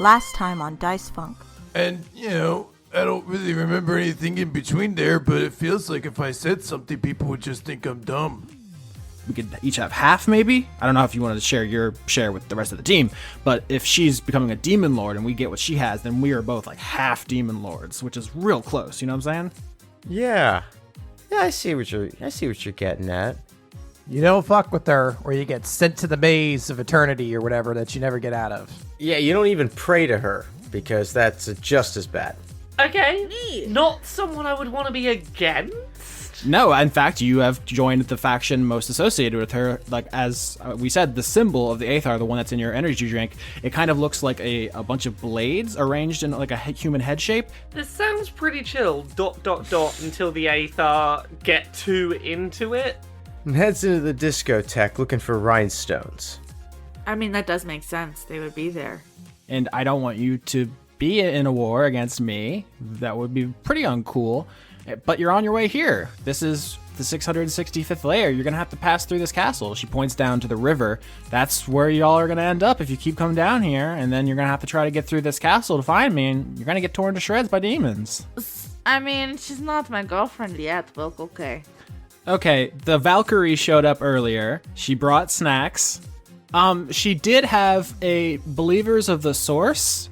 Last time on Dice Funk. And, I don't really remember anything in between there, but it feels like if I said something, people would just think I'm dumb. We could each have half, maybe? I don't know if you wanted to share your share with the rest of the team, but if she's becoming a demon lord and we get what she has, then we are both like half demon lords, which is real close, you know what I'm saying? Yeah, I see what you're getting at. You don't fuck with her, or you get sent to the maze of eternity or whatever that you never get out of. Yeah, you don't even pray to her, because that's just as bad. Okay, not someone I would want to be against. No, in fact, you have joined the faction most associated with her. Like, as we said, the symbol of the Aethar, the one that's in your energy drink, it kind of looks like a bunch of blades arranged in like a human head shape. This sounds pretty chill, ... until the Aethar get too into it. And heads into the discotheque looking for rhinestones. I mean, that does make sense. They would be there. And I don't want you to be in a war against me. That would be pretty uncool. But you're on your way here. This is the 665th layer. You're going to have to pass through this castle. She points down to the river. That's where y'all are going to end up if you keep coming down here. And then you're going to have to try to get through this castle to find me. And you're going to get torn to shreds by demons. I mean, she's not my girlfriend yet, but okay. Okay, the Valkyrie showed up earlier. She brought snacks. She did have a Believers of the Source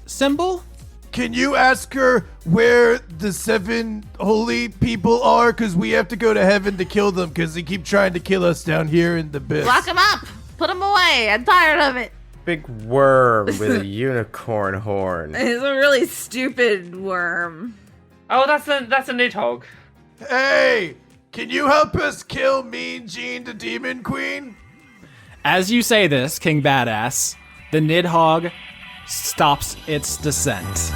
symbol. Can you ask her where the 7 holy people are? Because we have to go to heaven to kill them because they keep trying to kill us down here in the abyss. Lock him up! Put him away! I'm tired of it! Big worm with a unicorn horn. He's a really stupid worm. Oh, that's a Nidhogg. Hey, can you help us kill Mean Jean the Demon Queen? As you say this, King Badass, the Nidhogg stops its descent.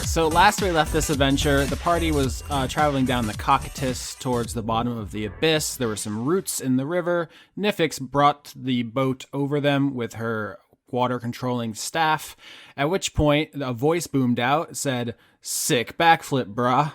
So last we left this adventure, the party was traveling down the Cocytus towards the bottom of the abyss. There were some roots in the river. Nifyx brought the boat over them with her water-controlling staff, at which point a voice boomed out, said, "Sick backflip, brah."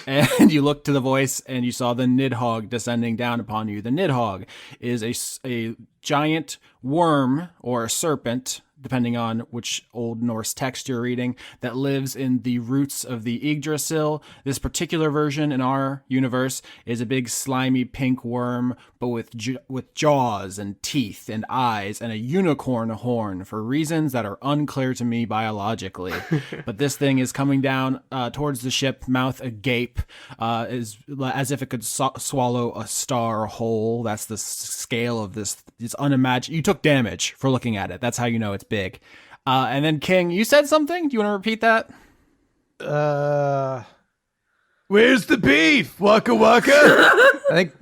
And you looked to the voice and you saw the Nidhogg descending down upon you. The Nidhogg is a giant worm or a serpent, depending on which Old Norse text you're reading, that lives in the roots of the Yggdrasil. This particular version in our universe is a big slimy pink worm, but with jaws and teeth and eyes and a unicorn horn for reasons that are unclear to me biologically. But this thing is coming down towards the ship, mouth agape, as if it could swallow a star whole. That's the scale of this. It's unimaginable. You took damage for looking at it. That's how you know it's big. And then King, you said something? Do you want to repeat that? Where's the beef? Waka waka. I think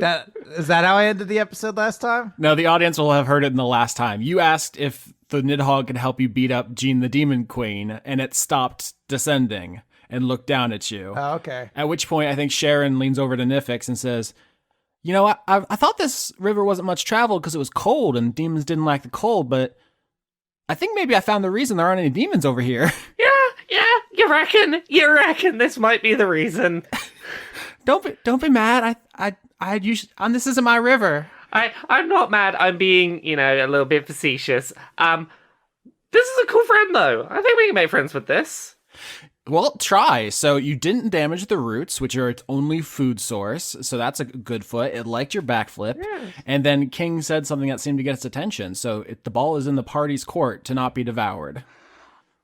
is that how I ended the episode last time? No, the audience will have heard it in the last time. You asked if the Nidhogg could help you beat up Jean the Demon Queen, and it stopped descending and looked down at you. Oh, okay. At which point, I think Sharon leans over to Nifyx and says, "You know, I thought this river wasn't much traveled because it was cold and demons didn't like the cold, but I think maybe I found the reason there aren't any demons over here." Yeah, you reckon this might be the reason. Don't be mad. This isn't my river. I'm not mad. I'm being, a little bit facetious. This is a cool friend, though. I think we can make friends with this. Well, try. So you didn't damage the roots, which are its only food source. So that's a good foot. It liked your backflip. Yeah. And then King said something that seemed to get its attention. So the ball is in the party's court to not be devoured.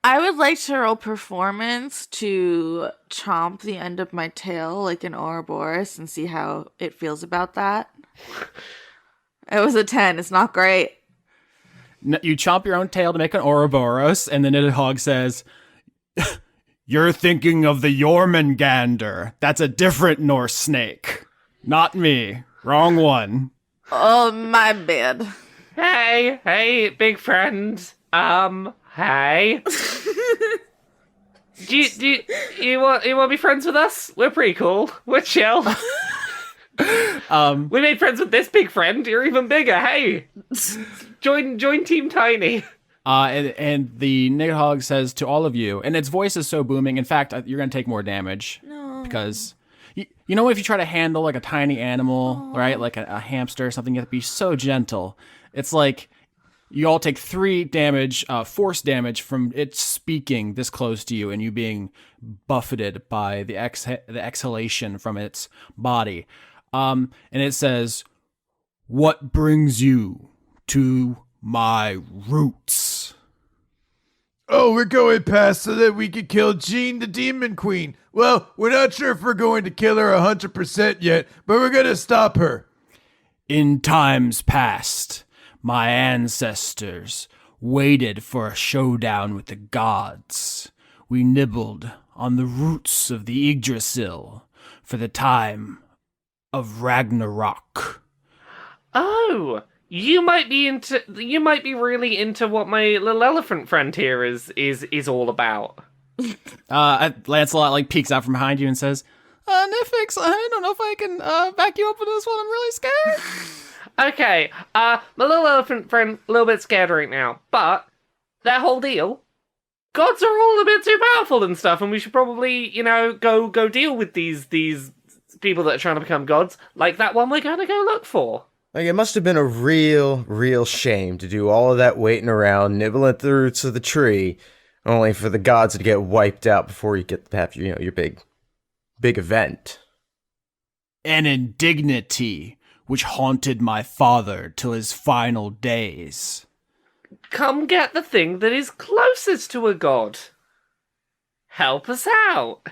I would like to roll performance to chomp the end of my tail like an Ouroboros and see how it feels about that. It was a 10. It's not great. You chomp your own tail to make an Ouroboros, and the Nidhogg says, "You're thinking of the Jormungandr. That's a different Norse snake. Not me. Wrong one." Oh, my bad. Hey, big friend. Hey. you want to be friends with us? We're pretty cool. We're chill. We made friends with this big friend. You're even bigger. Hey, join Team Tiny. And the Nidhogg says to all of you, and its voice is so booming. In fact, you're going to take more damage because you know if you try to handle like a tiny animal, right, like a hamster or something, you have to be so gentle. It's like you all take 3 damage, force damage from it speaking this close to you and you being buffeted by the exhalation from its body. And it says, "What brings you to my roots?" Oh, we're going past so that we can kill Jean the Demon Queen. Well, we're not sure if we're going to kill her 100% yet, but we're going to stop her. In times past, my ancestors waited for a showdown with the gods. We nibbled on the roots of the Yggdrasil for the time of Ragnarok. Oh, you might be really into what my little elephant friend here is all about. Lancelot like peeks out from behind you and says, Nifyx, I don't know if I can back you up with this one. I'm really scared. Okay, my little elephant friend a little bit scared right now, but that whole deal, gods are all a bit too powerful and stuff, and we should probably, go deal with these people that are trying to become gods, like that one we're gonna go look for. Like, it must have been a real shame to do all of that waiting around, nibbling at the roots of the tree, only for the gods to get wiped out before you get to have your big event. An indignity which haunted my father till his final days. Come get the thing that is closest to a god. Help us out.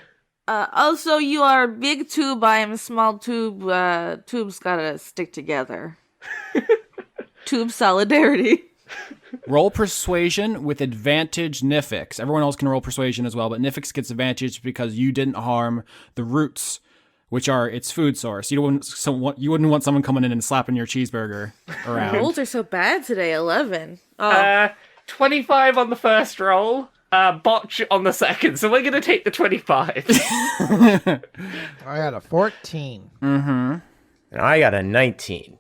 Also, you are a big tube, I am a small tube. Tubes gotta stick together. Tube solidarity. Roll persuasion with advantage, Nifyx. Everyone else can roll persuasion as well, but Nifyx gets advantage because you didn't harm the roots, which are its food source. You wouldn't want someone coming in and slapping your cheeseburger around. Rolls are so bad today. 11. 25 on the first roll. Botch on the second, so we're gonna take the 25. I got a 14. And I got a 19.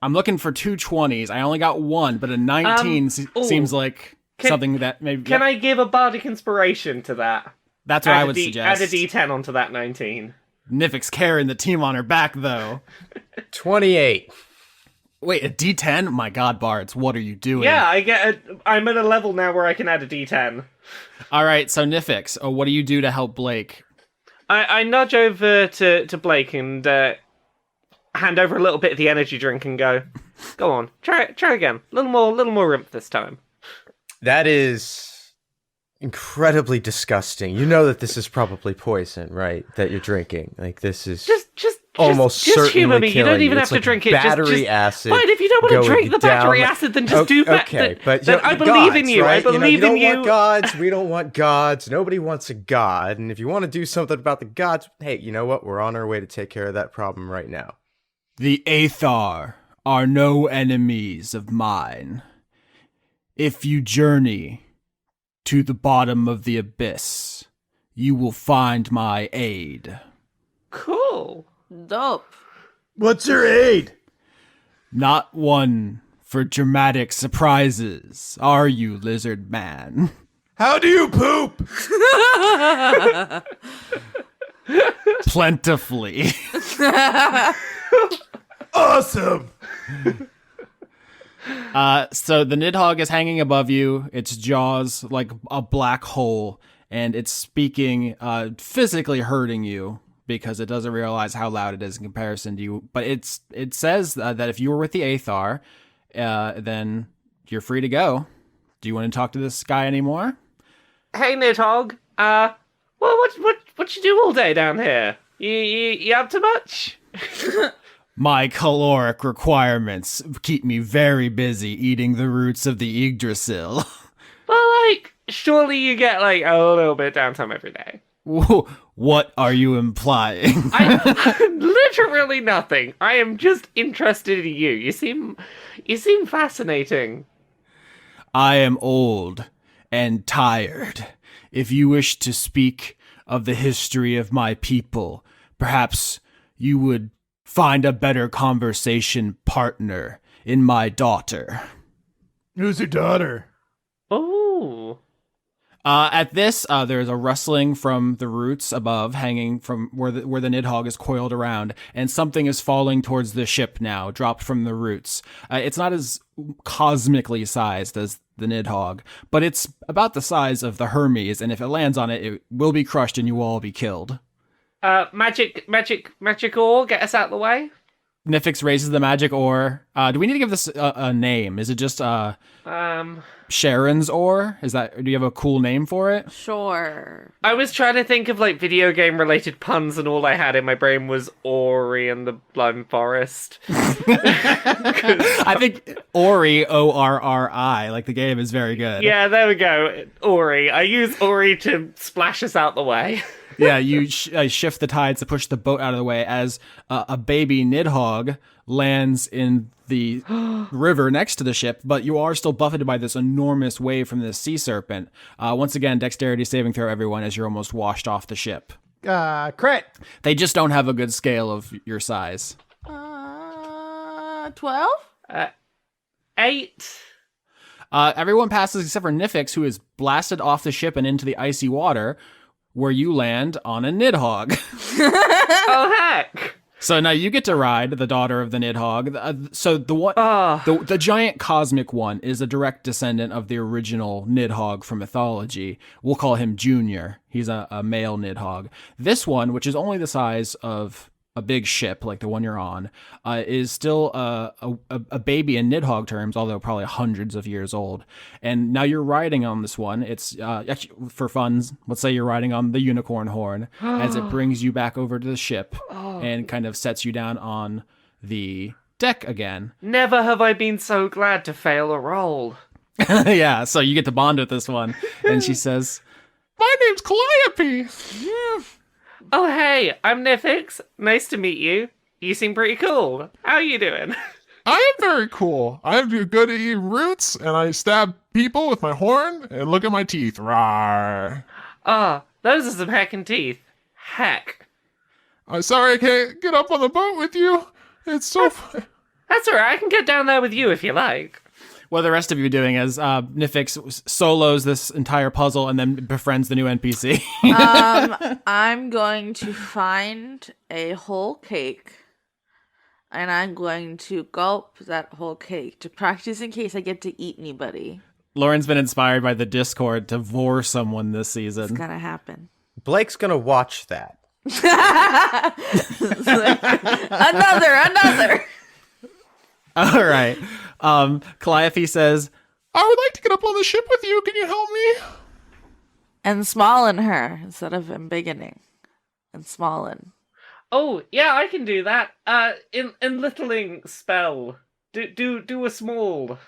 I'm looking for 2 20s. I only got 1, but a 19 seems like something that maybe... Can I give a bardic inspiration to that? That's what I would suggest. Add a d10 onto that 19. Nifyx carrying the team on her back, though. 28. Wait, a d10? My god, Bards, what are you doing? Yeah, I'm at a level now where I can add a d10. All right, so Nifyx, what do you do to help Blake? I nudge over to Blake and hand over a little bit of the energy drink and go on, try again. A little more rimp this time. That is incredibly disgusting. You know that this is probably poison, right? That you're drinking. Like, this is just certainly humor me. You don't even have it's to like drink it. Battery acid. Fine, if you don't want to going drink the battery down. acid, then just do that. Okay, but then I believe in you. Right? I believe in you. you. Don't want gods. We don't want gods. Nobody wants a god. And if you want to do something about the gods, hey, you know what? We're on our way to take care of that problem right now. The Aethar are no enemies of mine. If you journey to the bottom of the abyss, you will find my aid. Cool. Dope. What's your aid? Not one for dramatic surprises, are you, lizard man? How do you poop? Plentifully. Awesome. So the Nidhogg is hanging above you, its jaws like a black hole, and it's speaking, physically hurting you because it doesn't realize how loud it is in comparison to you. But it says that if you were with the Aethar, then you're free to go. Do you want to talk to this guy anymore? Hey, Nidhogg. Well, what you do all day down here? You up to much? My caloric requirements keep me very busy eating the roots of the Yggdrasil. Well, surely you get, a little bit of downtime every day. What are you implying? Literally nothing. I am just interested in you. You seem fascinating. I am old and tired. if you wish to speak of the history of my people, perhaps you would find a better conversation partner in my daughter. Who's your daughter? Oh. At this, there's a rustling from the roots above, hanging from where the Nidhogg is coiled around, and something is falling towards the ship now, dropped from the roots. It's not as cosmically sized as the Nidhogg, but it's about the size of the Hermes, and if it lands on it, it will be crushed and you will all be killed. Magic ore, get us out the way. Nifyx raises the magic ore. Do we need to give this a name? Is it just Sharon's ore? Do you have a cool name for it? Sure. I was trying to think of like video game related puns, and all I had in my brain was Ori and the Blind Forest. I think Ori, Orri, like the game, is very good. Yeah, there we go. Ori. I use Ori to splash us out the way. Yeah, you shift the tides to push the boat out of the way as a baby Nidhogg lands in the river next to the ship, but you are still buffeted by this enormous wave from this sea serpent. Once again, dexterity saving throw, everyone, as you're almost washed off the ship. Crit. They just don't have a good scale of your size. 12? 8. Everyone passes except for Nifyx, who is blasted off the ship and into the icy water, where you land on a Nidhogg. Oh, heck. So now you get to ride the daughter of the Nidhogg. So the giant cosmic one is a direct descendant of the original Nidhogg from mythology. We'll call him Junior. He's a male Nidhogg. This one, which is only the size of a big ship like the one you're on, is still a baby in Nidhogg terms, although probably hundreds of years old. And now you're riding on this one. It's actually, for funds, let's say you're riding on the unicorn horn as it brings you back over to the ship and kind of sets you down on the deck again. Never have I been so glad to fail a roll. Yeah, so you get to bond with this one. And she says, "My name's Calliope." Oh, hey, I'm Nifyx. Nice to meet you. You seem pretty cool. How are you doing? I am very cool. I'm good at eating roots, and I stab people with my horn, and look at my teeth. Rawr. Those are some heckin' teeth. Heck. I'm sorry I can't get up on the boat with you. It's so fun. That's alright, I can get down there with you if you like. What the rest of you are doing is Nifyx solos this entire puzzle and then befriends the new NPC. I'm going to find a whole cake, and I'm going to gulp that whole cake to practice in case I get to eat anybody. Lauren's been inspired by the Discord to vor someone this It's season. gonna happen. Blake's gonna watch that. Another. All right. Calliope says, I would like to get up on the ship with you. Can you help me? And smallin her instead of embiggening. And smallin. Oh, yeah, I can do that. In littling spell. Do a small.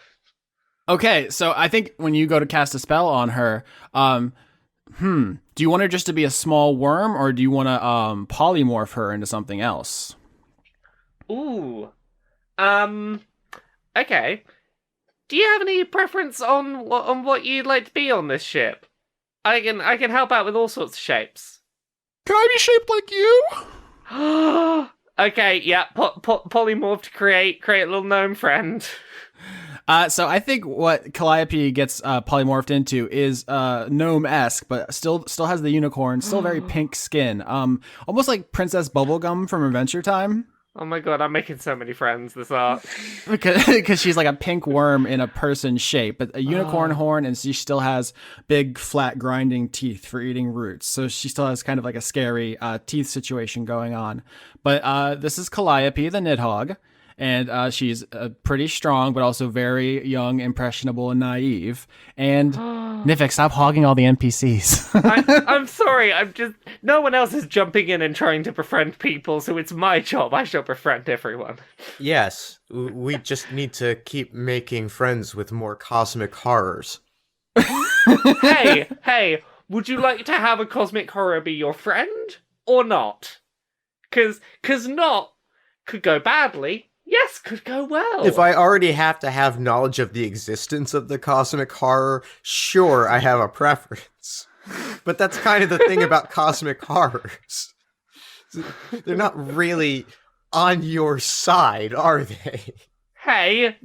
okay, so I think when you go to cast a spell on her, do you want her just to be a small worm, or do you want to polymorph her into something else? Ooh. Okay. Do you have any preference on what you'd like to be on this ship? I can help out with all sorts of shapes. Can I be shaped like you? Okay, yeah, polymorph to create a little gnome friend. So I think what Calliope gets polymorphed into is gnome-esque, but still has the unicorn, still very pink skin. Almost like Princess Bubblegum from Adventure Time. Oh my god, I'm making so many friends this arc. Because she's like a pink worm in a person shape, but a unicorn horn, and she still has big, flat, grinding teeth for eating roots. So she still has kind of like a scary teeth situation going on. But this is Calliope, the Nidhogg, and she's pretty strong, but also very young, impressionable, and naive. And Nifyx, stop hogging all the NPCs. I'm sorry, no one else is jumping in and trying to befriend people, so it's my job. I shall befriend everyone. Yes, we just need to keep making friends with more cosmic horrors. Hey, would you like to have a cosmic horror be your friend, or not? Cause not could go badly, yes, could go well. If I already have to have knowledge of the existence of the cosmic horror, sure, I have a preference. But that's kind of the thing about cosmic horrors. They're not really on your side, are they? Hey,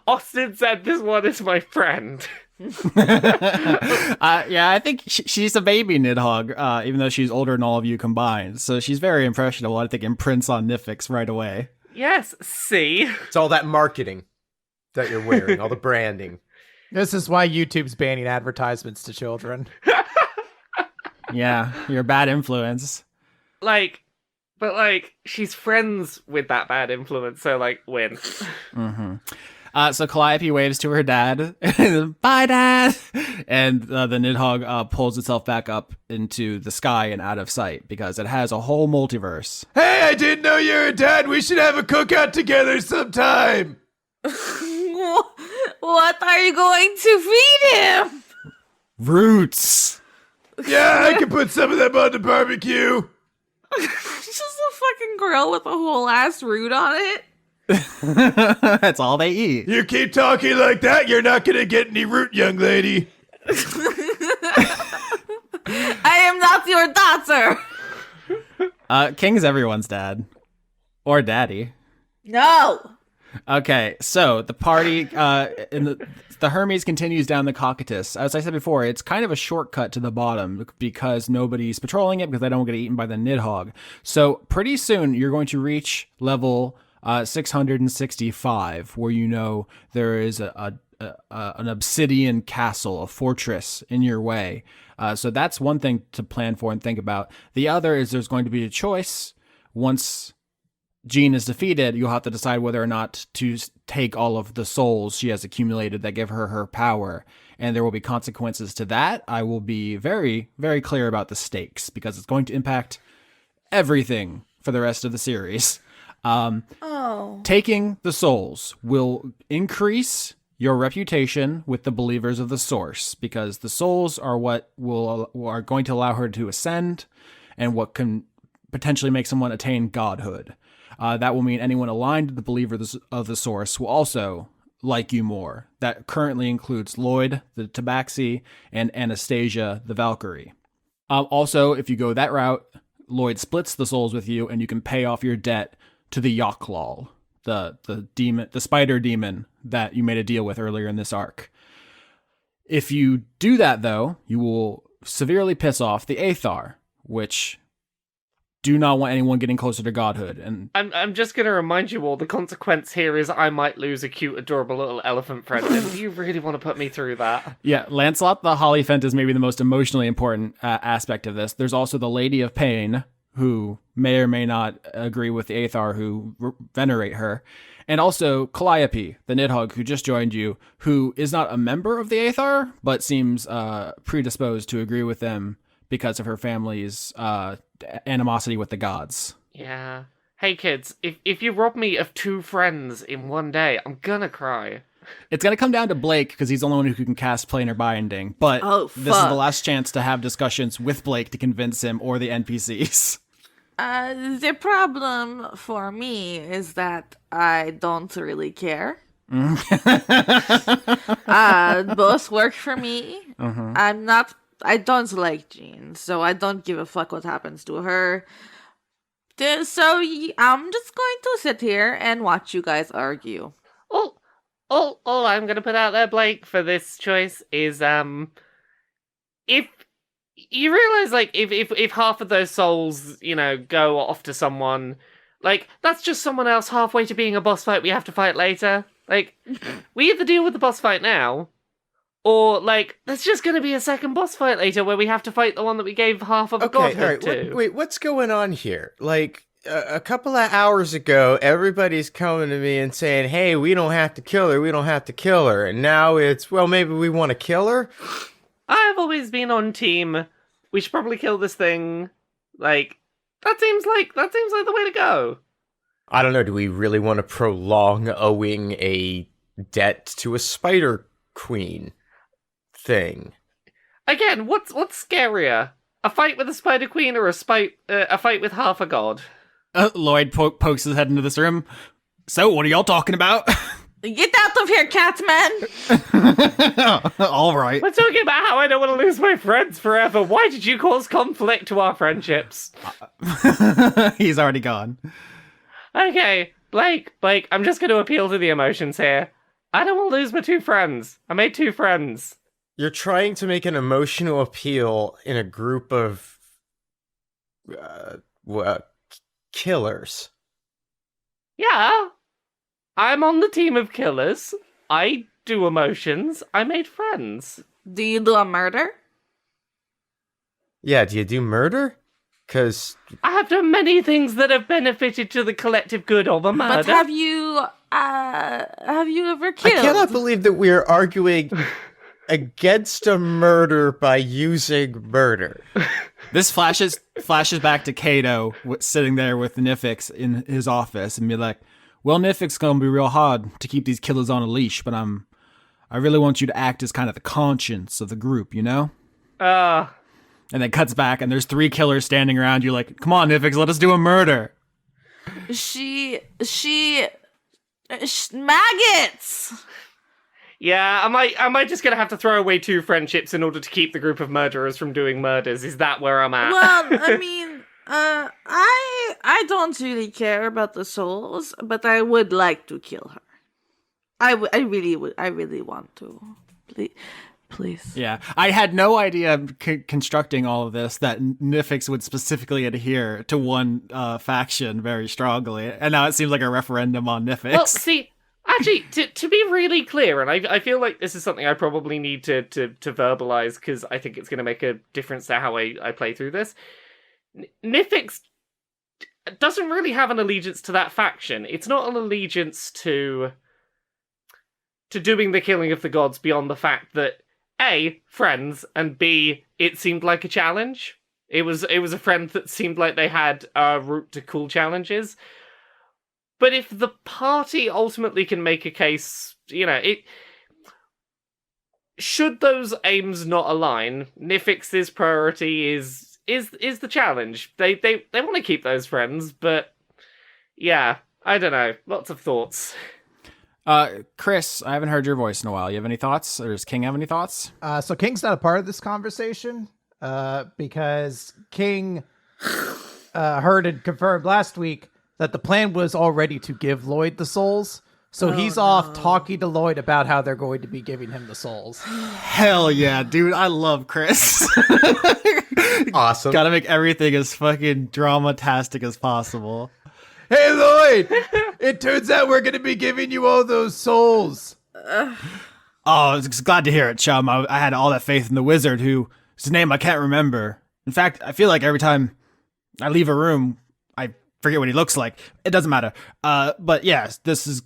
Austin said this one is my friend. Yeah, I think she's a baby Nidhogg, even though she's older than all of you combined. So she's very impressionable. I think imprints on Nifyx right away. Yes, see? It's all that marketing that you're wearing, all the branding. This is why YouTube's banning advertisements to children. Yeah, you're a bad influence. But she's friends with that bad influence, so, win. Mm-hmm. So Calliope waves to her dad. Bye, Dad! And the Nidhogg pulls itself back up into the sky and out of sight because it has a whole multiverse. Hey, I didn't know you were a dad. We should have a cookout together sometime. What are you going to feed him? Roots! Yeah, I can put some of them on the barbecue. Just a fucking grill with a whole ass root on it. That's all they eat. You keep talking like that, you're not gonna get any root, young lady. I am not your daughter. King's everyone's dad. Or daddy. No. Okay, so the party in the Hermes continues down the Cocytus. As I said before, it's kind of a shortcut to the bottom because nobody's patrolling it because they don't get eaten by the Nidhogg. So pretty soon you're going to reach level 665, where you know there is an obsidian castle, a fortress in your way. So that's one thing to plan for and think about. The other is there's going to be a choice. Once Jean is defeated, you'll have to decide whether or not to take all of the souls she has accumulated that give her her power. And there will be consequences to that. I will be very, very clear about the stakes because it's going to impact everything for the rest of the series. Taking the souls will increase your reputation with the believers of the source because the souls are what are going to allow her to ascend and what can potentially make someone attain godhood. That will mean anyone aligned to the believers of the source will also like you more. That currently includes Lloyd, the Tabaxi, and Anastasia, the Valkyrie. Also, if you go that route, Lloyd splits the souls with you, and you can pay off your debt to the Yoklal, the demon, the spider demon that you made a deal with earlier in this arc. If you do that, though, you will severely piss off the Aethar, which do not want anyone getting closer to godhood. And I'm just going to remind you all, the consequence here is I might lose a cute, adorable little elephant friend. And do you really want to put me through that? Yeah, Lancelot the Hollyphant is maybe the most emotionally important aspect of this. There's also the Lady of Pain, who may or may not agree with the Aethar who venerate her. And also Calliope, the Nidhogg, who just joined you, who is not a member of the Aethar, but seems predisposed to agree with them because of her family's animosity with the gods. Yeah. Hey kids, if you rob me of 2 friends in one day, I'm gonna cry. It's gonna come down to Blake because he's the only one who can cast planar binding. But this is the last chance to have discussions with Blake to convince him or the NPCs. The problem for me is that I don't really care. Both work for me. I don't like Jean, so I don't give a fuck what happens to her. So I'm just going to sit here and watch you guys argue. All I'm gonna put out there, Blake, for this choice is if you realize, if half of those souls, go off to someone, that's just someone else halfway to being a boss fight we have to fight later. We either deal with the boss fight now, or, there's just gonna be a second boss fight later where we have to fight the one that we gave half of godhood to. Wait, what's going on here? A couple of hours ago, everybody's coming to me and saying, hey, we don't have to kill her, and now it's, well, maybe we want to kill her? I've always been on team, we should probably kill this thing. That seems like the way to go. I don't know, do we really want to prolong owing a debt to a spider queen thing? Again, what's scarier? A fight with a spider queen or a fight with half a god? Lloyd pokes his head into this room. So, what are y'all talking about? Get out of here, Catman! All right. We're talking about how I don't want to lose my friends forever. Why did you cause conflict to our friendships? He's already gone. Okay, Blake, I'm just going to appeal to the emotions here. I don't want to lose my 2 friends. I made 2 friends. You're trying to make an emotional appeal in a group of killers. Yeah, I'm on the team of killers. I do emotions. I made friends. Do you do a murder? Yeah, do you do murder? Because I have done many things that have benefited to the collective good of a murder. But have you ever killed? I cannot believe that we are arguing against a murder by using murder. This flashes back to Kato sitting there with Nifyx in his office and be like, well, Nifyx gonna be real hard to keep these killers on a leash, but I really want you to act as kind of the conscience of the group, you know? And then cuts back and there's 3 killers standing around you like, come on, Nifyx, let us do a murder. Maggots! Yeah, am I just gonna have to throw away 2 friendships in order to keep the group of murderers from doing murders? Is that where I'm at? Well, I mean, I don't really care about the souls, but I would like to kill her. I really want to. Please. Yeah, I had no idea constructing all of this that Nifyx would specifically adhere to one faction very strongly, and now it seems like a referendum on Nifyx. Well, see, actually, to be really clear, and I feel like this is something I probably need to verbalize because I think it's going to make a difference to how I play through this. Nifyx doesn't really have an allegiance to that faction. It's not an allegiance to doing the killing of the gods beyond the fact that A, friends, and B, it seemed like a challenge. It was a friend that seemed like they had a route to cool challenges. But if the party ultimately can make a case, should those aims not align, Nifyx's priority is the challenge. They want to keep those friends, but yeah, I don't know. Lots of thoughts. Chris, I haven't heard your voice in a while. You have any thoughts? Or does King have any thoughts? So King's not a part of this conversation because King heard and confirmed last week that the plan was already to give Lloyd the souls. So he's off talking to Lloyd about how they're going to be giving him the souls. Hell yeah, dude. I love Chris. Awesome. Gotta make everything as fucking dramatastic as possible. Hey, Lloyd! It turns out we're going to be giving you all those souls. Oh, I was glad to hear it, chum. I had all that faith in the wizard whose name I can't remember. In fact, I feel like every time I leave a room, I forget what he looks like. It doesn't matter. But yes, this is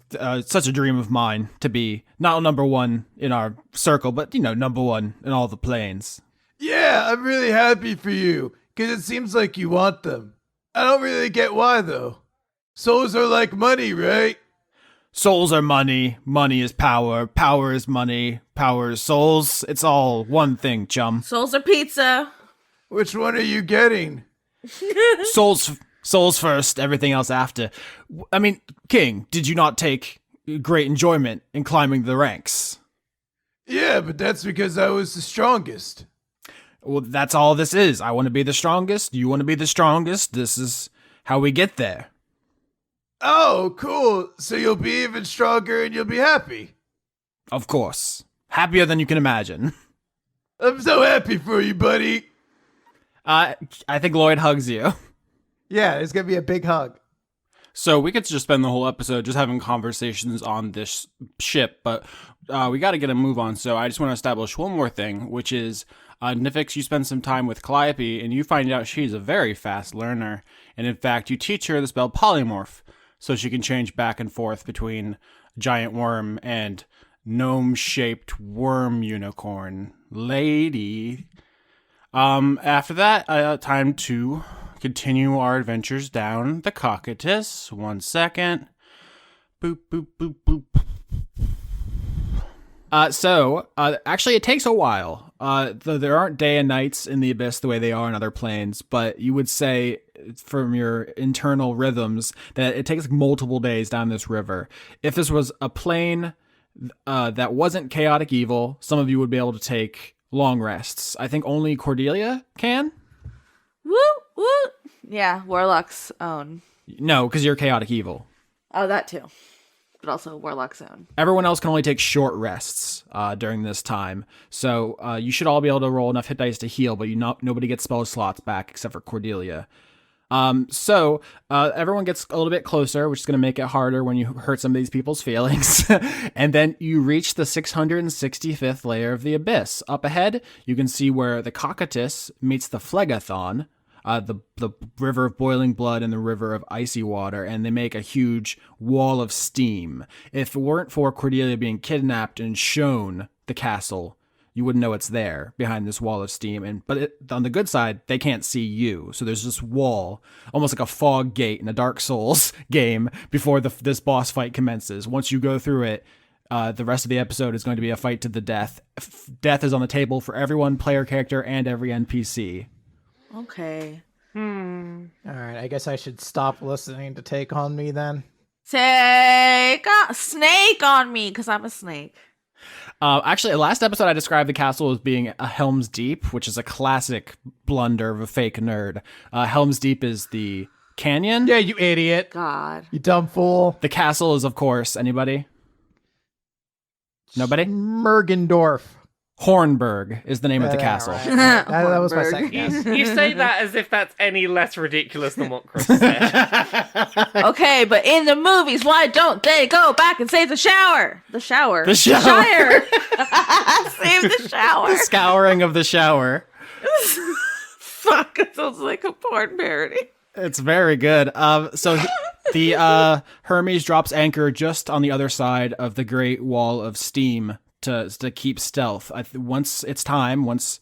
such a dream of mine to be not number 1 in our circle, but, number 1 in all the planes. Yeah, I'm really happy for you, because it seems like you want them. I don't really get why, though. Souls are like money, right? Souls are money. Money is power. Power is money. Power is souls. It's all one thing, chum. Souls are pizza. Which one are you getting? Souls first, everything else after. I mean, King, did you not take great enjoyment in climbing the ranks? Yeah, but that's because I was the strongest. Well, that's all this is. I want to be the strongest. You want to be the strongest. This is how we get there. Oh, cool. So you'll be even stronger and you'll be happy. Of course. Happier than you can imagine. I'm so happy for you, buddy. I think Lloyd hugs you. Yeah, it's going to be a big hug. So we could just spend the whole episode just having conversations on this ship, but we got to get a move on. So I just want to establish one more thing, which is Nifyx, you spend some time with Calliope, and you find out she's a very fast learner. And in fact, you teach her the spell Polymorph, so she can change back and forth between giant worm and gnome-shaped worm unicorn lady. After that, time to continue our adventures down the Cockatus. 1 second. Boop, boop, boop, boop. Actually, it takes a while. Though there aren't day and nights in the Abyss the way they are in other planes, but you would say from your internal rhythms that it takes multiple days down this river. If this was a plane that wasn't chaotic evil, some of you would be able to take long rests. I think only Cordelia can. Woo woo. Yeah, Warlock's own. No, because you're chaotic evil. Oh, that too. But also Warlock's own. Everyone else can only take short rests during this time. So you should all be able to roll enough hit dice to heal, but nobody gets spell slots back except for Cordelia. So everyone gets a little bit closer, which is going to make it harder when you hurt some of these people's feelings. And then you reach the 665th layer of the abyss. Up ahead, you can see where the Cocytus meets the Phlegethon, the river of boiling blood and the river of icy water, and they make a huge wall of steam. If it weren't for Cordelia being kidnapped and shown the castle, you wouldn't know it's there behind this wall of steam. But on the good side, they can't see you. So there's this wall, almost like a fog gate in a Dark Souls game before this boss fight commences. Once you go through it, the rest of the episode is going to be a fight to the death. Death is on the table for everyone, player character, and every NPC. Okay. All right, I guess I should stop listening to Take On Me then. Take a snake on me, because I'm a snake. Actually, last episode I described the castle as being a Helm's Deep, which is a classic blunder of a fake nerd. Helm's Deep is the canyon. Yeah, you idiot. God. You dumb fool. The castle is, of course, anybody? Nobody? Mergendorf. Hornburg is the name of the castle. Right. That was my second guess. You say that as if that's any less ridiculous than what Chris said. Okay, but in the movies, why don't they go back and save the shower? The shower. The shower. Shire. Save the shower. The scouring of the shower. Fuck, it sounds like a porn parody. It's very good. So the Hermes drops anchor just on the other side of the Great Wall of Steam to keep stealth. Once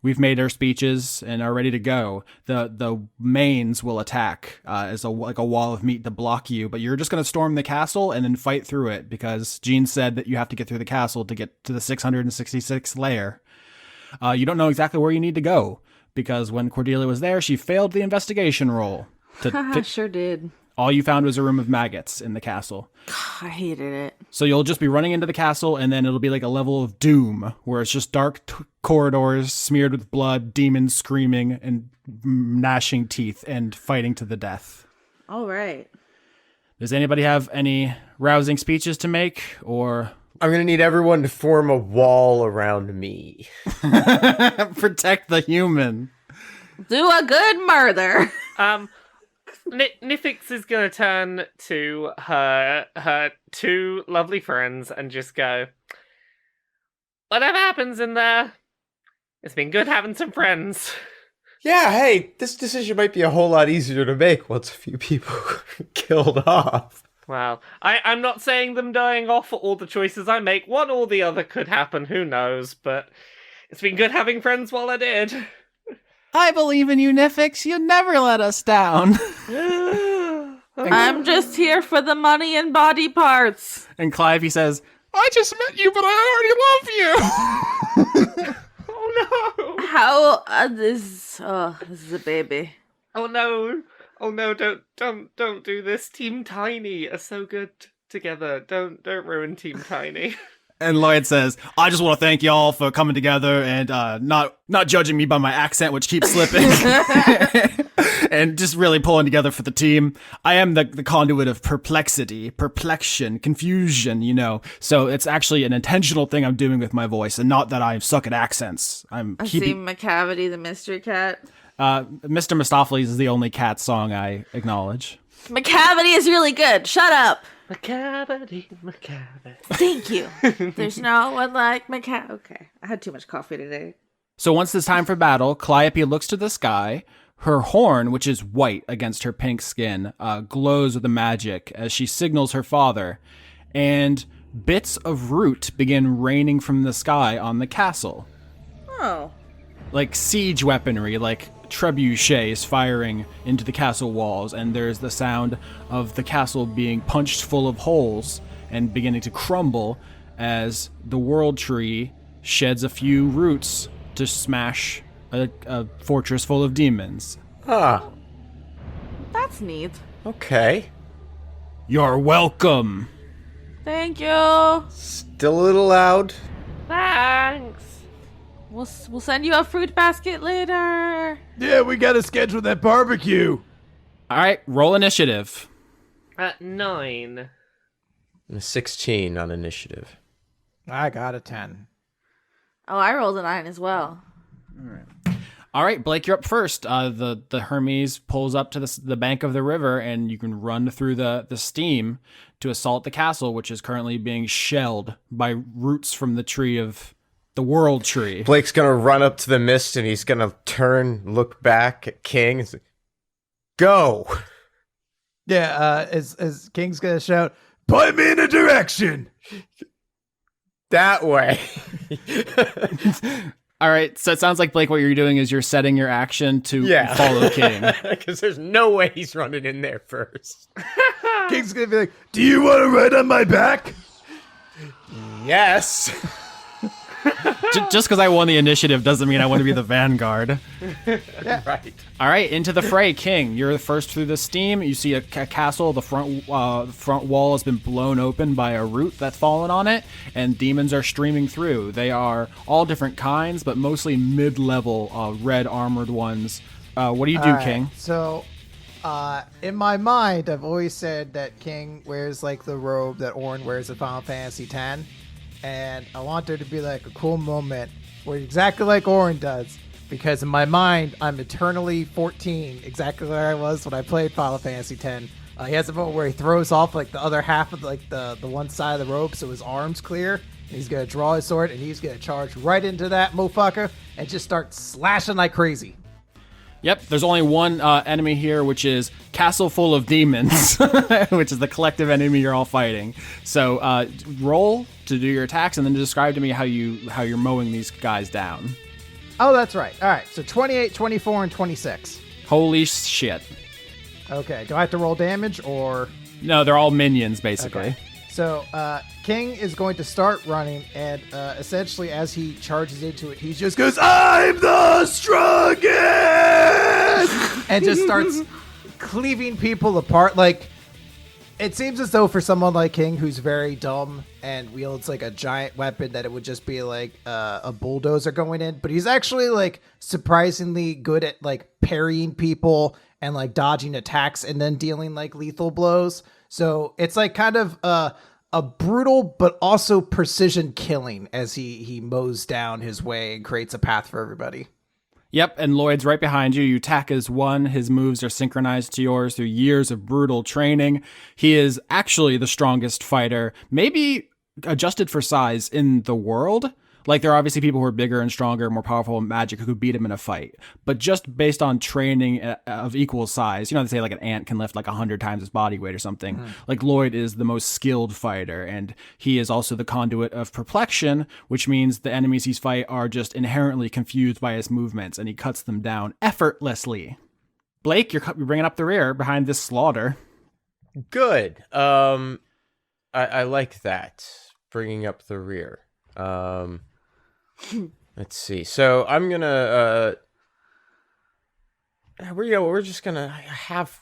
we've made our speeches and are ready to go, the mains will attack as like a wall of meat to block you. But you're just going to storm the castle and then fight through it, because Jean said that you have to get through the castle to get to the 666th layer. You don't know exactly where you need to go, because when Cordelia was there, she failed the investigation roll. Sure did. All you found was a room of maggots in the castle. I hated it. So you'll just be running into the castle, and then it'll be like a level of doom, where it's just dark corridors smeared with blood, demons screaming and gnashing teeth and fighting to the death. All right. Does anybody have any rousing speeches to make, or I'm going to need everyone to form a wall around me. protect the human? Do a good murder. Nifyx is gonna turn to her two lovely friends and just go, whatever happens in there, it's been good having some friends. Yeah, hey, this decision might be a whole lot easier to make once a few people are killed off. Well, I'm not saying them dying off or the choices I make. One or the other could happen, who knows, but it's been good having friends while I did. I believe in you, Nifyx. You never let us down. I'm just here for the money and body parts. And Clive, he says, I just met you, but I already love you. Oh no! How this is a baby. Oh no! Oh no! Don't do this. Team Tiny are so good together. Don't ruin Team Tiny. And Lloyd says, I just want to thank y'all for coming together and not judging me by my accent, which keeps slipping. And just really pulling together for the team. I am the conduit of perplexion, confusion, you know. So it's actually an intentional thing I'm doing with my voice, and not that I suck at accents. I see McCavity the mystery cat. Mr. Mistopheles is the only cat song I acknowledge. McCavity is really good. Shut up. McCavity. Thank you. There's no one like McCavity. Okay, I had too much coffee today. So once it's time for battle, Calliope looks to the sky. Her horn, which is white against her pink skin, glows with the magic as she signals her father. And bits of root begin raining from the sky on the castle. Oh. Like siege weaponry, like trebuchets firing into the castle walls, and there's the sound of the castle being punched full of holes and beginning to crumble as the world tree sheds a few roots to smash a fortress full of demons. Ah. That's neat. Okay. You're welcome. Thank you. Still a little loud. Thanks. We'll send you a fruit basket later. Yeah, we gotta schedule that barbecue. All right, roll initiative. 9. And a 16 on initiative. I got a 10. Oh, I rolled a 9 as well. All right, Blake, you're up first. The Hermes pulls up to the bank of the river, and you can run through the steam to assault the castle, which is currently being shelled by roots from the tree of the world tree. Blake's gonna run up to the mist and he's gonna turn, look back at King and say, go! Yeah, as King's gonna shout, Point me in a direction. That way. All right, so it sounds like, Blake, what you're doing is you're setting your action to Yeah. follow King. Because there's no way he's running in there first. King's gonna be like, do you want to ride on my back? Yes. Just because I won the initiative doesn't mean I want to be the vanguard. Right. All right, into the fray, King. You're the first through the steam. You see a castle. The front wall has been blown open by a root that's fallen on it, and demons are streaming through. They are all different kinds, but mostly mid-level red armored ones. What do you do, All right, King? So, in my mind, I've always said that King wears like the robe that Orin wears in Final Fantasy X, and I want there to be like a cool moment where exactly like Orin does, because in my mind, I'm eternally 14, exactly where I was when I played Final Fantasy X. He has a moment where he throws off like the other half of like the one side of the robe so his arm's clear. And he's gonna draw his sword and he's gonna charge right into that motherfucker and just start slashing like crazy. Yep, there's only one enemy here, which is Castle Full of Demons, which is the collective enemy you're all fighting. So roll to do your attacks and then describe to me how you're mowing these guys down. Oh, that's right. All right, so 28, 24, and 26. Holy shit. Okay, do I have to roll damage or... No, they're all minions, basically. Okay. So, King is going to start running, and essentially as he charges into it, he just goes, I'm the strongest! And just starts cleaving people apart. Like, it seems as though for someone like King, who's very dumb and wields like a giant weapon, that it would just be like a bulldozer going in. But he's actually like surprisingly good at like parrying people and like dodging attacks and then dealing like lethal blows. So it's like kind of a brutal but also precision killing as he mows down his way and creates a path for everybody. Yep, and Lloyd's right behind you. You attack as one. His moves are synchronized to yours through years of brutal training. He is actually the strongest fighter, maybe adjusted for size, in the world. Like, there are obviously people who are bigger and stronger, more powerful in magic who could beat him in a fight. But just based on training of equal size, you know, they say like an ant can lift like 100 times its body weight or something. Like, Lloyd is the most skilled fighter, and he is also the conduit of perplexion, which means the enemies he's fight are just inherently confused by his movements, and he cuts them down effortlessly. Blake, you're bringing up the rear behind this slaughter. Good. I like that. Bringing up the rear. Let's see. So I'm gonna we're just gonna have,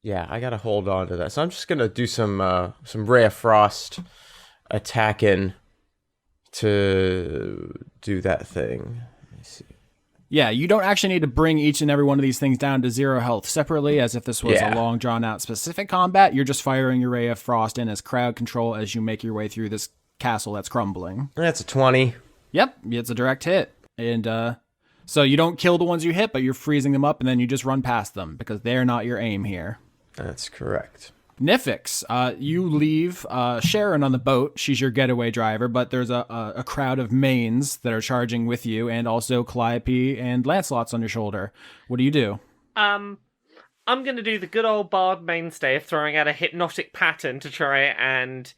yeah, I gotta hold on to that. So I'm just gonna do some Ray of Frost attacking to do that thing. Let me see. Yeah, you don't actually need to bring each and every one of these things down to 0 health separately, as if this was a long, drawn-out specific combat. You're just firing your Ray of Frost in as crowd control as you make your way through this castle that's crumbling. That's a 20. Yep, it's a direct hit. And so you don't kill the ones you hit, but you're freezing them up, and then you just run past them, because they're not your aim here. That's correct. Nifyx, you leave Sharon on the boat. She's your getaway driver, but there's a crowd of mains that are charging with you, and also Calliope and Lancelot's on your shoulder. What do you do? I'm gonna do the good old bard mainstay of throwing out a hypnotic pattern to try and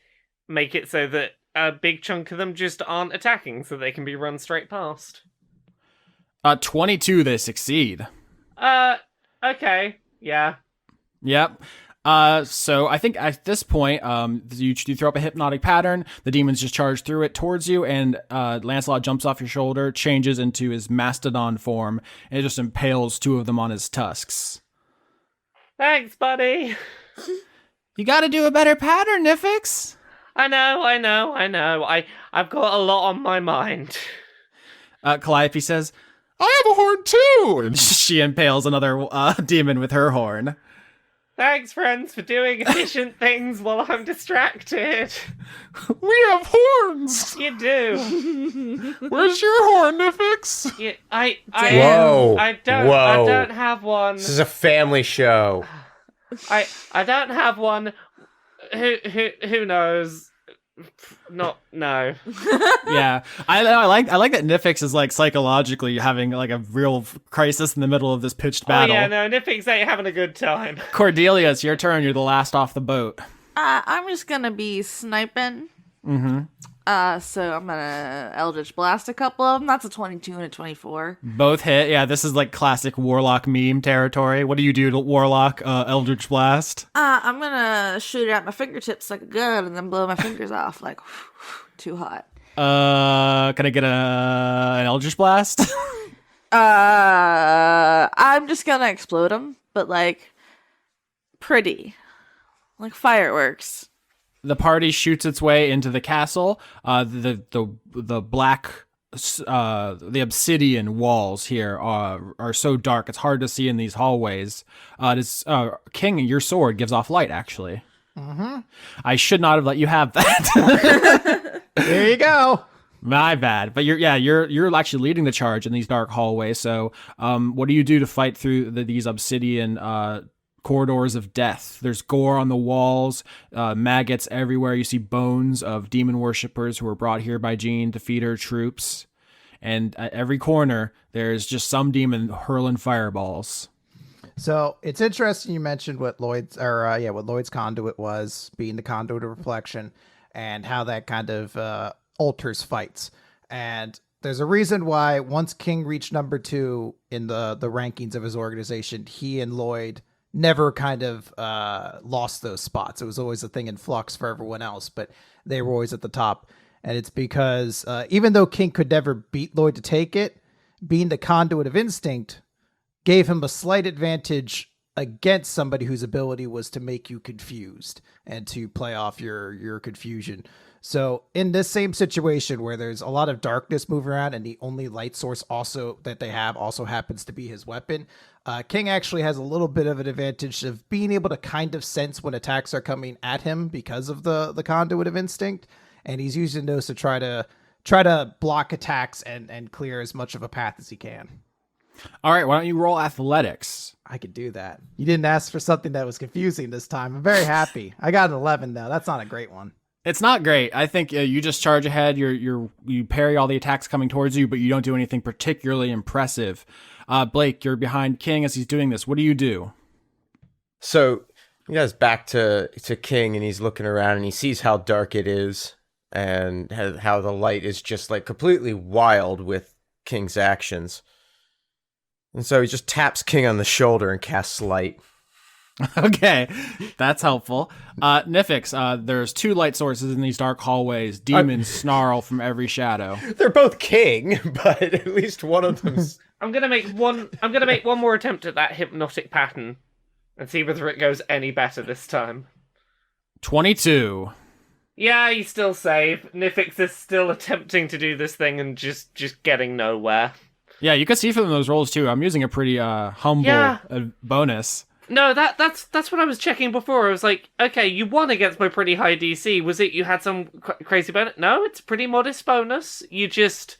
make it so that a big chunk of them just aren't attacking, so they can be run straight past. 22, they succeed. Okay, yeah. Yep. So I think at this point, you throw up a hypnotic pattern, the demons just charge through it towards you, and Lancelot jumps off your shoulder, changes into his mastodon form, and it just impales 2 of them on his tusks. Thanks, buddy. You got to do a better pattern, Nifyx. I know. I've got a lot on my mind. Calliope says, I have a horn too. And she impales another demon with her horn. Thanks, friends, for doing efficient things while I'm distracted. we have horns. You do. Where's your horn, Nifyx? Yeah, Whoa. I Whoa. don't have one. This is a family show. I don't have one. Who knows? No. Yeah, I like that Nifyx is like psychologically having like a real crisis in the middle of this pitched battle. Oh yeah, no, Nifyx ain't having a good time. Cordelia, it's your turn. You're the last off the boat. I'm just gonna be sniping. Mm-hmm. So I'm gonna Eldritch Blast a couple of them. That's a 22 and a 24. Both hit. Yeah, this is like classic Warlock meme territory. What do you do to Warlock Eldritch Blast? I'm gonna shoot it at my fingertips like a gun and then blow my fingers off like too hot. Can I get an Eldritch Blast? I'm just gonna explode them, but like pretty, like fireworks. The party shoots its way into the castle. The black, the obsidian walls here are so dark it's hard to see in these hallways. King, your sword gives off light. Actually, I should not have let you have that. There you go. My bad. But you're actually leading the charge in these dark hallways. So, what do you do to fight through these obsidian corridors of death? There's gore on the walls, maggots everywhere. You see bones of demon worshippers who were brought here by Jean to feed her troops. And at every corner, there's just some demon hurling fireballs. So it's interesting you mentioned what Lloyd's conduit was, being the conduit of reflection, and how that kind of alters fights. And there's a reason why once King reached number 2 in the rankings of his organization, he and Lloyd never kind of lost those spots. It was always a thing in flux for everyone else, but they were always at the top. And it's because even though King could never beat Lloyd to take it, being the conduit of instinct gave him a slight advantage against somebody whose ability was to make you confused and to play off your confusion. So in this same situation where there's a lot of darkness moving around and the only light source also that they have also happens to be his weapon, King actually has a little bit of an advantage of being able to kind of sense when attacks are coming at him because of the conduit of instinct. And he's using those to try to block attacks and clear as much of a path as he can. All right, why don't you roll athletics? I could do that. You didn't ask for something that was confusing this time. I'm very happy. I got an 11 though. That's not a great one. It's not great. I think you just charge ahead. You parry all the attacks coming towards you, but you don't do anything particularly impressive. Blake, you're behind King as he's doing this. What do you do? So he goes back to King and he's looking around and he sees how dark it is and how the light is just like completely wild with King's actions. And so he just taps King on the shoulder and casts light. Okay, that's helpful. Nifyx, there's 2 light sources in these dark hallways. Demons snarl from every shadow. They're both King, but at least one of them's... I'm gonna make one more attempt at that hypnotic pattern and see whether it goes any better this time. 22. Yeah, you still save. Nifyx is still attempting to do this thing and just getting nowhere. Yeah, you can see from those rolls too. I'm using a pretty humble bonus. No, that's what I was checking before. I was like, okay, you won against my pretty high DC. Was it you had some crazy bonus? No, it's a pretty modest bonus. You just...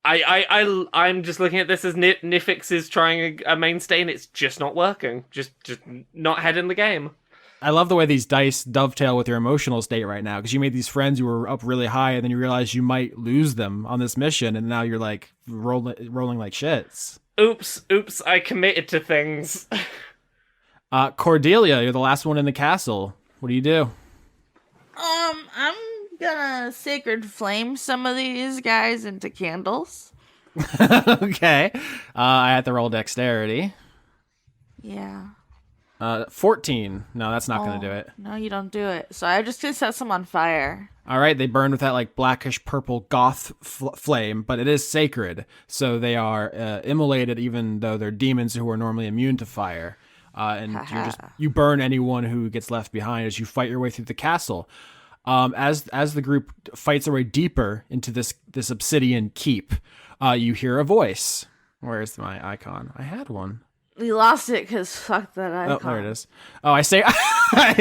I'm just looking at this as Nifyx is trying a mainstay and it's just not working. Just not ahead in the game. I love the way these dice dovetail with your emotional state right now, because you made these friends who were up really high and then you realize you might lose them on this mission and now you're like rolling like shits. Oops, I committed to things. Cordelia, you're the last one in the castle. What do you do? I'm gonna sacred flame some of these guys into candles. Okay. I had to roll dexterity. Yeah. 14. No, that's not going to do it. No, you don't do it. So I'm just gonna set some on fire. All right, they burn with that like blackish purple goth flame, but it is sacred, so they are immolated even though they're demons who are normally immune to fire. and you burn anyone who gets left behind as you fight your way through the castle. As the group fights their way deeper into this obsidian keep, you hear a voice. Where's my icon? I had one. We lost it because fuck that icon. Oh, there it is. Oh, I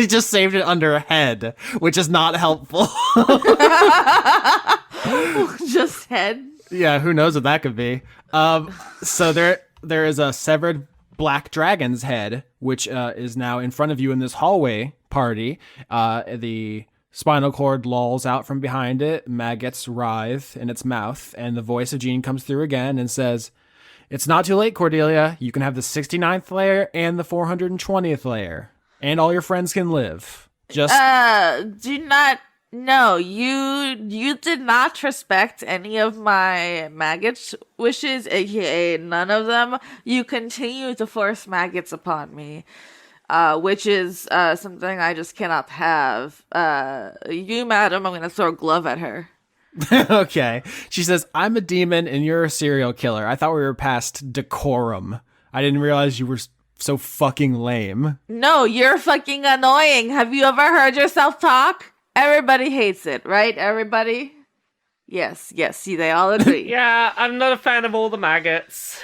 just saved it under a head, which is not helpful. Just head. Yeah, who knows what that could be. So there is a severed black dragon's head, which is now in front of you in this hallway party. The spinal cord lolls out from behind it, maggots writhe in its mouth, and the voice of Jean comes through again and says, "It's not too late, Cordelia. You can have the 69th layer and the 420th layer, and all your friends can live. Just do not. No, you did not respect any of my maggot wishes, aka none of them. You continue to force maggots upon me, which is something I just cannot have. You, madam, I'm gonna throw a glove at her." Okay. She says, "I'm a demon and you're a serial killer. I thought we were past decorum. I didn't realize you were so fucking lame." No, you're fucking annoying. Have you ever heard yourself talk? Everybody hates it, right? Everybody? Yes, see, they all agree. Yeah, I'm not a fan of all the maggots.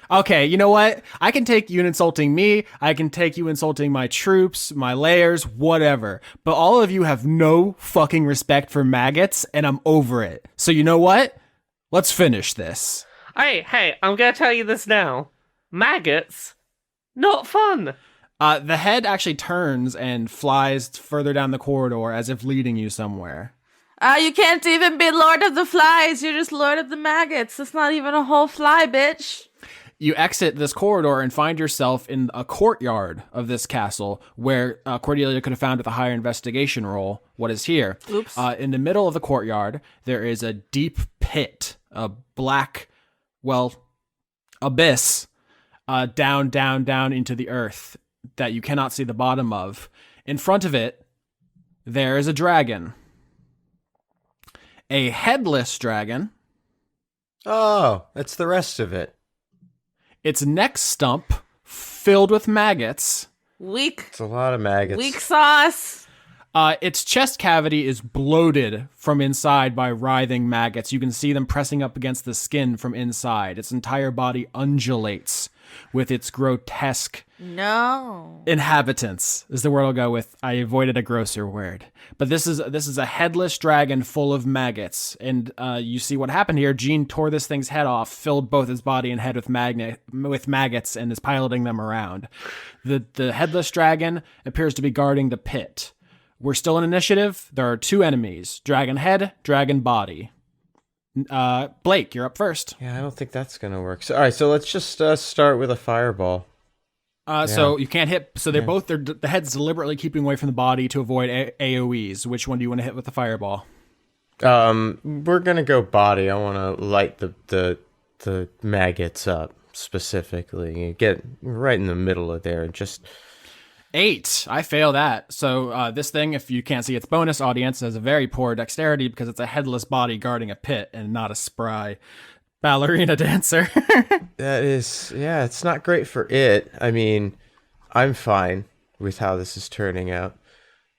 Okay, you know what? I can take you insulting me. I can take you insulting my troops, my layers, whatever. But all of you have no fucking respect for maggots, and I'm over it. So you know what? Let's finish this. Hey, I'm gonna tell you this now. Maggots, not fun. The head actually turns and flies further down the corridor as if leading you somewhere. You can't even be Lord of the Flies. You're just Lord of the Maggots. That's not even a whole fly, bitch. You exit this corridor and find yourself in a courtyard of this castle where Cordelia could have found with a higher investigation roll what is here. Oops. In the middle of the courtyard, there is a deep pit, a black, abyss, down into the earth that you cannot see the bottom of. In front of it, there is a dragon. A headless dragon. Oh, that's the rest of it. Its neck stump filled with maggots. Weak. It's a lot of maggots. Weak sauce. Its chest cavity is bloated from inside by writhing maggots. You can see them pressing up against the skin from inside. Its entire body undulates with its grotesque inhabitants, is the word I'll go with. I avoided a grosser word. But this is a headless dragon full of maggots. And you see what happened here. Jean tore this thing's head off, filled both his body and head with maggots, and is piloting them around. The headless dragon appears to be guarding the pit. We're still in initiative. There are two enemies, dragon head, dragon body. Blake, you're up first. Yeah, I don't think that's gonna work. So, all right, so let's just start with a fireball. So you can't hit. So the head's deliberately keeping away from the body to avoid AoEs. Which one do you want to hit with the fireball? We're gonna go body. I want to light the maggots up specifically. Get right in the middle of there and just. 8. I fail that. So this thing, if you can't see its bonus audience, has a very poor dexterity because it's a headless body guarding a pit and not a spry ballerina dancer. That is, yeah, it's not great for it. I mean, I'm fine with how this is turning out.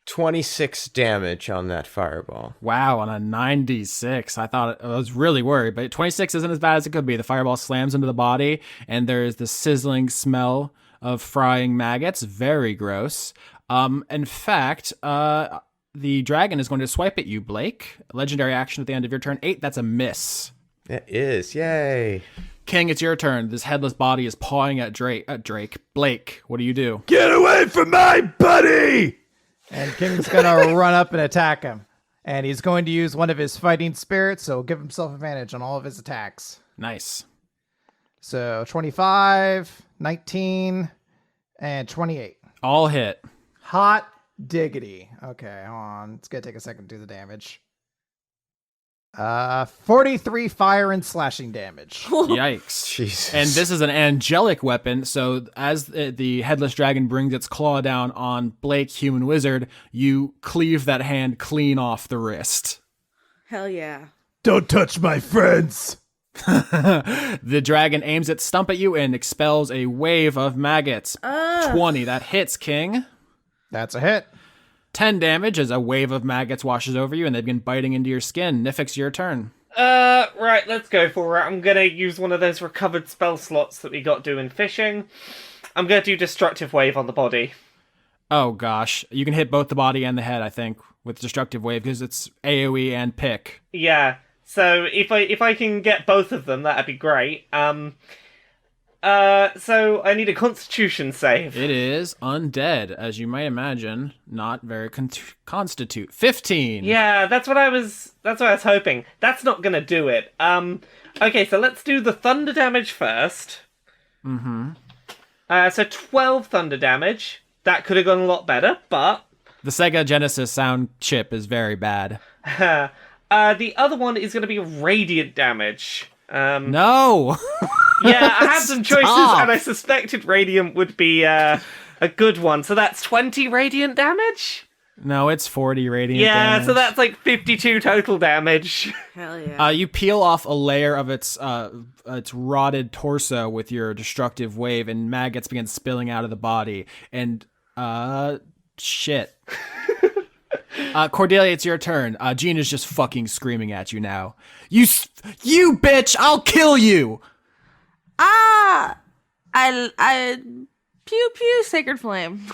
26 damage on that fireball. Wow, on a 96. I was really worried, but 26 isn't as bad as it could be. The fireball slams into the body, and there's the sizzling smell of frying maggots. Very gross. In fact, the dragon is going to swipe at you, Blake. Legendary action at the end of your turn. 8, that's a miss. It is. Yay. King, it's your turn. This headless body is pawing at Drake. Blake, what do you do? Get away from my buddy! And King's gonna run up and attack him. And he's going to use one of his fighting spirits, so give himself advantage on all of his attacks. Nice. So 25, 19, and 28. All hit. Hot diggity. Okay, hold on. It's gonna take a second to do the damage. 43 fire and slashing damage. Yikes. Jesus. And this is an angelic weapon, so as the headless dragon brings its claw down on Blake, human wizard, you cleave that hand clean off the wrist. Hell yeah. Don't touch my friends. The dragon aims its stump at you and expels a wave of maggots. 20, that hits, King. That's a hit. 10 damage as a wave of maggots washes over you and they begin biting into your skin. Nifyx, your turn. Right, let's go for it. I'm gonna use one of those recovered spell slots that we got doing fishing. I'm gonna do Destructive Wave on the body. Oh gosh, you can hit both the body and the head, I think, with Destructive Wave because it's AoE and pick. Yeah, so if I can get both of them, that'd be great. So I need a Constitution save. It is undead, as you might imagine, not very constitute. 15. Yeah, that's what I was hoping. That's not gonna do it. Okay, so let's do the thunder damage first. Mm-hmm. So 12 thunder damage. That could have gone a lot better, but The Sega Genesis sound chip is very bad. the other one is gonna be radiant damage. No! Yeah, I had some choices, Stop. and I suspected radiant would be a good one. So that's 20 radiant damage? No, it's 40 radiant Yeah, damage. so that's like 52 total damage. Hell yeah. You peel off a layer of its rotted torso with your destructive wave, and maggots begin spilling out of the body. And, shit. Cordelia, it's your turn. Jean is just fucking screaming at you now. You bitch! I'll kill you! I pew pew sacred flame.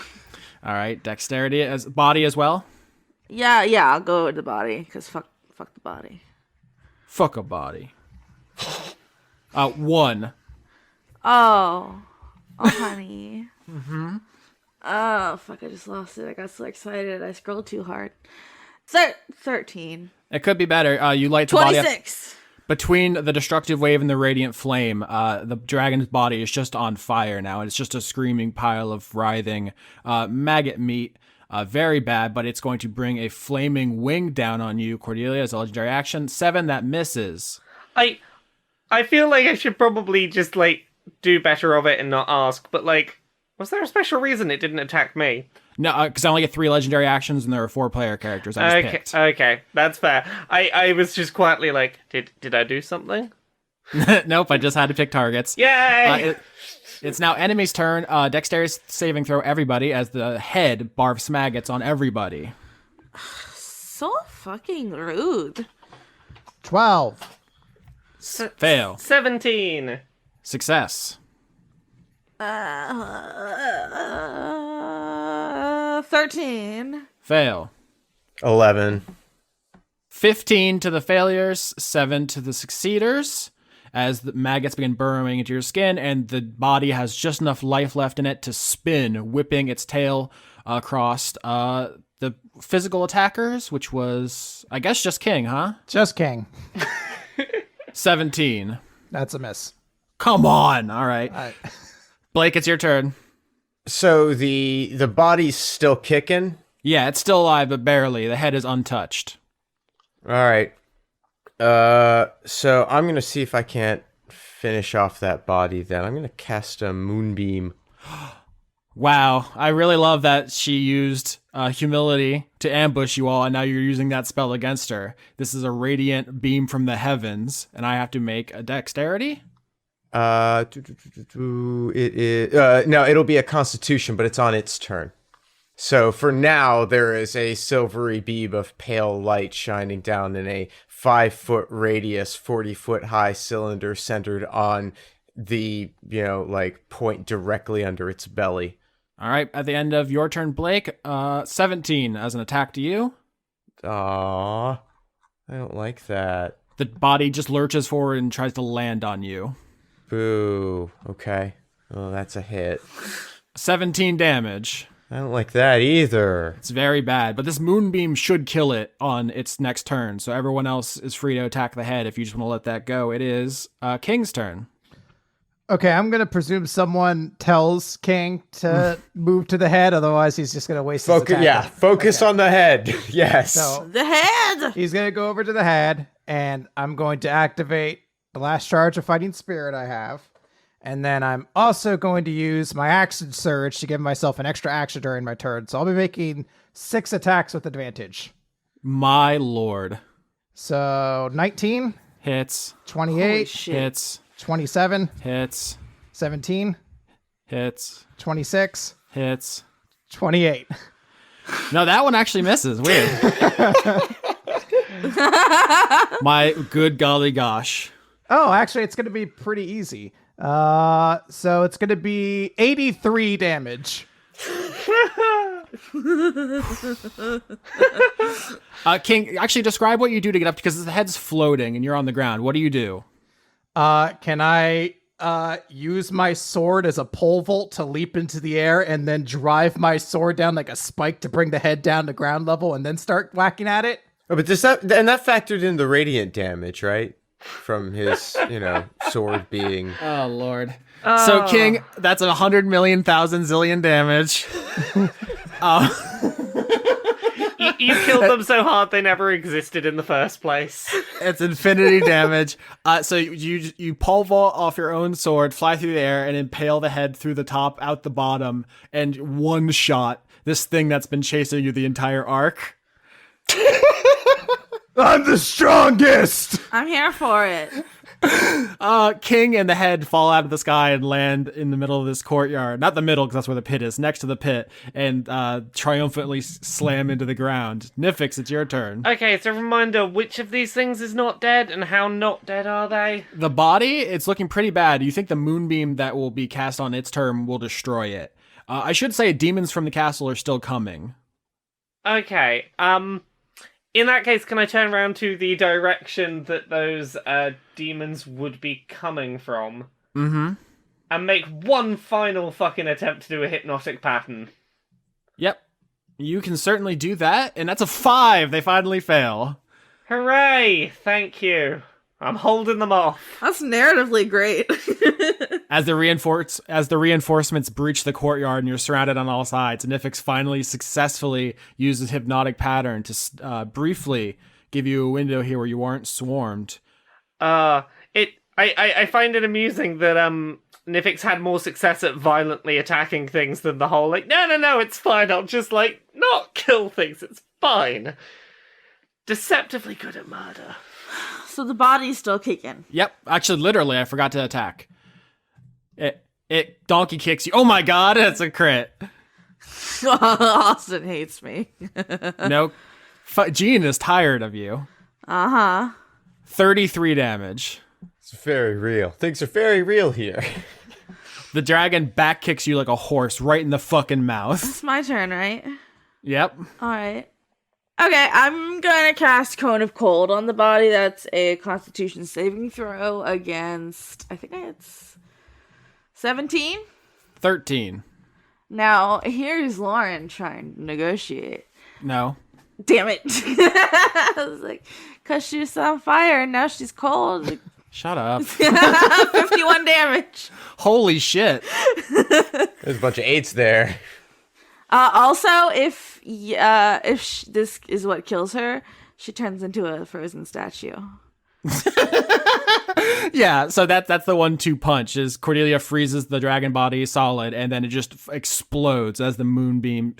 All right, dexterity as body as well. Yeah, I'll go with the body because fuck the body. Fuck a body. 1. Oh, honey. Mm-hmm. Oh fuck! I just lost it. I got so excited. I scrolled too hard. 13. It could be better. You light the body up. 26. Between the destructive wave and the radiant flame, the dragon's body is just on fire now, and it's just a screaming pile of writhing maggot meat. Very bad, but it's going to bring a flaming wing down on you, Cordelia, as a legendary action. 7, that misses. I feel like I should probably just, like, do better of it and not ask, but, like, was there a special reason it didn't attack me? No, because I only get 3 legendary actions, and there are 4 player characters I just picked. Okay, that's fair. I was just quietly like, did I do something? Nope, I just had to pick targets. Yay! It's now enemy's turn. Dexterity saving throw everybody as the head barfs maggots on everybody. So fucking rude. 12. Fail. 17. Success. 13. Fail. 11. 15 to the failures, 7 to the succeeders, as the maggots begin burrowing into your skin, and the body has just enough life left in it to spin, whipping its tail across the physical attackers, which was, I guess, just King, huh? Just King. 17. That's a miss. Come on. All right. Blake, it's your turn. So the body's still kicking? Yeah, it's still alive, but barely. The head is untouched. All right. So I'm going to see if I can't finish off that body then. I'm going to cast a moonbeam. Wow, I really love that she used humility to ambush you all, and now you're using that spell against her. This is a radiant beam from the heavens, and I have to make a dexterity? It is... no, it'll be a constitution, but it's on its turn. So for now, there is a silvery beam of pale light shining down in a 5-foot radius, 40-foot high cylinder centered on the, point directly under its belly. All right, at the end of your turn, Blake, 17 as an attack to you. Aww, I don't like that. The body just lurches forward and tries to land on you. Boo. Okay. Oh, that's a hit. 17 damage. I don't like that either. It's very bad, but this moonbeam should kill it on its next turn, so everyone else is free to attack the head if you just want to let that go. It is King's turn. Okay, I'm going to presume someone tells King to move to the head, otherwise he's just going to waste his attack. Yeah, focus on the head. Yes. So The head! he's going to go over to the head, and I'm going to activate the last charge of Fighting Spirit I have. And then I'm also going to use my action surge to give myself an extra action during my turn. So I'll be making 6 attacks with advantage. My lord. So 19. Hits. 28, Holy shit. Hits. 27, Hits. 17, Hits. 26, Hits. 28. No, that one actually misses. Weird. My good golly gosh. Oh, actually, it's going to be pretty easy. So it's going to be 83 damage. King, actually describe what you do to get up because the head's floating and you're on the ground. What do you do? Can I use my sword as a pole vault to leap into the air and then drive my sword down like a spike to bring the head down to ground level and then start whacking at it? Oh, but that factored in the radiant damage, right? From his, sword being. Oh, Lord. So, King, that's 100 million thousand zillion damage. You killed them so hard they never existed in the first place. It's infinity damage. So you pole vault off your own sword, fly through the air, and impale the head through the top, out the bottom, and one shot this thing that's been chasing you the entire arc. I'm the strongest. I'm here for it. King and the head fall out of the sky and land in the middle of this courtyard. Not the middle, because that's where the pit is, next to the pit, and triumphantly slam into the ground. Nifyx, it's your turn. Okay, so reminder, which of these things is not dead, and how not dead are they? The body, it's looking pretty bad. You think the moonbeam that will be cast on its turn will destroy it. I should say demons from the castle are still coming. Okay, in that case, can I turn around to the direction that those demons would be coming from? Mm-hmm. And make one final fucking attempt to do a hypnotic pattern. Yep. You can certainly do that, and that's a 5. They finally fail. Hooray! Thank you. I'm holding them off. That's narratively great. As the reinforcements breach the courtyard and you're surrounded on all sides, Nifyx finally successfully uses hypnotic pattern to briefly give you a window here where you aren't swarmed. I find it amusing that Nifyx had more success at violently attacking things than the whole no, it's fine. I'll just not kill things. It's fine. Deceptively good at murder. So the body's still kicking. Yep. Actually, literally, I forgot to attack. It donkey kicks you. Oh my god, it's a crit. Austin hates me. No. Jean is tired of you. Uh-huh. 33 damage. It's very real. Things are very real here. The dragon back kicks you like a horse right in the fucking mouth. It's my turn, right? Yep. All right. Okay, I'm gonna cast Cone of Cold on the body. That's a Constitution saving throw against, I think it's 17? 13. Now, here's Lauren trying to negotiate. No. Damn it. I was like, because she was on fire and now she's cold. Like, Shut up. 51 damage. Holy shit. There's a bunch of 8s there. Also, if this is what kills her, she turns into a frozen statue. Yeah, so that's the 1-2 punch. Is Cordelia freezes the dragon body solid, and then it just explodes as the moonbeam,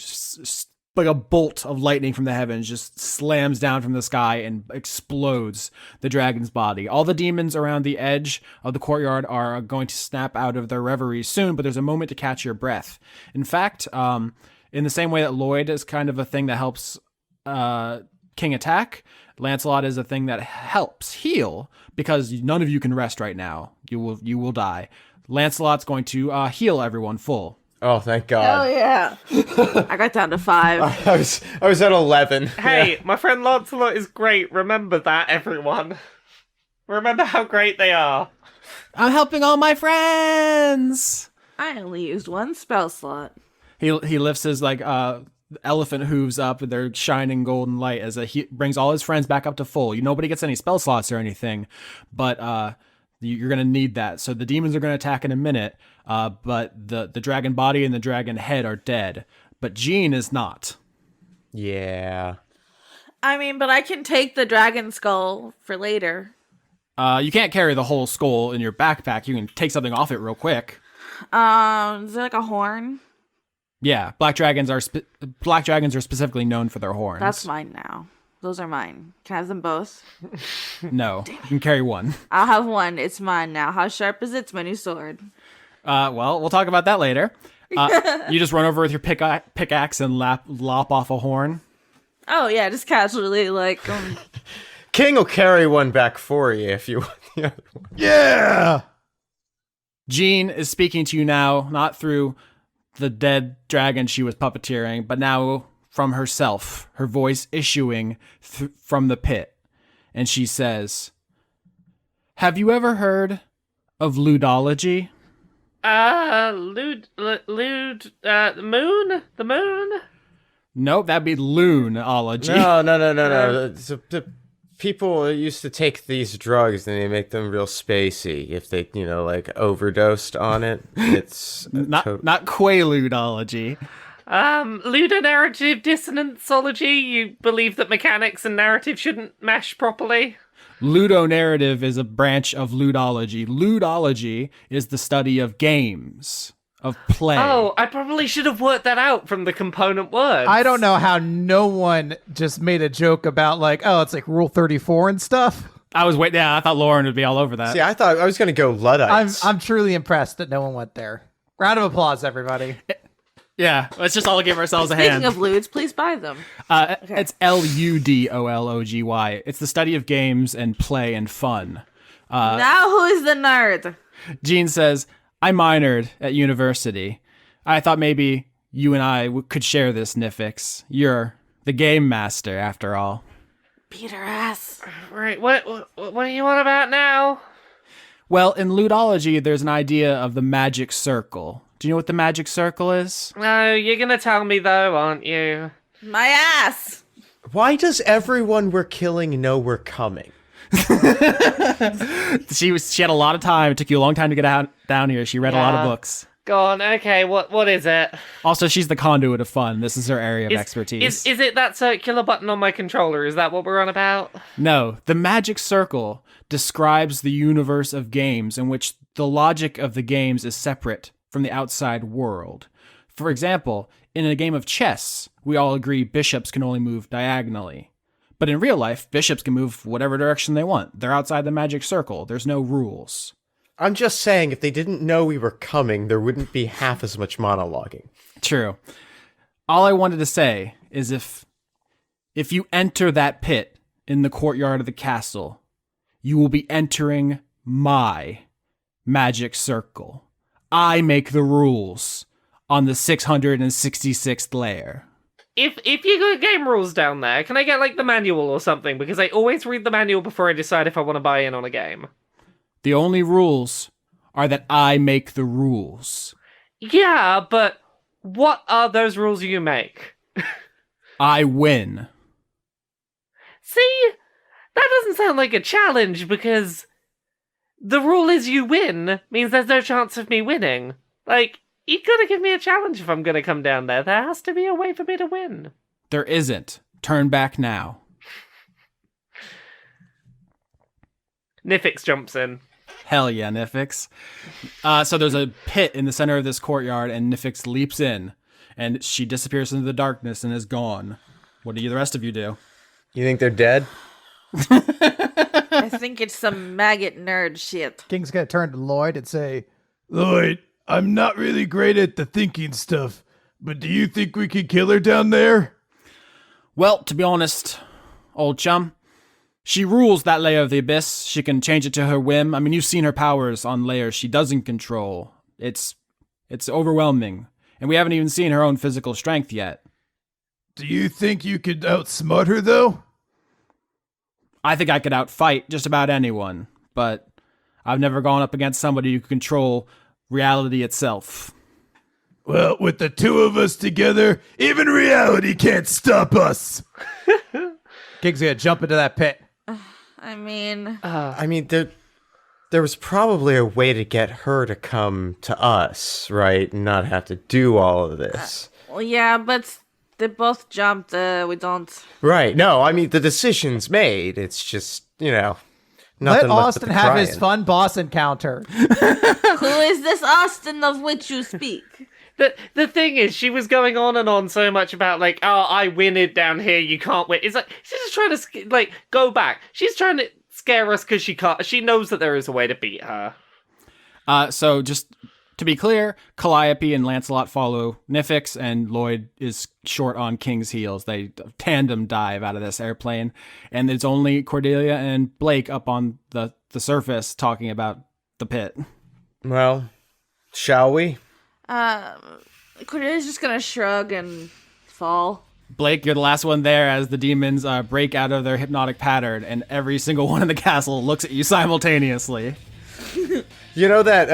like a bolt of lightning from the heavens, just slams down from the sky and explodes the dragon's body. All the demons around the edge of the courtyard are going to snap out of their reverie soon, but there's a moment to catch your breath. In fact, in the same way that Lloyd is kind of a thing that helps King attack, Lancelot is a thing that helps heal, because none of you can rest right now. You will die. Lancelot's going to heal everyone full. Oh, thank Oh God. yeah. I got down to 5. I was at 11. Hey, my friend Lancelot is great. Remember that, everyone. Remember how great they are. I'm helping all my friends. I only used 1 spell slot. He lifts his elephant hooves up with their shining golden light as he brings all his friends back up to full. Nobody gets any spell slots or anything, but you're gonna need that. So the demons are gonna attack in a minute, but the dragon body and the dragon head are dead, but Jean is not. Yeah. I mean, but I can take the dragon skull for later. You can't carry the whole skull in your backpack. You can take something off it real quick. Is it like a horn? Yeah, black dragons are specifically known for their horns. That's mine now. Those are mine. Can I have them both? No, you can carry one. I'll have one. It's mine now. How sharp is it? It's my new sword. Well, we'll talk about that later. You just run over with your pickaxe and lop off a horn. Oh, yeah, just casually, like... King will carry one back for you if you want the other one. Yeah. Jean is speaking to you now, not through the dead dragon she was puppeteering, but now from herself, her voice issuing from the pit. And she says, have you ever heard of ludology? The moon? Nope, that'd be loonology. No. The people used to take these drugs and they make them real spacey. If they, like overdosed on it, it's not quaaludology. Ludonarrative dissonanceology. You believe that mechanics and narrative shouldn't mesh properly? Ludonarrative is a branch of ludology. Ludology is the study of games, of play. Oh, I probably should have worked that out from the component words. I don't know how no one just made a joke about it's like Rule 34 and stuff. I thought Lauren would be all over that. See, I thought I was going to go Luddites. I'm truly impressed that no one went there. Round of applause, everybody. Yeah, let's just all give ourselves a hand. Speaking of ludes, please buy them. It's ludology. It's the study of games and play and fun. Now who is the nerd? Jean says, I minored at university. I thought maybe you and I could share this, Nifyx. You're the game master, after all. Beat her ass. Right, what do you want about now? Well, in ludology, there's an idea of the magic circle. Do you know what the magic circle is? No, you're gonna tell me though, aren't you? My ass. Why does everyone we're killing know we're coming? She had a lot of time. It took you a long time to get down here. She read a lot of books. Go on, okay, what is it? Also, she's the conduit of fun. This is her area of expertise. Is it that circular button on my controller? Is that what we're on about? No, the magic circle describes the universe of games in which the logic of the games is separate from the outside world. For example, in a game of chess, we all agree bishops can only move diagonally. But in real life, bishops can move whatever direction they want. They're outside the magic circle. There's no rules. I'm just saying, if they didn't know we were coming, there wouldn't be half as much monologuing. True. All I wanted to say is if you enter that pit in the courtyard of the castle, you will be entering my magic circle. I make the rules on the 666th layer. If you got game rules down there, can I get like the manual or something? Because I always read the manual before I decide if I want to buy in on a game. The only rules are that I make the rules. Yeah, but what are those rules you make? I win. See? That doesn't sound like a challenge because the rule is you win means there's no chance of me winning. Like, you gotta give me a challenge if I'm gonna come down there. There has to be a way for me to win. There isn't. Turn back now. Nifyx jumps in. Hell yeah, Nifyx. So there's a pit in the center of this courtyard, and Nifyx leaps in, and she disappears into the darkness and is gone. What do the rest of you do? You think they're dead? I think it's some maggot nerd shit. King's gonna turn to Lloyd and say, Lloyd, I'm not really great at the thinking stuff, but do you think we could kill her down there? Well, to be honest, old chum, she rules that layer of the abyss. She can change it to her whim. I mean, you've seen her powers on layers she doesn't control. It's overwhelming. And we haven't even seen her own physical strength yet. Do you think you could outsmart her, though? I think I could outfight just about anyone, but I've never gone up against somebody who can control reality itself. Well, with the two of us together, even reality can't stop us. King's gonna jump into that pit. I mean, there was probably a way to get her to come to us, right? And not have to do all of this. well, yeah, but they both jumped. We don't. Right. No, I mean, the decision's made. It's just, Let nothing left Austin but the have crying. his fun boss encounter. Who is this Austin of which you speak? the thing is, she was going on and on so much about like, oh, I win it down here, you can't win. It's like she's just trying to like go back. She's trying to scare us because she can't. She knows that there is a way to beat her. So just to be clear, Calliope and Lancelot follow Nifyx, and Lloyd is short on King's heels. They tandem dive out of this airplane, and it's only Cordelia and Blake up on the surface talking about the pit. Well, shall we? Cordelia's just gonna shrug and fall. Blake, you're the last one there as the demons break out of their hypnotic pattern, and every single one in the castle looks at you simultaneously. You know that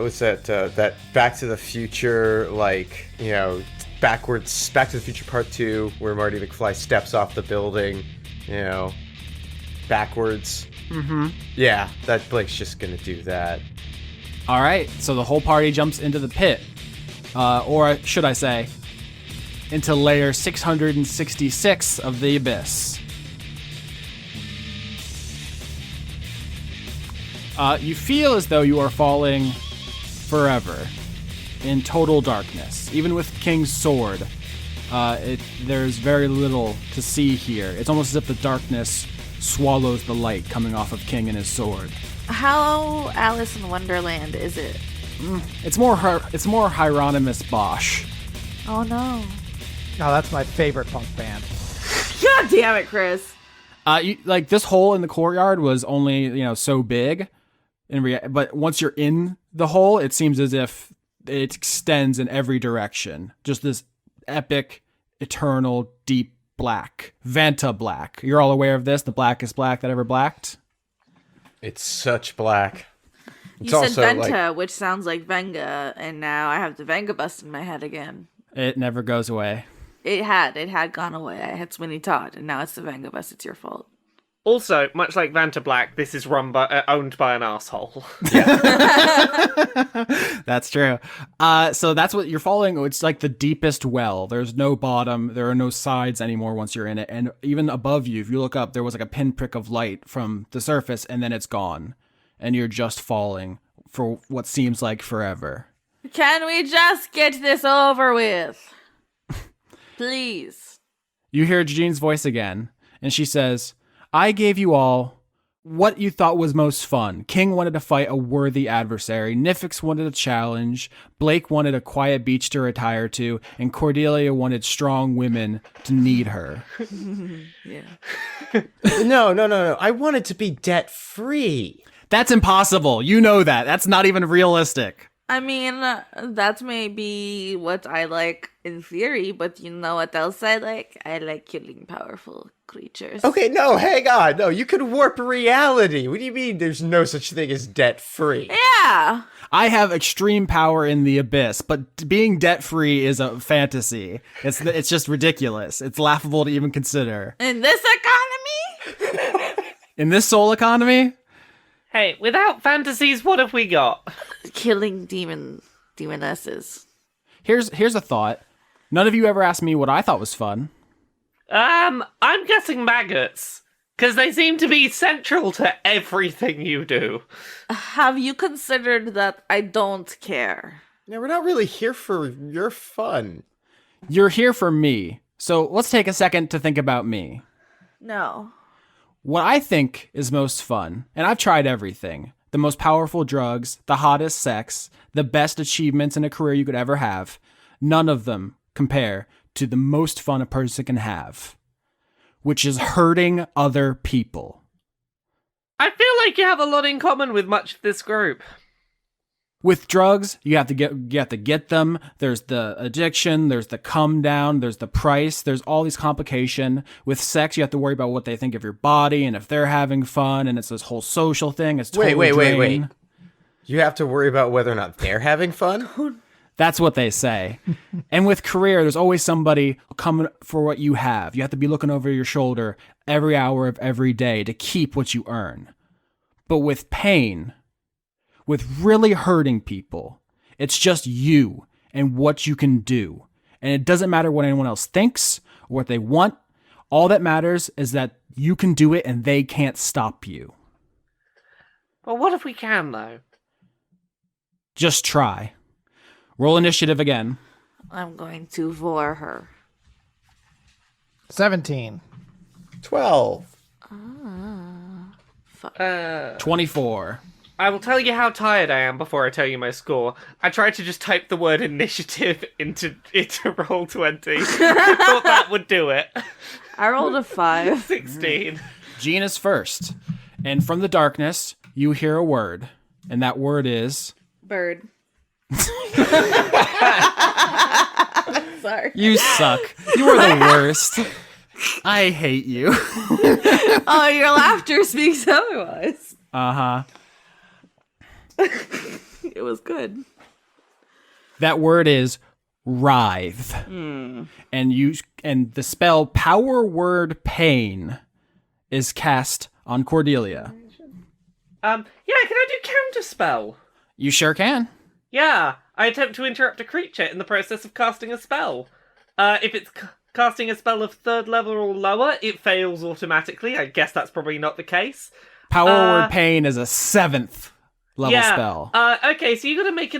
was that Back to the Future, like, you know, Back to the Future Part 2, where Marty McFly steps off the building, you know, backwards. Mm-hmm. Yeah, that Blake's just gonna do that. All right, so the whole party jumps into the pit, or should I say, into layer 666 of the abyss. You feel as though you are falling forever in total darkness. Even with King's sword, there's very little to see here. It's almost as if the darkness swallows the light coming off of King and his sword. How Alice in Wonderland is it? It's more Hieronymus Bosch. Oh no. Oh, that's my favorite punk band. God damn it, Chris. Like this hole in the courtyard was only so big. But once you're in the hole, it seems as if it extends in every direction. Just this epic, eternal, deep black. Vanta black. You're all aware of this? The blackest black that ever blacked? It's such black. It's You said also Venta, which sounds like Venga, and now I have the Venga bust in my head again. It never goes away. It had gone away. I had Sweeney Todd, and now it's the Venga bust. It's your fault. Also, much like Vanta Black, this is owned by an asshole. That's true. So that's what you're following. It's like the deepest well. There's no bottom. There are no sides anymore once you're in it. And even above you, if you look up, there was like a pinprick of light from the surface, and then it's gone. And you're just falling for what seems like forever. Can we just get this over with? Please. You hear Jean's voice again, and she says, I gave you all what you thought was most fun. King wanted to fight a worthy adversary. Nifyx wanted a challenge. Blake wanted a quiet beach to retire to. And Cordelia wanted strong women to need her. Yeah. No. I wanted to be debt-free. That's impossible. You know that. That's not even realistic. I mean, that's maybe what I like in theory, but you know what else I like? I like killing powerful creatures. Okay, no, hang on. No, you could warp reality. What do you mean there's no such thing as debt-free? Yeah. I have extreme power in the abyss, but being debt-free is a fantasy. It's just ridiculous. It's laughable to even consider. In this economy? In this soul economy? Hey, without fantasies, what have we got? Killing demonesses. Here's a thought. None of you ever asked me what I thought was fun. I'm guessing maggots. Because they seem to be central to everything you do. Have you considered that I don't care? No, we're not really here for your fun. You're here for me. So let's take a second to think about me. No. What I think is most fun, and I've tried everything, the most powerful drugs, the hottest sex, the best achievements in a career you could ever have, none of them compare to the most fun a person can have, which is hurting other people. I feel like you have a lot in common with much of this group. With drugs, you have to get them. There's the addiction, there's the come down, there's the price, there's all these complications. With sex, you have to worry about what they think of your body and if they're having fun, and it's this whole social thing. It's totally wait. You have to worry about whether or not they're having fun? That's what they say. And with career, there's always somebody coming for what you have. You have to be looking over your shoulder every hour of every day to keep what you earn. But with pain, with really hurting people, it's just you and what you can do. And it doesn't matter what anyone else thinks or what they want. All that matters is that you can do it and they can't stop you. Well, what if we can, though? Just try. Roll initiative again. I'm going to vor her. 17. 12. 24. I will tell you how tired I am before I tell you my score. I tried to just type the word initiative into Roll20. I thought that would do it. I rolled a 5. 16. Jean is first. And from the darkness, you hear a word. And that word is... Bird. Sorry. You suck. You are the worst. I hate you. Oh, your laughter speaks otherwise. Uh-huh. It was good. That word is writhe. And the spell Power Word Pain is cast on Cordelia. Yeah, can I do counterspell? You sure can. Yeah, I attempt to interrupt a creature in the process of casting a spell. If it's casting a spell of 3rd level or lower, it fails automatically. I guess that's probably not the case. Power Word Pain is a 7th level spell. Okay, so you gotta make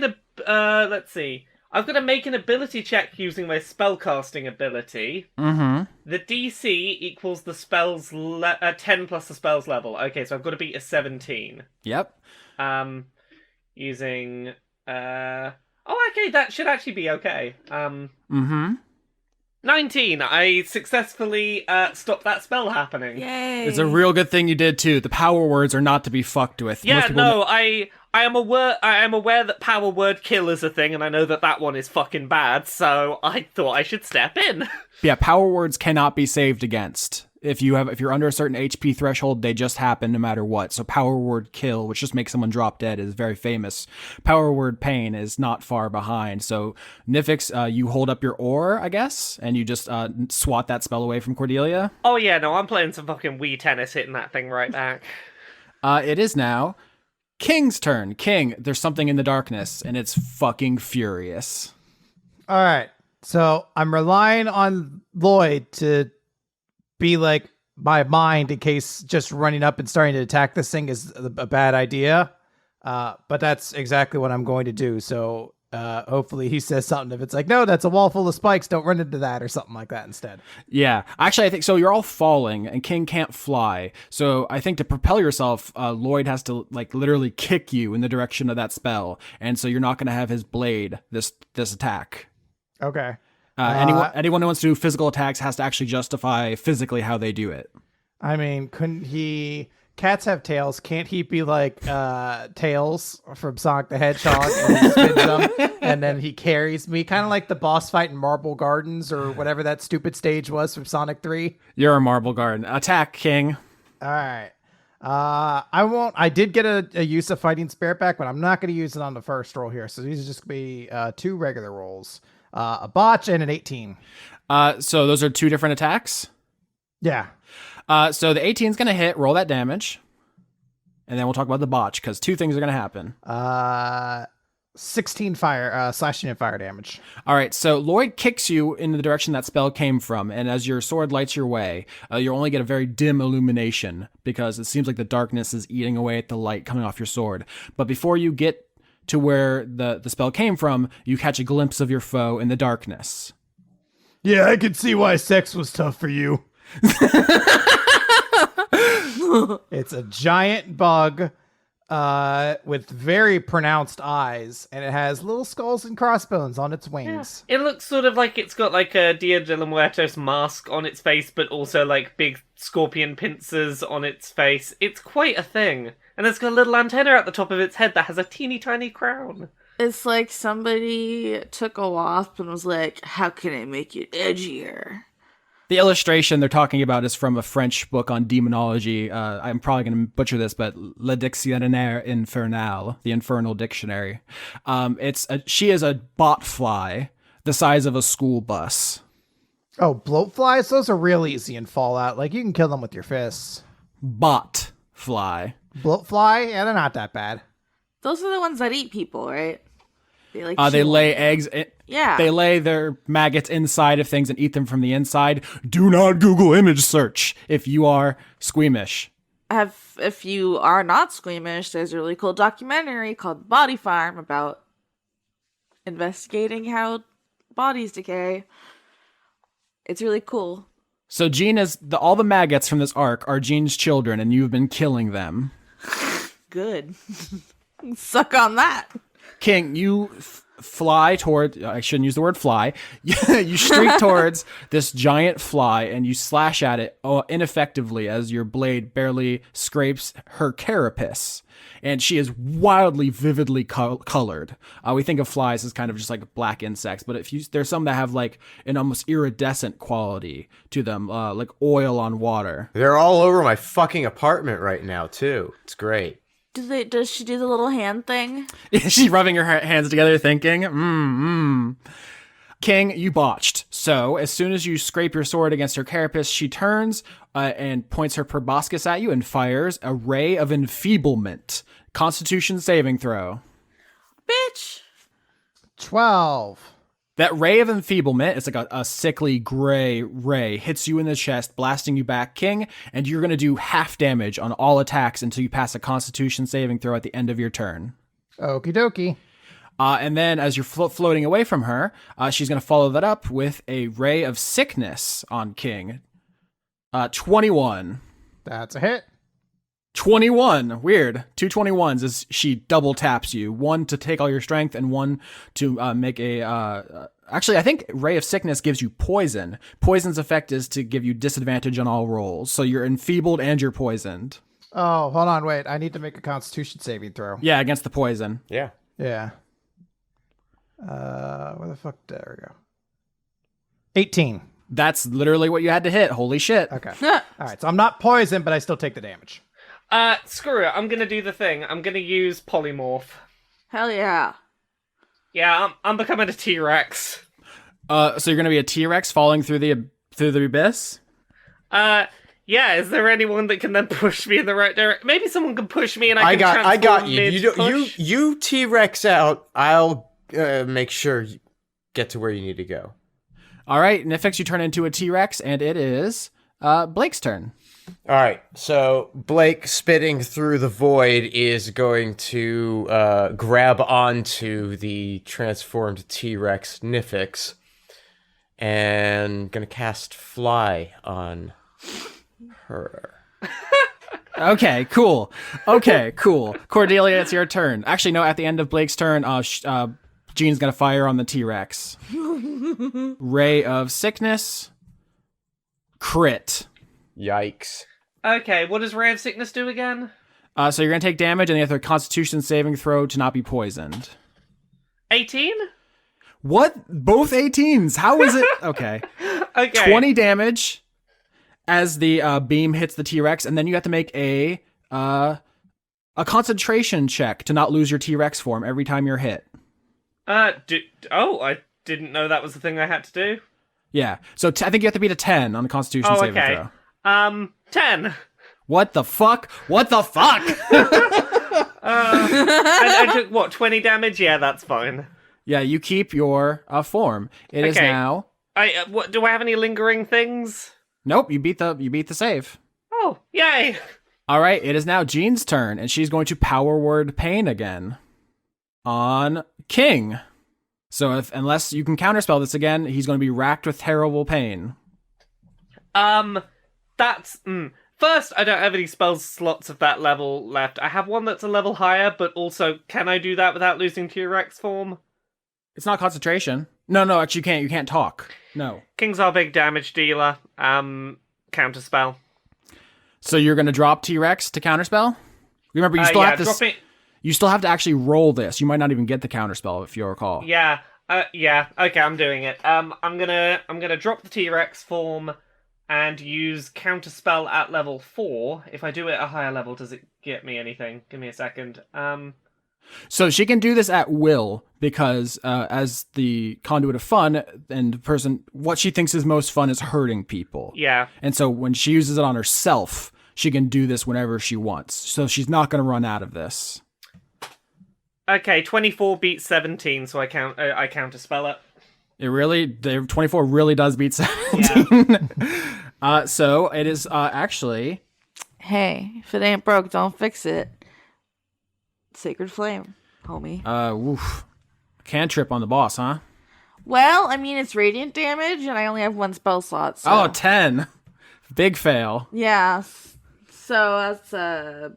let's see. I've got to make an ability check using my spellcasting ability. Mm-hmm. The DC equals the spell's 10 plus the spell's level. Okay, so I've got to beat a 17. Yep. Using okay, that should actually be okay. 19. I successful stopped that spell happening. Yay. It's a real good thing you did too. The power words are not to be fucked with. Yeah, Most people no, I am aware that power word kill is a thing, and I know that one is fucking bad, so I thought I should step in. Yeah, power words cannot be saved against. If you're under a certain HP threshold, they just happen no matter what. So power word kill, which just makes someone drop dead, is very famous. Power word pain is not far behind. So Nifyx, you hold up your oar, I guess, and you just swat that spell away from Cordelia. Oh yeah, no, I'm playing some fucking Wii tennis, hitting that thing right back. It is now King's turn. King, there's something in the darkness, and it's fucking furious. All right. So I'm relying on Lloyd to be like my mind in case just running up and starting to attack this thing is a bad idea. But that's exactly what I'm going to do. So hopefully he says something. If it's like, no, that's a wall full of spikes, don't run into that, or something like that instead. Yeah, actually, I think so. You're all falling, and King can't fly. So I think to propel yourself, Lloyd has to like literally kick you in the direction of that spell, and so you're not going to have his blade this attack. Okay. Anyone who wants to do physical attacks has to actually justify physically how they do it. I mean, couldn't he? Cats have tails. Can't he be like Tails from Sonic the Hedgehog, and he spins them, and then he carries me, kind of like the boss fight in Marble Gardens or whatever that stupid stage was from Sonic 3. You're a Marble Garden. Attack, King. All right. I won't. I did get a use of Fighting Spirit back, but I'm not going to use it on the first roll here. So these are just going to be 2 regular rolls. A botch and an 18. So those are 2 different attacks? Yeah. So the 18 is going to hit. Roll that damage. And then we'll talk about the botch, because 2 things are going to happen. 16 fire, slashing and fire damage. All right, so Lloyd kicks you in the direction that spell came from, and as your sword lights your way, you'll only get a very dim illumination, because it seems like the darkness is eating away at the light coming off your sword. But before you get to where the spell came from, you catch a glimpse of your foe in the darkness. Yeah, I could see why sex was tough for you. It's a giant bug with very pronounced eyes, and it has little skulls and crossbones on its wings. It looks sort of like it's got like a Dia de los Muertos mask on its face, but also like big scorpion pincers on its face. It's quite a thing. And it's got a little antenna at the top of its head that has a teeny tiny crown. It's like somebody took a wasp and was like, how can I make it edgier? The illustration they're talking about is from a French book on demonology. I'm probably going to butcher this, but Le Dictionnaire Infernal, the Infernal Dictionary. She is a botfly the size of a school bus. Oh, bloatflies? Those are real easy in Fallout. Like, you can kill them with your fists. Botfly. Bloatfly? Yeah, they're not that bad. Those are the ones that eat people, right? They They lay eggs. Yeah. They lay their maggots inside of things and eat them from the inside. Do not Google image search if you are squeamish. If you are not squeamish, there's a really cool documentary called Body Farm about investigating how bodies decay. It's really cool. So Jean all the maggots from this arc are Jean's children, and you've been killing them. Good. Suck on that. King, you fly toward, I shouldn't use the word fly. You streak towards this giant fly and you slash at it ineffectively as your blade barely scrapes her carapace. And she is wildly, vividly colored. We think of flies as kind of just like black insects, but there's some that have like an almost iridescent quality to them, like oil on water. They're all over my fucking apartment right now, too. It's great. Does she do the little hand thing? She's rubbing her hands together thinking, King, you botched. So as soon as you scrape your sword against her carapace, she turns and points her proboscis at you and fires a ray of enfeeblement. Constitution saving throw. Bitch. 12. That ray of enfeeblement, it's like a sickly gray ray, hits you in the chest, blasting you back, King, and you're going to do half damage on all attacks until you pass a Constitution saving throw at the end of your turn. Okie dokie. And then as you're floating away from her, she's going to follow that up with a ray of sickness on King. 21. That's a hit. 21. Weird. 2 21s as she double taps you. One to take all your strength and one to make a... actually, I think Ray of Sickness gives you poison. Poison's effect is to give you disadvantage on all rolls. So you're enfeebled and you're poisoned. Oh, hold on, wait. I need to make a Constitution saving throw. Yeah, against the poison. Yeah. Yeah. Where the fuck? There we go. 18. That's literally what you had to hit. Holy shit. Okay. All right, so I'm not poisoned, but I still take the damage. Screw it. I'm gonna do the thing. I'm gonna use polymorph. Hell yeah. Yeah, I'm becoming a T-Rex. So you're going to be a T-Rex falling through the abyss? Yeah, is there anyone that can then push me in the right direction? Maybe someone can push me and I got you. You T-Rex out. I'll make sure you get to where you need to go. All right, Nifyx, you turn into a T-Rex, and it is Blake's turn. All right, so Blake, spitting through the void, is going to grab onto the transformed T-Rex Nifyx and going to cast Fly on her. Okay, cool. Cordelia, it's your turn. Actually, no, at the end of Blake's turn, Jean's going to fire on the T-Rex. Ray of Sickness. Crit. Yikes. Okay, what does Ray of Sickness do again? So you're going to take damage, and you have a Constitution saving throw to not be poisoned. 18? What? Both 18s? How is it? Okay. Okay. 20 damage as the beam hits the T-Rex, and then you have to make a concentration check to not lose your T-Rex form every time you're hit. I didn't know that was the thing I had to do. Yeah. So I think you have to beat a 10 on the Constitution saving throw. 10. What the fuck? I took, what, 20 damage? Yeah, that's fine. Yeah, you keep your form. It is now... What, do I have any lingering things? Nope, you beat the save. Oh, yay! All right, it is now Jean's turn, and she's going to power word pain again on King. So unless you can counterspell this again, he's going to be racked with terrible pain. First, I don't have any spell slots of that level left. I have one that's a level higher, but also, can I do that without losing T-Rex form? It's not concentration. No, actually you can't. You can't talk. No. King's our big damage dealer. Counterspell. So you're going to drop T-Rex to counterspell? Remember, you still have to... You still have to actually roll this. You might not even get the counterspell if you recall. Yeah. Okay, I'm doing it. I'm gonna drop the T-Rex form and use counterspell at level 4. If I do it at a higher level, does it get me anything? Give me a second. So she can do this at will because as the conduit of fun and the person, what she thinks is most fun is hurting people. Yeah. And so when she uses it on herself, she can do this whenever she wants. So she's not going to run out of this. Okay, 24 beats 17, so I counterspell it. The 24 really does beat 17. Yeah. So it is actually... Hey, if it ain't broke, don't fix it. Sacred Flame, homie. Woof. Cantrip on the boss, huh? Well, I mean, it's radiant damage, and I only have 1 spell slot. So. Oh, 10. Big fail. Yeah. So that's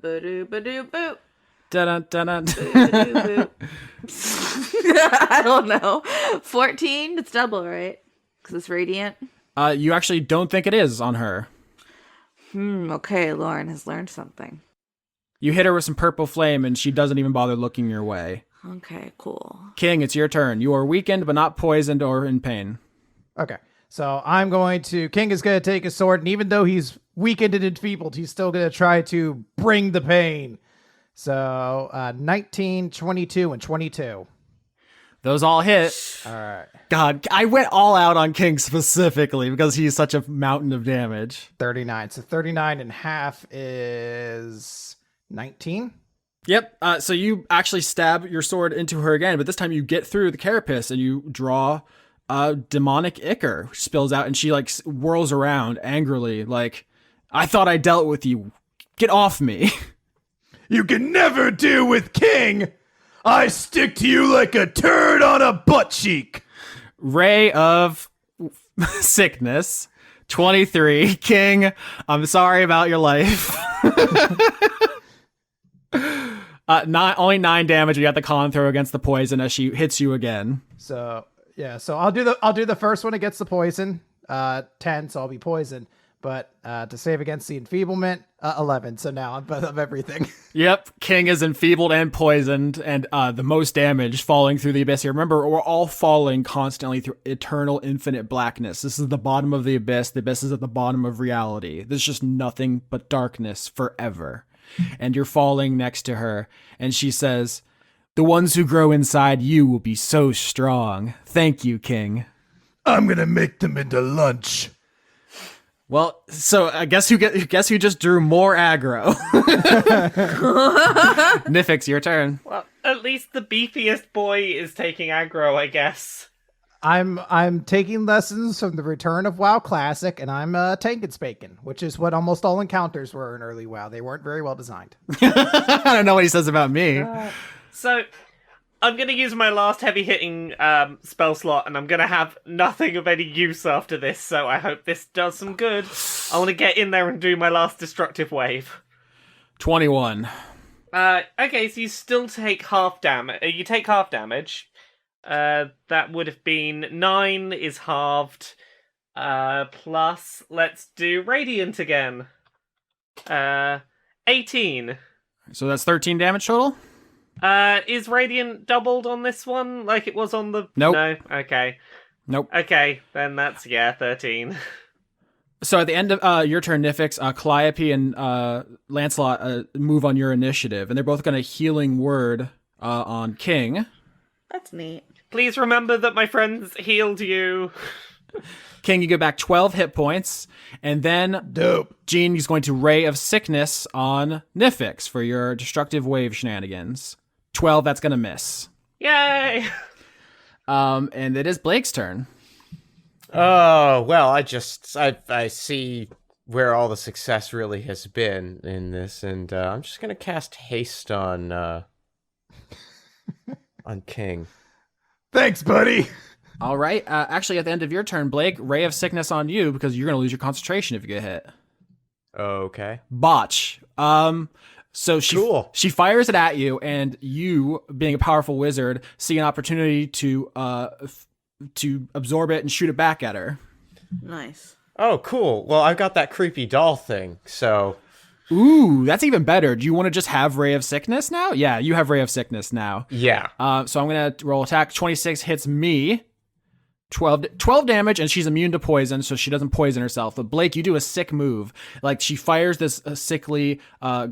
boo boo boo. Dun dun dun. I don't know. 14. It's double, right? Because it's radiant. You actually don't think it is on her. Okay, Lauren has learned something. You hit her with some purple flame, and she doesn't even bother looking your way. Okay, cool. King, it's your turn. You are weakened, but not poisoned or in pain. Okay. So I'm going to... King is going to take his sword, and even though he's weakened and enfeebled, he's still going to try to bring the pain. So 19, 22, and 22. Those all hit. All right. God, I went all out on King specifically because he's such a mountain of damage. 39. So 39 and half is 19. Yep. So you actually stab your sword into her again, but this time you get through the carapace and you draw demonic ichor, which spills out, and she like whirls around angrily, like, I thought I dealt with you. Get off me. You can never deal with King. I stick to you like a turd on a butt cheek. Ray of sickness. 23. King, I'm sorry about your life. Only 9 damage. You have the con throw against the poison as she hits you again. So yeah, so I'll do the first one against the poison. 10, so I'll be poisoned. But to save against the enfeeblement, 11. So now I'm above everything. Yep, King is enfeebled and poisoned, and the most damage falling through the abyss here. Remember, we're all falling constantly through eternal, infinite blackness. This is the bottom of the abyss. The abyss is at the bottom of reality. There's just nothing but darkness forever. And you're falling next to her, and she says, "The ones who grow inside you will be so strong. Thank you, King." I'm gonna make them into lunch. Well, so I guess who just drew more aggro? Nifyx, your turn. Well, at least the beefiest boy is taking aggro, I guess. I'm taking lessons from the Return of WoW Classic, and I'm tanking Spaken, which is what almost all encounters were in early WoW. They weren't very well designed. I don't know what he says about me. So, I'm going to use my last heavy-hitting spell slot, and I'm going to have nothing of any use after this, so I hope this does some good. I want to get in there and do my last destructive wave. 21. Okay, so you still take half damage. You take half damage. That would have been 9 is halved. Plus, let's do Radiant again. 18. So that's 13 damage total? Is Radiant doubled on this one like it was on the... Nope. No? Okay. Nope. Okay, then that's, 13. So at the end of your turn, Nifyx, Calliope and Lancelot move on your initiative, and they're both going to healing word on King. That's neat. Please remember that my friends healed you. King, you get back 12 hit points, and then Dope. Gene is going to Ray of Sickness on Nifyx for your destructive wave shenanigans. 12, that's going to miss. Yay! And it is Blake's turn. Oh, well, I see where all the success really has been in this, and I'm just going to cast haste on King. Thanks, buddy. All right. Actually, at the end of your turn, Blake, Ray of Sickness on you because you're going to lose your concentration if you get hit. Okay. Botch. So she fires it at you, and you, being a powerful wizard, see an opportunity to absorb it and shoot it back at her. Nice. Oh, cool. Well, I've got that creepy doll thing, so... Ooh, that's even better. Do you want to just have Ray of Sickness now? Yeah, you have Ray of Sickness now. Yeah. So I'm going to roll attack. 26 hits me. 12 damage, and she's immune to poison, so she doesn't poison herself. But Blake, you do a sick move. Like, she fires this sickly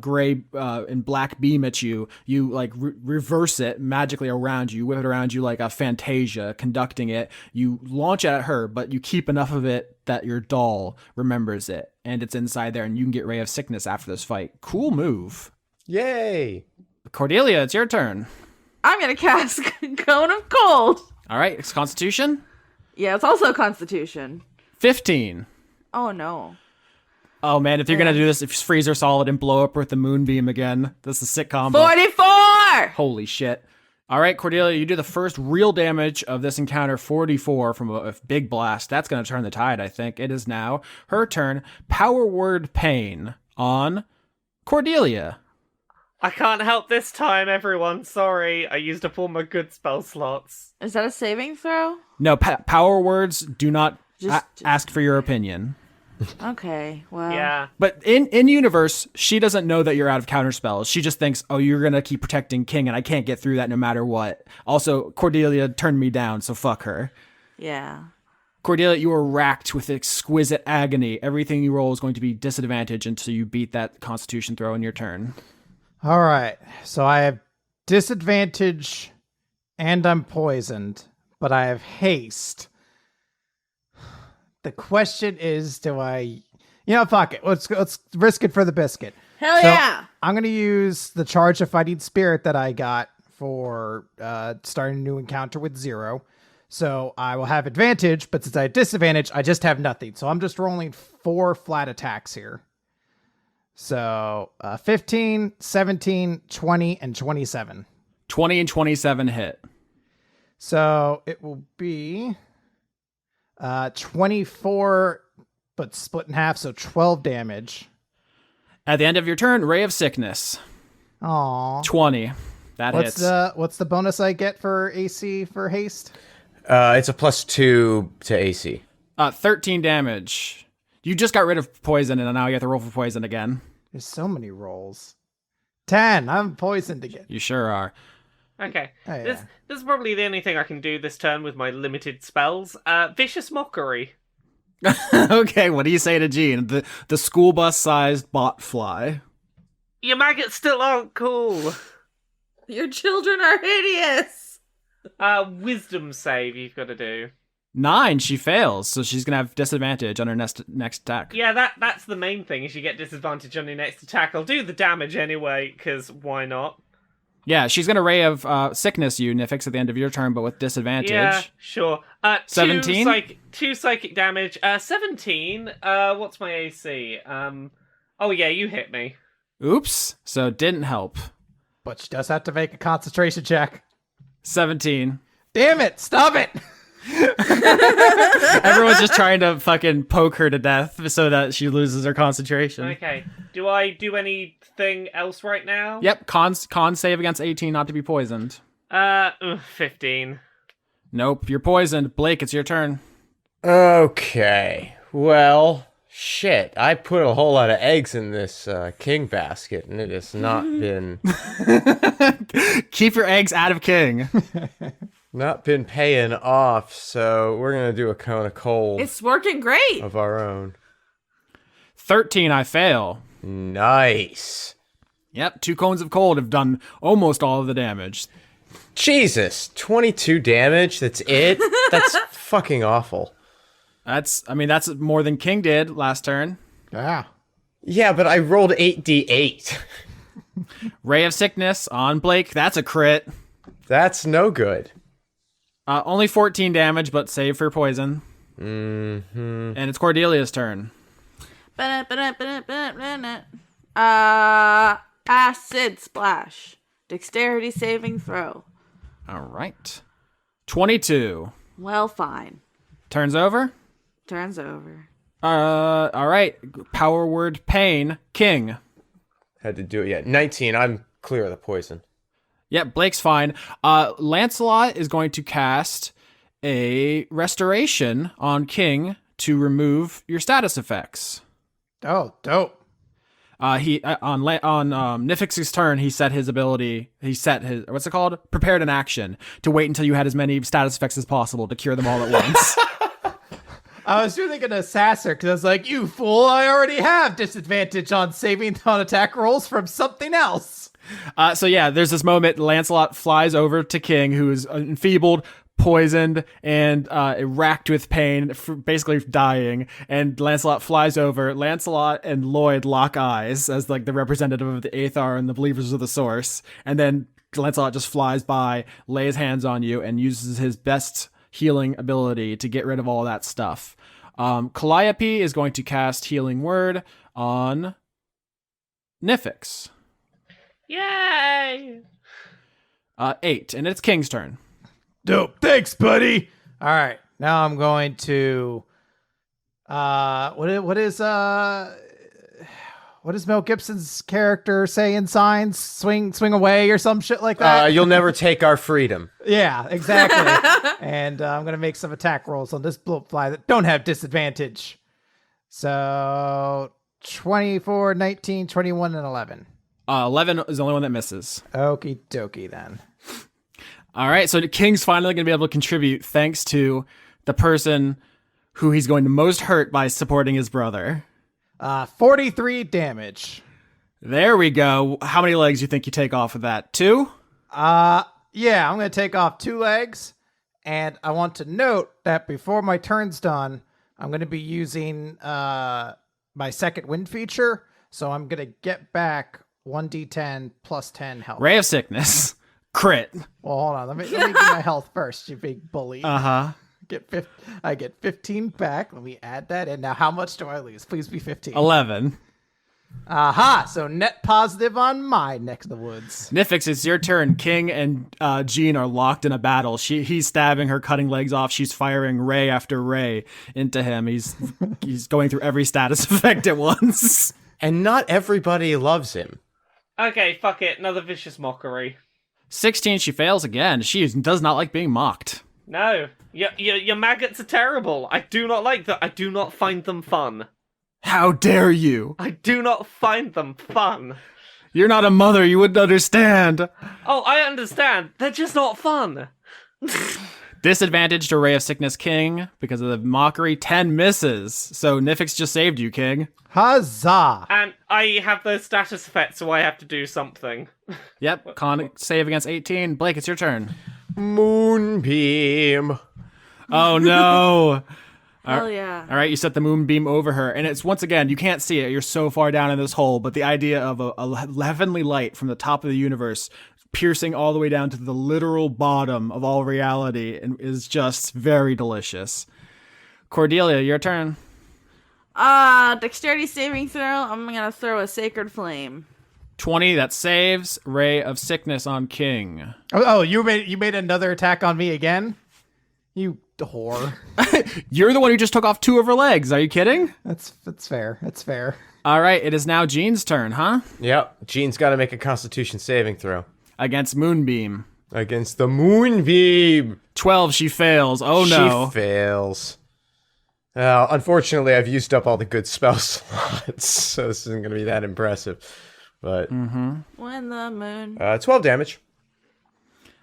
gray and black beam at you. You, like, reverse it magically around you. Whip it around you like a Fantasia, conducting it. You launch at her, but you keep enough of it that your doll remembers it. And it's inside there, and you can get Ray of Sickness after this fight. Cool move. Yay. Cordelia, it's your turn. I'm going to cast Cone of Cold. All right, it's Constitution. Yeah, it's also Constitution. 15. Oh, no. Oh, man, if you're going to do this, if freeze her solid and blow up with the moonbeam again, this is a sick combo. 44! Holy shit. All right, Cordelia, you do the first real damage of this encounter, 44 from a big blast. That's going to turn the tide, I think. It is now her turn. Power word pain on Cordelia. I can't help this time, everyone. Sorry, I used up all my good spell slots. Is that a saving throw? No, power words do not Just- ask for your opinion. Okay, well. Yeah. But in universe, she doesn't know that you're out of counter spells. She just thinks, oh, you're going to keep protecting King, and I can't get through that no matter what. Also, Cordelia turned me down, so fuck her. Yeah. Cordelia, you are racked with exquisite agony. Everything you roll is going to be disadvantaged until you beat that Constitution throw in your turn. All right. So I have disadvantage and I'm poisoned, but I have haste. The question is, fuck it. Let's risk it for the biscuit. Hell So, yeah! I'm going to use the charge of fighting spirit that I got for starting a new encounter with 0. So I will have advantage, but since I have disadvantage, I just have nothing. So I'm just rolling 4 flat attacks here. So 15, 17, 20, and 27. 20 and 27 hit. So it will be 24, but split in half, so 12 damage. At the end of your turn, Ray of Sickness. Aw. 20. That hits. What's the bonus I get for AC for haste? It's a +2 to AC. 13 damage. You just got rid of poison, and now you have to roll for poison again. There's so many rolls. 10. I'm poisoned again. You sure are. Okay. Oh, yeah. This is probably the only thing I can do this turn with my limited spells. Vicious Mockery. Okay, what do you say to Jean? The school bus-sized bot fly. Your maggots still aren't cool. Your children are hideous! Wisdom save you've got to do. 9, she fails, so she's gonna have disadvantage on her next attack. Yeah, that's the main thing, is you get disadvantage on your next attack. I'll do the damage anyway, because why not? Yeah, she's gonna Ray of Sickness you, Nifyx, at the end of your turn, but with disadvantage. Yeah, sure. 17? Two psychic damage. 17. What's my AC? Oh yeah, you hit me. Oops, so it didn't help. But she does have to make a concentration check. 17. Damn it! Stop it! Everyone's just trying to fucking poke her to death so that she loses her concentration. Okay. Do I do anything else right now? Yep, con save against 18 not to be poisoned. 15. Nope, you're poisoned. Blake, it's your turn. Okay. Well, shit. I put a whole lot of eggs in this king basket, and it has not been Keep your eggs out of King. paying off. So we're gonna do a cone of cold It's working great! of our own. 13, I fail. Nice. Yep, 2 cones of cold have done almost all of the damage. Jesus, 22 damage. That's it. That's fucking awful. That's more than King did last turn. Yeah. Yeah, but I rolled 8d8. Ray of Sickness on Blake. That's a crit. That's no good. Only 14 damage, but save for poison. Mm-hmm. And it's Cordelia's turn. Acid splash. Dexterity saving throw. All right. 22. Well, fine. Turns over. Turns over. All right. Power word pain. King. Had to do it yet. 19. I'm clear of the poison. Yep, Blake's fine. Lancelot is going to cast a restoration on King to remove your status effects. Oh, dope. He on Nifyx's turn, he set his what's it called? Prepared an action to wait until you had as many status effects as possible to cure them all at once. I was really gonna sass her because I was like, "You fool! I already have disadvantage on saving on attack rolls from something else." So yeah, there's this moment. Lancelot flies over to King, who is enfeebled, poisoned, and racked with pain, basically dying. And Lancelot flies over. Lancelot and Lloyd lock eyes as like the representative of the Aethar and the Believers of the Source. And then Lancelot just flies by, lays hands on you, and uses his best healing ability to get rid of all that stuff. Calliope is going to cast Healing Word on Nifyx. Yay! 8, and it's King's turn. Dope. Thanks, buddy. All right, now I'm going to. What is Mel Gibson's character say in Signs? Swing away or some shit like that. You'll never take our freedom. Yeah, exactly. And I'm gonna make some attack rolls on this bloatfly that don't have disadvantage. So 24, 19, 21, and 11. 11 is the only one that misses. Okie dokie then. All right, so the King's finally going to be able to contribute thanks to the person who he's going to most hurt by supporting his brother. 43 damage. There we go. How many legs do you think you take off of that? 2? Yeah, I'm going to take off 2 legs. And I want to note that before my turn's done, I'm going to be using my second wind feature. So I'm going to get back 1d10 plus 10 health. Ray of Sickness. Crit. Well, hold on. Let me get my health first, you big bully. Uh-huh. I get 15 back. Let me add that in. Now, how much do I lose? Please be 15. 11. Aha! So net positive on my neck of the woods. Nifyx, it's your turn. King and Jean are locked in a battle. He's stabbing her, cutting legs off. She's firing ray after ray into him. He's going through every status effect at once. And not everybody loves him. Okay, fuck it. Another vicious mockery. 16, she fails again. She does not like being mocked. No. Your maggots are terrible. I do not like them. I do not find them fun. How dare you? I do not find them fun. You're not a mother. You wouldn't understand. Oh, I understand. They're just not fun. Disadvantage to Ray of Sickness King because of the mockery. 10 misses. So Nifyx just saved you, King. Huzzah! And I have those status effects, so I have to do something. Yep. Con save against 18. Blake, it's your turn. Moonbeam. Oh, no. Hell yeah. All right, you set the moonbeam over her, and it's once again, you can't see it. You're so far down in this hole, but the idea of a heavenly light from the top of the universe piercing all the way down to the literal bottom of all reality is just very delicious. Cordelia, your turn. Dexterity saving throw. I'm gonna throw a sacred flame. 20, that saves. Ray of Sickness on King. Oh, you made another attack on me again? You whore. You're the one who just took off 2 of her legs. Are you kidding? That's fair. That's fair. All right, it is now Jean's turn, huh? Yep. Jean's got to make a Constitution saving throw. Against Moonbeam. Against the Moonbeam. 12, she fails. Oh no. She fails. Unfortunately, I've used up all the good spell slots, so this isn't going to be that impressive. But When the moon. 12 damage.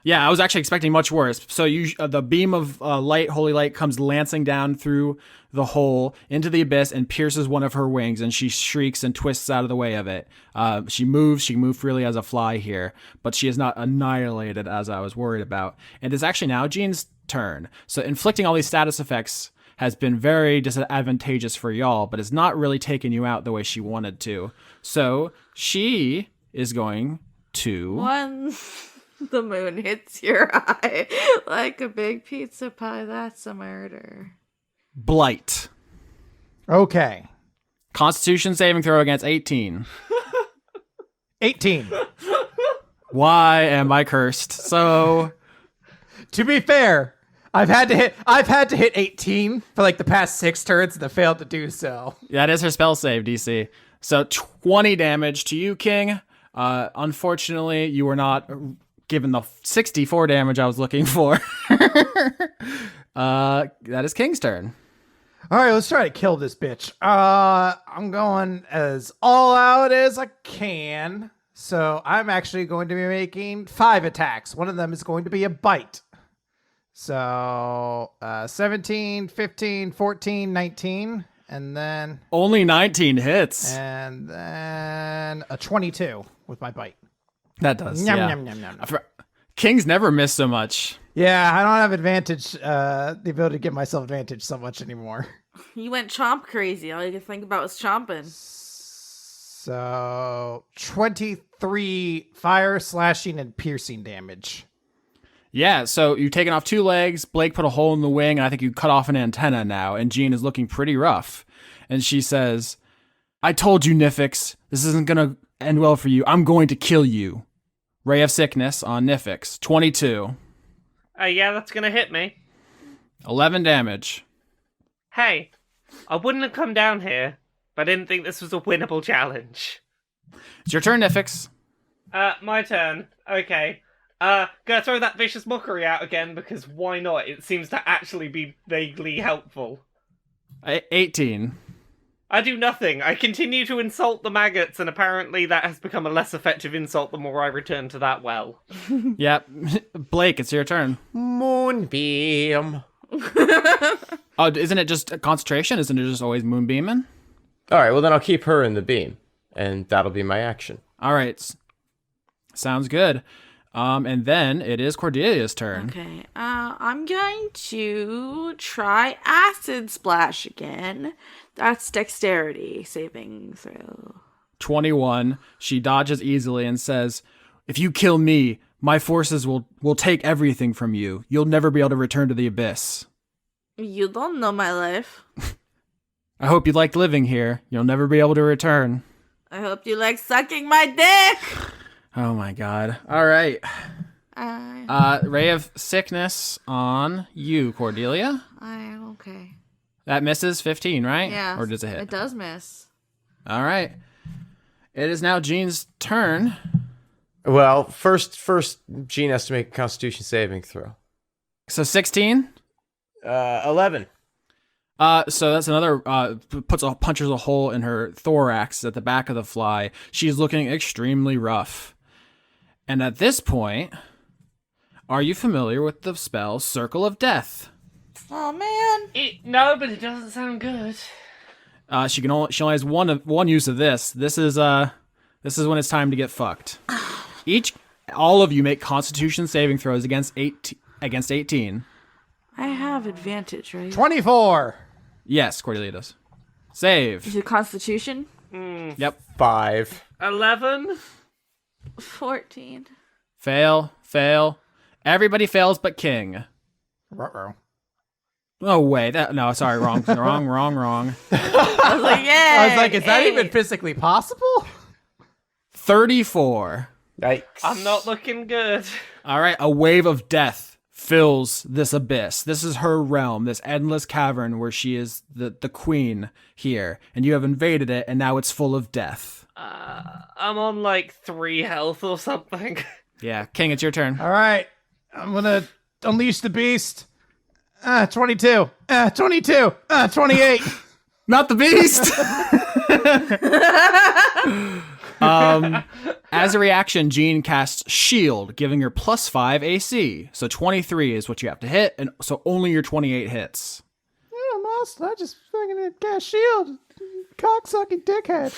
Yeah, I was actually expecting much worse. So the beam of light, holy light, comes lancing down through the hole into the abyss and pierces one of her wings, and she shrieks and twists out of the way of it. She moves. She can move freely as a fly here, but she is not annihilated as I was worried about. And it's actually now Jean's turn. So inflicting all these status effects has been very disadvantageous for y'all, but it's not really taken you out the way she wanted to. So she is going to... When the moon hits your eye like a big pizza pie, that's a murder. Blight. Okay. Constitution saving throw against 18. 18. Why am I cursed? So... To be fair, I've had to hit 18 for like the past 6 turns and I failed to do so. that is her spell save, DC. So 20 damage to you, King. Unfortunately, you were not given the 64 damage I was looking for. That is King's turn. All right, let's try to kill this bitch. I'm going as all out as I can. So I'm actually going to be making 5 attacks. One of them is going to be a bite. So 17, 15, 14, 19, and then... Only 19 hits. And then a 22 with my bite. That does, Yum, yeah. yum, yum, yum, yum. King's never missed so much. Yeah, I don't have advantage, the ability to give myself advantage so much anymore. You went chomp crazy. All you could think about was chomping. So 23 fire, slashing, and piercing damage. Yeah, so you've taken off 2 legs, Blake put a hole in the wing, and I think you cut off an antenna now, and Jean is looking pretty rough. And she says, I told you, Nifyx, this isn't going to end well for you. I'm going to kill you. Ray of Sickness on Nifyx. 22. Yeah, that's gonna hit me. 11 damage. Hey, I wouldn't have come down here, but I didn't think this was a winnable challenge. It's your turn, Nifyx. My turn. Okay. Gonna throw that vicious mockery out again, because why not? It seems to actually be vaguely helpful. 18. I do nothing. I continue to insult the maggots, and apparently that has become a less effective insult the more I return to that well. Yep. Blake, it's your turn. Moonbeam. Oh, isn't it just concentration? Isn't it just always moonbeaming? All right, well then I'll keep her in the beam, and that'll be my action. All right. Sounds good. And then it is Cordelia's turn. Okay. I'm going to try acid splash again. That's dexterity saving throw. 21. She dodges easily and says, "If you kill me, my forces will take everything from you. You'll never be able to return to the abyss. You don't know my life. I hope you liked living here. You'll never be able to return." I hope you like sucking my dick. Oh my god. All right. Ray of Sickness on you, Cordelia. Okay. That misses 15, right? Yeah. Or does it hit? It does miss. All right. It is now Jean's turn. Well, first, Jean has to make a Constitution saving throw. So 16? 11. So that's another, punches a hole in her thorax at the back of the fly. She's looking extremely rough. And at this point, are you familiar with the spell Circle of Death? Oh man. No, but it doesn't sound good. She only has one use of this. This is when it's time to get fucked. All of you make Constitution saving throws against 18. I have advantage, right? 24. Yes, Cordelia does. Save. Is it Constitution? Yep. 5. 11? 14. Fail. Everybody fails but King. Ruh-roh. No way. Sorry, wrong. Wrong. I was like, yeah. I was like, is that even physically possible? 34. Yikes. I'm not looking good. All right, a wave of death fills this abyss. This is her realm, this endless cavern where she is the queen here, and you have invaded it, and now it's full of death. I'm on like 3 health or something. Yeah, King, it's your turn. All right. I'm going to unleash the beast. 22. 22. 28. Not the beast! As a reaction, Jean casts Shield, giving her +5 AC. So 23 is what you have to hit, and so only your 28 hits. Yeah, monster. I just fucking cast shield. Cocksucking dickhead.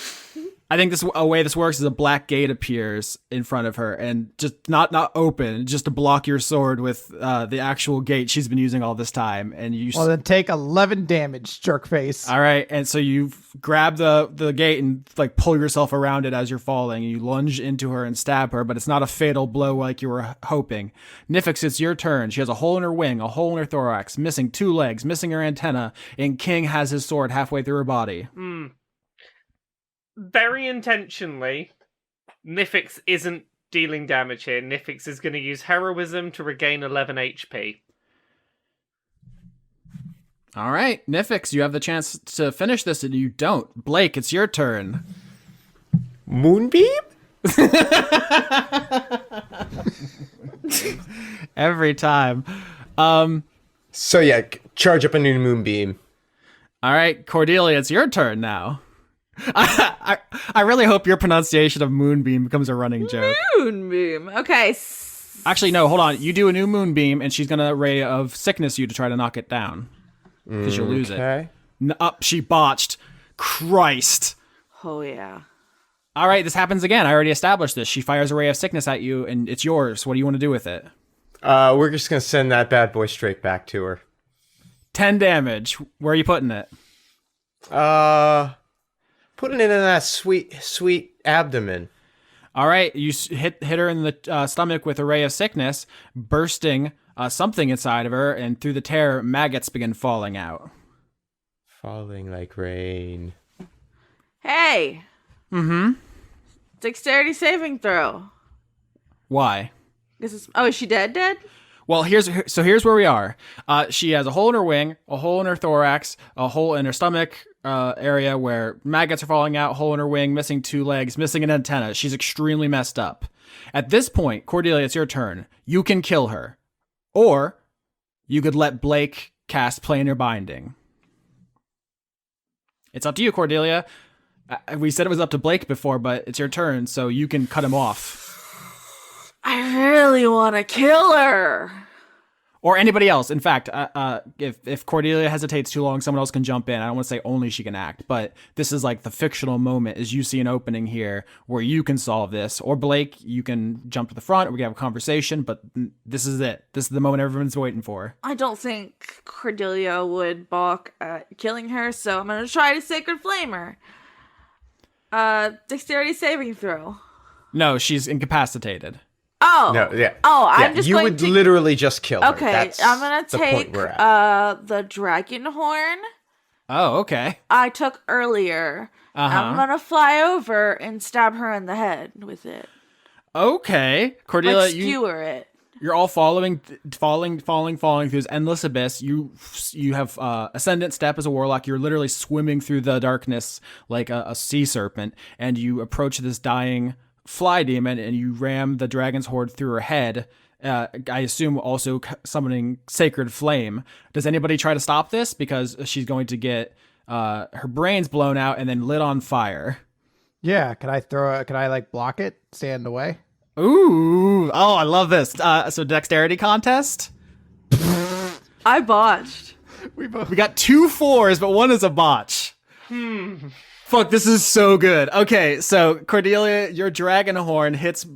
I think a way this works is a black gate appears in front of her, and just not open, just to block your sword with the actual gate she's been using all this time. And you. Well, then take 11 damage, jerk face. All right, and so you grab the gate and like pull yourself around it as you're falling. And you lunge into her and stab her, but it's not a fatal blow like you were hoping. Nifyx, it's your turn. She has a hole in her wing, a hole in her thorax, missing 2 legs, missing her antenna, and King has his sword halfway through her body. Very intentionally, Nifyx isn't dealing damage here. Nifyx is going to use heroism to regain 11 HP. All right, Nifyx, you have the chance to finish this, and you don't. Blake, it's your turn. Moonbeam? Every time. So yeah, charge up a new moonbeam. All right, Cordelia, it's your turn now. I really hope your pronunciation of moonbeam becomes a running joke. Moonbeam. Okay. Actually, no, hold on. You do a new moonbeam, and she's gonna Ray of Sickness you to try to knock it down. Because you'll lose it. Okay. She botched. Christ. Oh, yeah. All right, this happens again. I already established this. She fires a Ray of Sickness at you, and it's yours. What do you want to do with it? We're just gonna send that bad boy straight back to her. 10 damage. Where are you putting it? Putting it in that sweet abdomen. All right, you hit her in the stomach with a Ray of Sickness, bursting something inside of her, and through the tear, maggots begin falling out. Falling like rain. Hey. Dexterity saving throw. Why? Is she dead? Dead? Well, here's where we are. She has a hole in her wing, a hole in her thorax, a hole in her stomach area where maggots are falling out, hole in her wing, missing 2 legs, missing an antenna. She's extremely messed up. At this point, Cordelia, it's your turn. You can kill her. Or you could let Blake cast Planar Binding. It's up to you, Cordelia. We said it was up to Blake before, but it's your turn, so you can cut him off. I really want to kill her. Or anybody else. In fact, if Cordelia hesitates too long, someone else can jump in. I don't want to say only she can act, but this is like the fictional moment as you see an opening here where you can solve this. Or Blake, you can jump to the front, or we can have a conversation, but this is it. This is the moment everyone's waiting for. I don't think Cordelia would balk at killing her, so I'm going to try to Sacred Flame her. Dexterity saving throw. No, she's incapacitated. Oh. No, yeah. Oh, I'm just you going would to... literally just kill her. Okay, That's I'm going to the point take we're at. the dragon horn Oh, okay. I took earlier. I'm going to fly over and stab her in the head with it. Okay. Cordelia, Like skewer it. you're all falling through this endless abyss. You have ascendant step as a warlock. You're literally swimming through the darkness like a sea serpent, and you approach this dying fly demon, and you ram the dragon's horde through her head. I assume also summoning Sacred Flame. Does anybody try to stop this? Because she's going to get her brains blown out and then lit on fire. Yeah, can I like block it? Stand away? Ooh. Oh, I love this. So dexterity contest? I botched. We got 2 4s, but 1 is a botch. Fuck, this is so good. Okay, so Cordelia, your dragon horn hits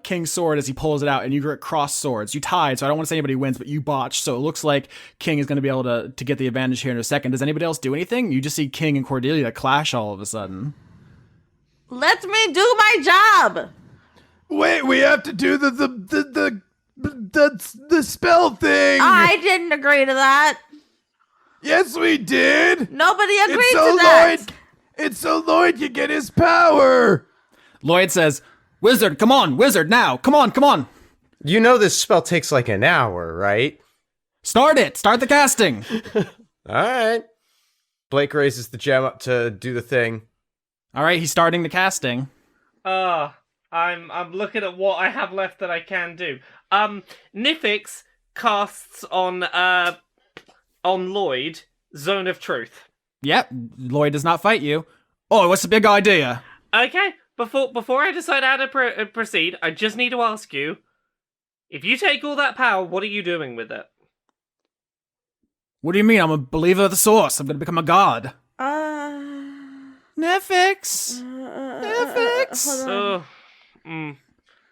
King's sword as he pulls it out, and you're at cross swords. You tied, so I don't want to say anybody wins, but you botched. So it looks like King is going to be able to get the advantage here in a second. Does anybody else do anything? You just see King and Cordelia clash all of a sudden. Let me do my job. Wait, we have to do the spell thing. I didn't agree to that. Yes, we did. Nobody agreed It's so to that. It's so Lloyd can get his power. Lloyd says, "Wizard, come on, wizard, now. Come on. You know this spell takes like an hour, right? Start it. Start the casting." All right. Blake raises the gem up to do the thing. All right, he's starting the casting. I'm looking at what I have left that I can do. Nifyx casts on Lloyd Zone of Truth. Yep, Lloyd does not fight you. Oh, what's the big idea? Okay, before I decide how to proceed, I just need to ask you, if you take all that power, what are you doing with it? What do you mean? I'm a believer of the source. I'm going to become a god. Nifyx. Nifyx.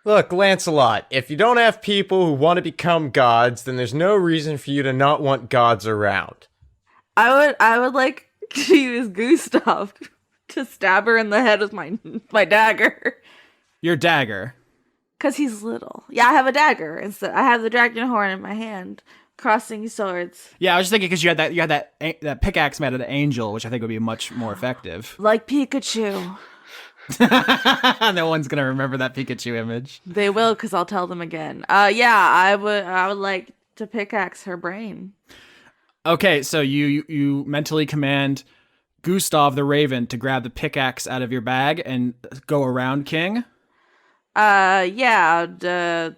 Look, Lancelot, if you don't have people who want to become gods, then there's no reason for you to not want gods around. I would like to use Gustav to stab her in the head with my dagger. Your dagger. Cause he's little. Yeah, I have a dagger instead. I have the dragon horn in my hand, crossing swords. Yeah, I was just thinking because you had that pickaxe made out of angel, which I think would be much more effective. Like Pikachu. No one's gonna remember that Pikachu image. They will, cause I'll tell them again. Yeah, I would like to pickaxe her brain. Okay, so you mentally command Gustav the Raven to grab the pickaxe out of your bag and go around King. Yeah, the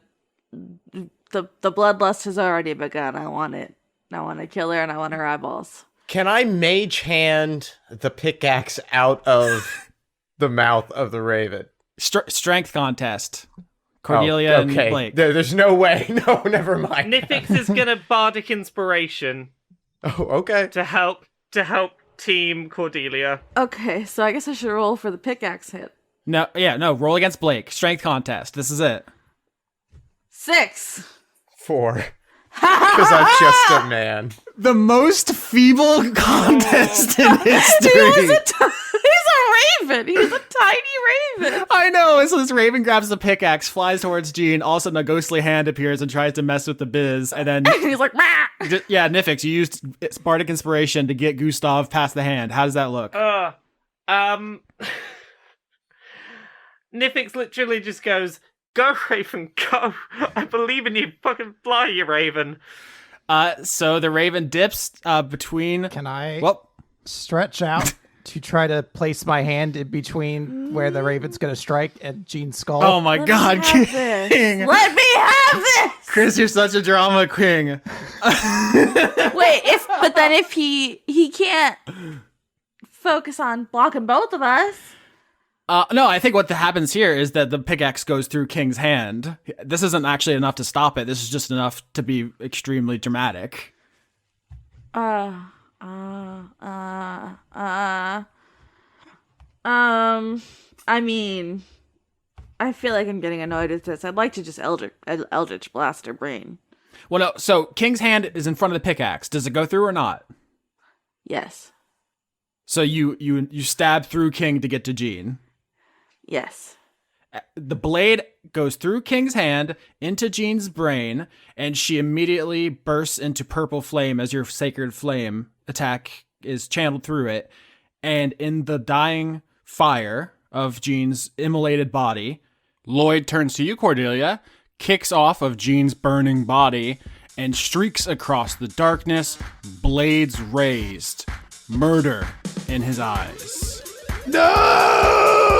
bloodlust has already begun. I want it. I want to kill her, and I want her eyeballs. Can I mage hand the pickaxe out of the mouth of the raven? Strength contest. Cordelia and Blake. There's no way. No, never mind. Nifyx is gonna bardic inspiration. Oh, okay. To help Team Cordelia. Okay, so I guess I should roll for the pickaxe hit. No, roll against Blake. Strength contest. This is it. 6. 4. Because I'm just a man. The most feeble contest in history. He's a raven. He's a tiny raven. I know. So this raven grabs the pickaxe, flies towards Jean. All of a sudden, a ghostly hand appears and tries to mess with the biz. And then he's like, "Mah!" Yeah, Nifyx, you used bardic inspiration to get Gustav past the hand. How does that look? Nifyx literally just goes, Go, Raven, go. I believe in you. Fucking fly, you Raven. So the Raven dips between. Can I Well, stretch out to try to place my hand in between where the Raven's going to strike and Jean's skull? oh my Let God, me have this. King! Let me have this. Chris, you're such a drama king. Wait, but then if he can't focus on blocking both of us. No, I think what happens here is that the pickaxe goes through King's hand. This isn't actually enough to stop it. This is just enough to be extremely dramatic. I mean, I feel like I'm getting annoyed with this. I'd like to just Eldritch Blast her brain. Well, no. So King's hand is in front of the pickaxe. Does it go through or not? Yes. So you stab through King to get to Jean. Yes. The blade goes through King's hand into Jean's brain, and she immediately bursts into purple flame as your sacred flame attack is channeled through it. And in the dying fire of Jean's immolated body, Lloyd turns to you, Cordelia, kicks off of Jean's burning body, and streaks across the darkness, blades raised, murder in his eyes. No!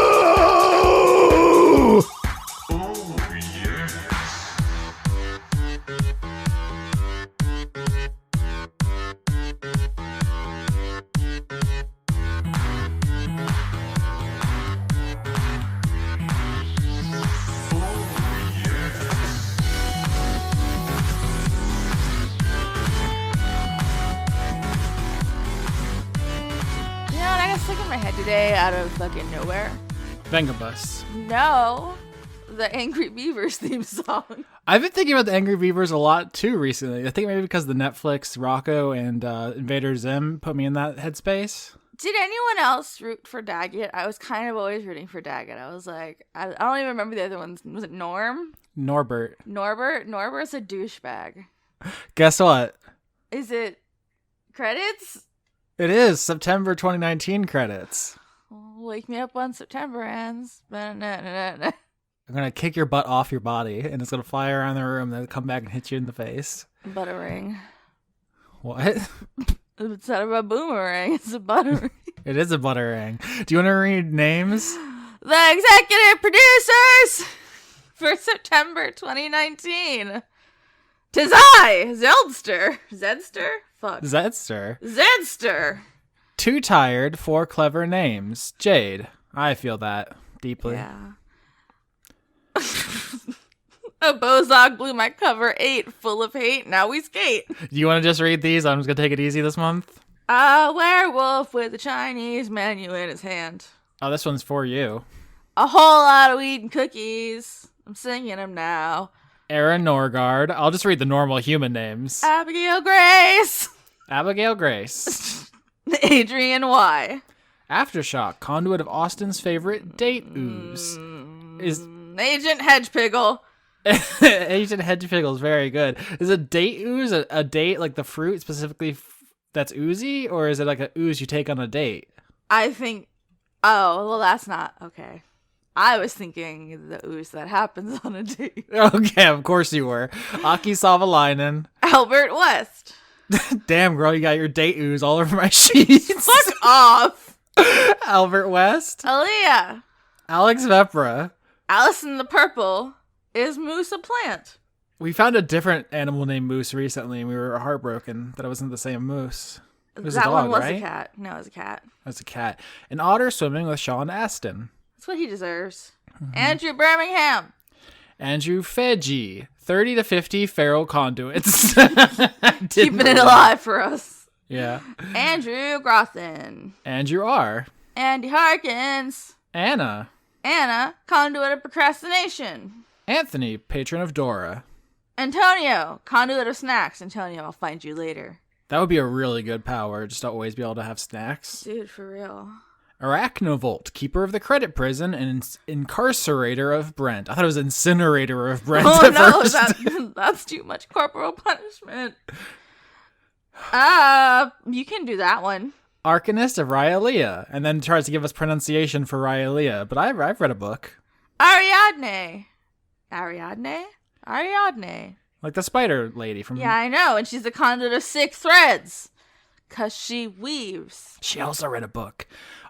I got stuck in my head today out of fucking nowhere. Vengabus. No, the Angry Beavers theme song. I've been thinking about the Angry Beavers a lot too recently. I think maybe because the Netflix Rocco and Invader Zim put me in that headspace. Did anyone else root for Daggett? I was kind of always rooting for Daggett. I was like, I don't even remember the other ones. Was it Norm? Norbert. Norbert's a douchebag. Guess what? Is it credits? It is September 2019 credits. Wake me up when September ends. Ba-na-na-na-na. I'm gonna kick your butt off your body, and it's gonna fly around the room, then come back and hit you in the face. Buttering. What? It's not a boomerang. It's a buttering. It is a buttering. Do you want to read names? The executive producers for September 2019. 'Tis I, Zedster? Fuck. Zedster. 2 tired, 4 clever names. Jade. I feel that deeply. Yeah. A Bozog blew my cover 8, full of hate. Now we skate. Do you want to just read these? I'm just gonna take it easy this month. A werewolf with a Chinese menu in his hand. Oh, this one's for you. A whole lot of weed and cookies. I'm singing them now. Aaron Norgard. I'll just read the normal human names. Abigail Grace. Abigail Grace. Adrian Y. Aftershock, conduit of Austin's favorite date ooze. Is Agent Hedgepiggle. Agent Hedgepiggle is very good. Is a date ooze a date like the fruit specifically that's oozy, or is it like a ooze you take on a date? I think. Oh, well, that's not okay. I was thinking the ooze that happens on a date. Okay, of course you were. Aki Savalainen. Albert West. Damn, girl, you got your date ooze all over my sheets. Fuck off. Albert West. Aaliyah. Alex Vepra. Alice in the Purple. Is Moose a plant? We found a different animal named Moose recently, and we were heartbroken that it wasn't the same Moose. It was that a dog, one was right? a cat. No, it was a cat. That's a cat. An otter swimming with Sean Astin. That's what he deserves. Andrew Birmingham. Andrew Fedgy. 30 to 50 feral conduits. Keeping it alive for us. Yeah. Andrew Grothin. Andrew R. Andy Harkins. Anna. Anna, conduit of procrastination. Anthony, patron of Dora. Antonio, conduit of snacks. Antonio, I'll find you later. That would be a really good power, just to always be able to have snacks. Dude, for real. Arachnovolt, keeper of the credit prison and incarcerator of Brent. I thought it was incinerator of Brent Oh at no, first. that's too much corporal punishment. You can do that one. Arcanist of Rhyolea, and then tries to give us pronunciation for Rhyolea, but I've read a book. Ariadne. Ariadne? Like the spider lady from... Yeah, I know. And she's the conduit of 6 threads. Because she weaves. She also read a book.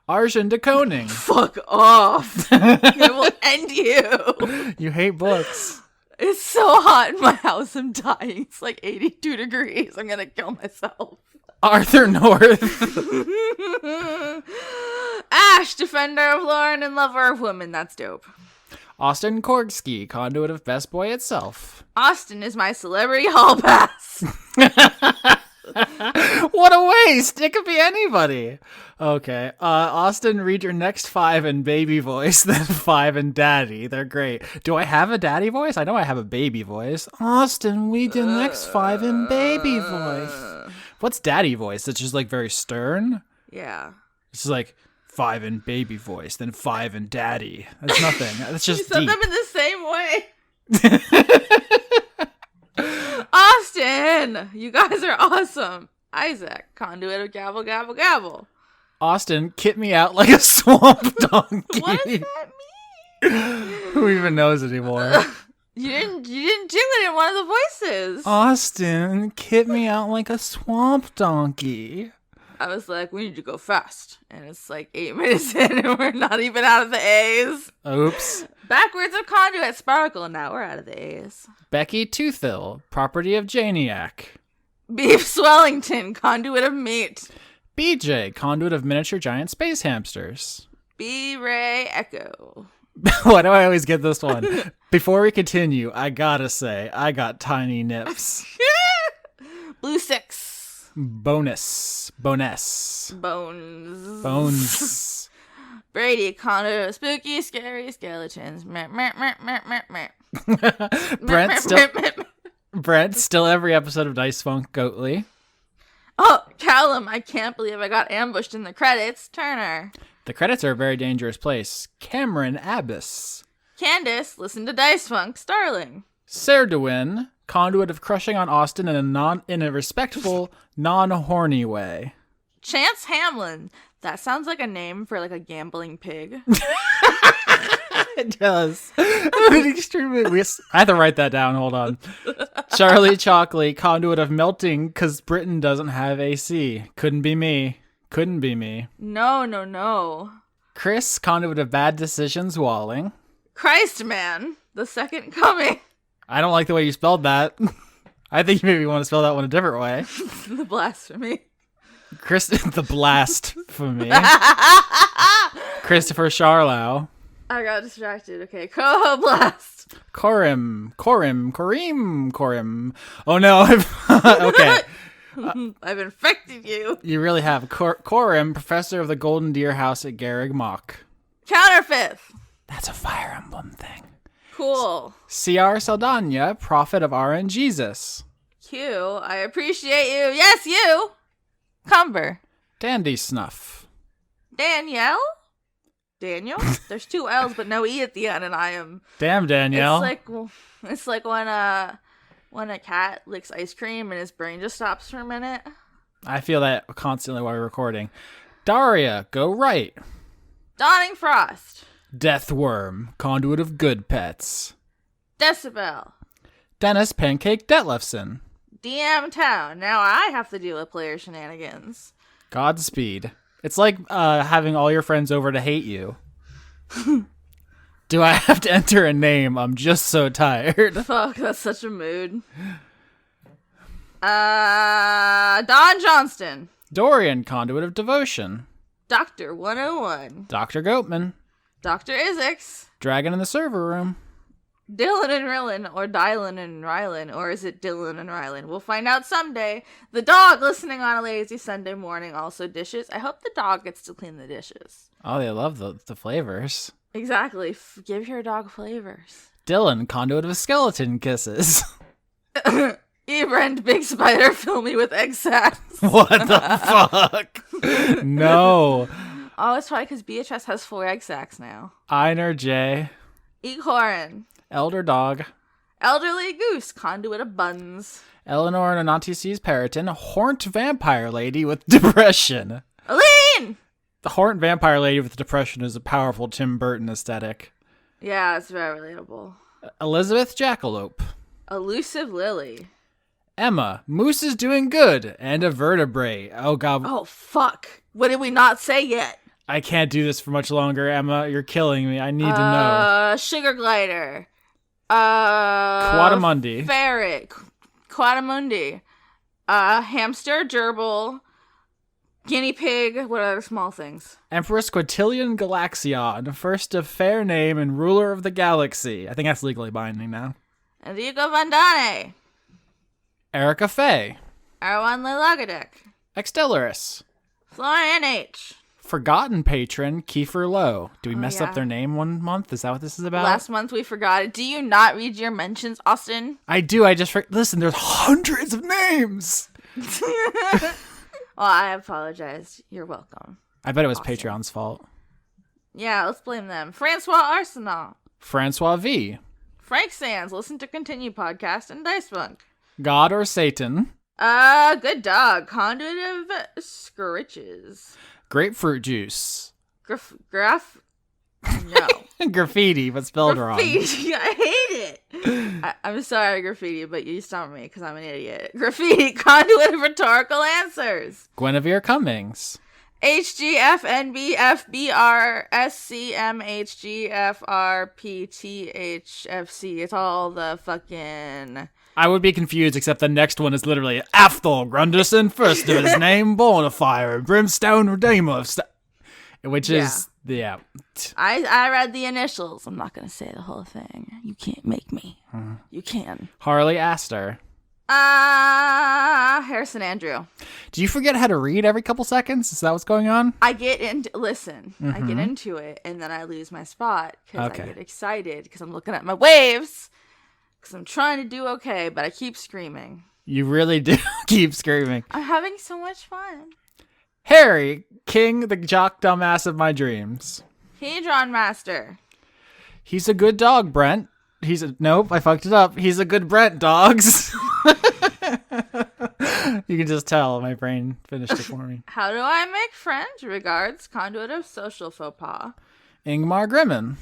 Arjun de Koning. Fuck off. It will end you. You hate books. It's so hot in my house. I'm dying. It's like 82 degrees. I'm going to kill myself. Arthur North. Ash, defender of Lauren and lover of women. That's dope. Austin Korgsky, conduit of Best Boy itself. Austin is my celebrity hall pass. What a waste! It could be anybody. Okay. Austin, read your next 5 in baby voice, then 5 in daddy. They're great. Do I have a daddy voice? I know I have a baby voice. Austin, read your next 5 in baby voice. What's daddy voice? It's just like very stern? Yeah. It's just like 5 in baby voice, then 5 in daddy. That's nothing. That's You just said deep. them in the same way. Austin, you guys are awesome. Isaac, conduit of gabble, gabble, gabble. Austin, kit me out like a swamp donkey. What does that mean? Who even knows anymore? You didn't do it in one of the voices. Austin, kit me out like a swamp donkey. I was like, we need to go fast. And it's like 8 minutes in and we're not even out of the A's. Oops. Backwards of conduit sparkle. Now we're out of the A's. Becky Toothill, property of Janiac. Beef Swellington, conduit of meat. BJ, conduit of miniature giant space hamsters. B Ray Echo. Why do I always get this one? Before we continue, I gotta say, I got tiny nips. Blue 6. Bonus. Bones. Bones. Brady, conduit of spooky, scary skeletons. Meh, meh, meh, meh, meh, meh. Brent, still every episode of Dice Funk Goatly. Oh, Callum, I can't believe I got ambushed in the credits. Turner. The credits are a very dangerous place. Cameron Abbas. Candace, listen to Dice Funk. Starling. Serdewin, conduit of crushing on Austin in a respectful, non-horny way. Chance Hamlin. That sounds like a name for like a gambling pig. It does. Extremely. I have to write that down. Hold on. Charlie Chalkley, conduit of melting because Britain doesn't have AC. Couldn't be me. No. Chris, conduit of bad decisions walling. Christ man, the second coming. I don't like the way you spelled that. I think you maybe want to spell that one a different way. The blasphemy. The blast for me. Christopher Charlow. I got distracted. Okay, Coho Blast. Corim. Oh no. Okay. I've infected you. You really have. Corim, professor of the Golden Deer House at Garreg Mach. Counterfeit. That's a Fire Emblem thing. Cool. C.R. Saldana, prophet of R.N. Jesus. Q, I appreciate you. Yes, you. Cumber. Dandy Snuff. Danielle? Daniel? There's 2 L's but no E at the end, and I am... Damn, Danielle. It's like when a cat licks ice cream and his brain just stops for a minute. I feel that constantly while we're recording. Daria, go right. Dawning Frost. Deathworm, conduit of good pets. Decibel. Dennis Pancake Detlefson. DM Town. Now I have to deal with player shenanigans. Godspeed. It's like having all your friends over to hate you. Do I have to enter a name? I'm just so tired. Fuck, that's such a mood. Don Johnston. Dorian, conduit of devotion. Dr. 101. Dr. Goatman. Dr. Isix. Dragon in the server room. Dylan and Rillin, or Dylan and Rylan, or is it Dylan and Rylan? We'll find out someday. The dog listening on a lazy Sunday morning also dishes. I hope the dog gets to clean the dishes. Oh, they love the flavors. Exactly. Give your dog flavors. Dylan, conduit of skeleton kisses. Ebrand, big spider, fill me with egg sacs. What the fuck? No. Oh, it's probably because Beatrice has 4 egg sacs now. Einer J. Ecorin. Elder dog. Elderly goose, conduit of buns. Eleanor and Anantices Periton, horned vampire lady with depression. Aline! The horned vampire lady with depression is a powerful Tim Burton aesthetic. Yeah, it's very relatable. Elizabeth Jackalope. Elusive Lily. Emma, Moose is doing good, and a vertebrae. Oh, God. Oh, fuck. What did we not say yet? I can't do this for much longer, Emma. You're killing me. I need to know. Sugar glider. Quadamundi. Ferret. Quadamundi. Hamster, gerbil, guinea pig. What other small things? Empress Quintillion Galaxion, first of fair name and ruler of the galaxy. I think that's legally binding now. Enrico Vandane. Erica Faye. Erwan Lelagadek. Extellaris. Florian H. Forgotten patron, Kiefer Lowe. Do we mess yeah. up their name one month? Is that what this is about? Last month we forgot it. Do you not read your mentions, Austin? I do. I just listen. There's hundreds of names. Well, I apologize. You're welcome. I bet it was Awesome. Patreon's fault. Yeah, let's blame them. Francois Arsenal. Francois V. Frank Sands. Listen to Continue podcast and Dice Bunk. God or Satan. Good dog. Conduit of Scritches. Grapefruit juice. Graph. No. Graffiti, but spelled wrong. Graffiti. I hate it. I'm sorry, graffiti, but you stumped me because I'm an idiot. Graffiti. Conduit of Rhetorical Answers. Guinevere Cummings. HGFNBFBRSCMHGFRPTHFC. It's all the fucking... I would be confused, except the next one is literally Athol Grunderson, first of his name, born of fire, and brimstone redeemer of which is, yeah. I read the initials. I'm not going to say the whole thing. You can't make me. You can. Harley Astor. Harrison Andrew. Do you forget how to read every couple seconds? Is that what's going on? I get into I get into it, and then I lose my spot because Okay. I get excited because I'm looking at my waves because I'm trying to do okay, but I keep screaming. You really do keep screaming. I'm having so much fun. Harry, king, the jock dumbass of my dreams. Hedron Master. He's a good dog, Brent. Nope, I fucked it up. He's a good Brent, dogs. You can just tell my brain finished it for me. How do I make friends? Regards, conduit of social faux pas. Ingmar Grimmen.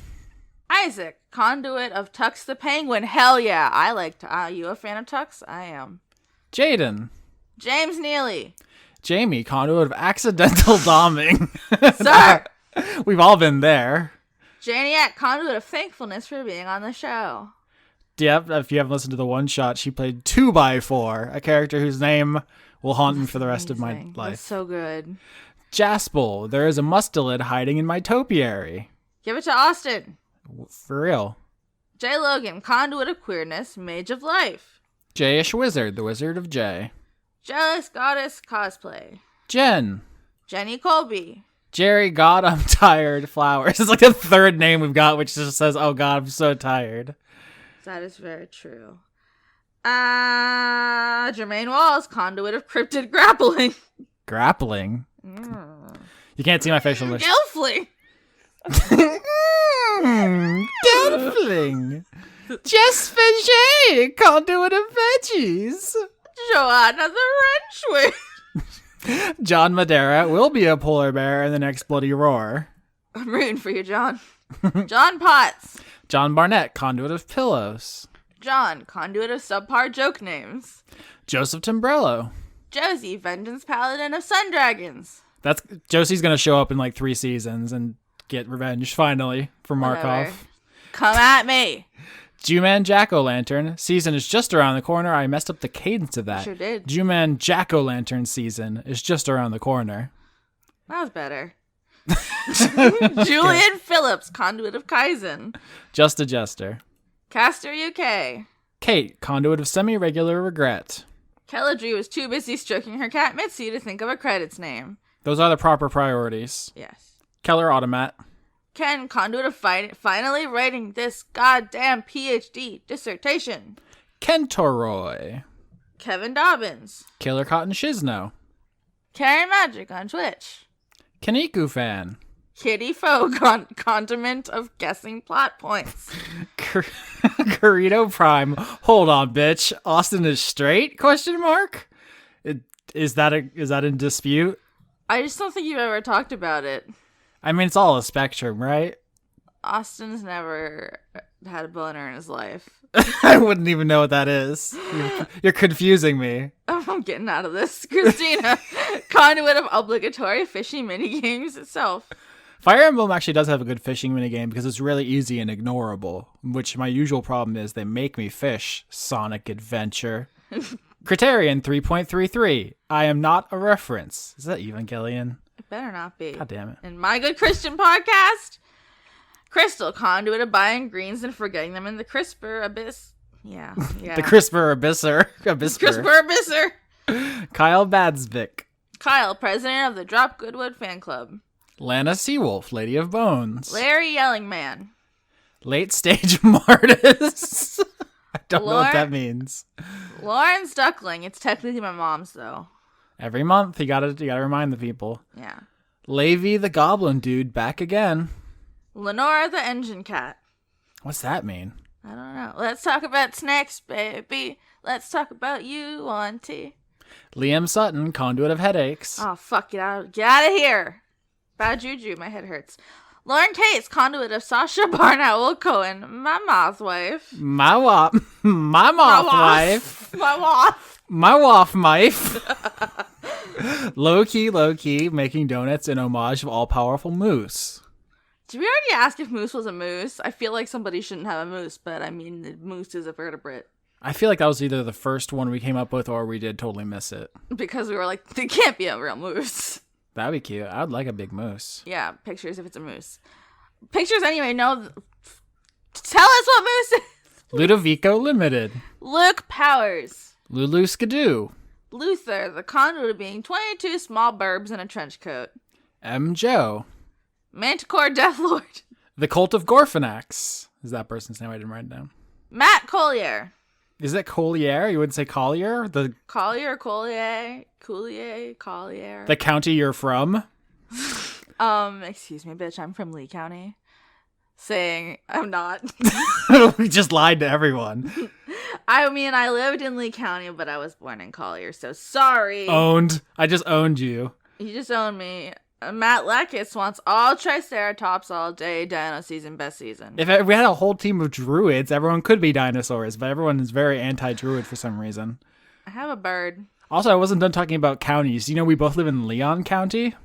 Isaac, conduit of Tux the Penguin. Hell yeah, I like. You a fan of Tux? I am. Jaden. James Neely. Jamie, conduit of accidental doming. Sir. We've all been there. Janiac, conduit of thankfulness for being on the show. Yep, if you haven't listened to the one shot, she played 2x4, a character whose name will haunt me for the rest of my Amazing. life. That's so good. Jaspel, there is a mustelid hiding in my topiary. Give it to Austin. For real. J. Logan, conduit of queerness, mage of life. Jayish Wizard, the Wizard of J. Jealous goddess cosplay. Jen. Jenny Colby. Jerry, God, I'm tired. Flowers. It's like the third name we've got, which just says, oh God, I'm so tired. That is very true. Jermaine Walls, conduit of cryptid grappling. Grappling? You can't see my facial expression. Gilfling. Gilfling. Jess Faget, conduit of veggies. Joanna the Wrenchway. John Madera will be a polar bear in the next Bloody Roar. I'm rooting for you, John. John Potts. John Barnett, conduit of pillows. John, conduit of subpar joke names. Joseph Timbrello. Josie, vengeance paladin of sun dragons. Josie's gonna show up in like 3 seasons and get revenge finally for Markov. Whatever. Come at me. Jewman Jack-O-Lantern season is just around the corner. I messed up the cadence of that. Sure did. Jewman Jack-O-Lantern season is just around the corner. That was better. Julian Phillips, conduit of Kaizen. Just a jester. Caster UK. Kate, conduit of semi-regular regret. Kelladry was too busy stroking her cat Mitzi to think of a credits name. Those are the proper priorities. Yes. Keller Automat. Ken, conduit of finally writing this goddamn PhD dissertation. Kentoroy. Kevin Dobbins. Killer Cotton Shizno. Carrie Magic on Twitch. Kaniku fan. Kitty Foe, condiment of guessing plot points. Corrito Prime. Hold on, bitch. Austin is straight? Question mark. Is that in dispute? I just don't think you've ever talked about it. I mean, it's all a spectrum, right? Austin's never had a boner in his life. I wouldn't even know what that is. You're confusing me. I'm getting out of this. Christina, conduit of obligatory fishing minigames itself. Fire Emblem actually does have a good fishing minigame because it's really easy and ignorable, which my usual problem is they make me fish. Sonic Adventure. Criterion 3.33. I am not a reference. Is that Evangelion? It better not be. God damn it. In My Good Christian podcast, Crystal, conduit of buying greens and forgetting them in the CRISPR abyss. Yeah. The CRISPR Abysser. CRISPR Abysser. Kyle Badsvik. Kyle, president of the Drop Goodwood fan club. Lana Seawolf, Lady of Bones. Larry Yelling Man. Late Stage Martis. I don't know what that means. Lauren's Duckling. It's technically my mom's, though. Every month, you gotta remind the people. Yeah. Levi the Goblin Dude, back again. Lenora the Engine Cat. What's that mean? I don't know. Let's talk about snacks, baby. Let's talk about you, Auntie. Liam Sutton, Conduit of Headaches. Oh, fuck, get out of here. Bad juju, my head hurts. Lauren Case, conduit of Sasha Barnowl Cohen, my moth wife. My moth wife. My wife. My waff wife. Low key, making donuts in homage of all-powerful Moose. Did we already ask if Moose was a moose? I feel like somebody shouldn't have a moose, but I mean, the moose is a vertebrate. I feel like that was either the first one we came up with or we did totally miss it. Because we were like, it can't be a real moose. That'd be cute. I would like a big moose. Yeah, pictures if it's a moose. Pictures anyway, no. Tell us what moose is. Ludovico Limited. Luke Powers. Lulu Skidoo. Luther, the conduit of being 22 small burbs in a trench coat. M. Joe. Manticore Deathlord. The Cult of Gorfanax. Is that person's name? I didn't write it down. Matt Collier. Is it Collier? You wouldn't say Collier? The Collier. The county you're from? Excuse me, bitch, I'm from Lee County. Saying I'm not. We just lied to everyone. I mean, I lived in Lee County, but I was born in Collier, so sorry. Owned. I just owned you. You just owned me. Matt Leckis wants all Triceratops all day, dino season, best season. If we had a whole team of druids, everyone could be dinosaurs, but everyone is very anti-druid for some reason. I have a bird. Also, I wasn't done talking about counties. You know, we both live in Leon County.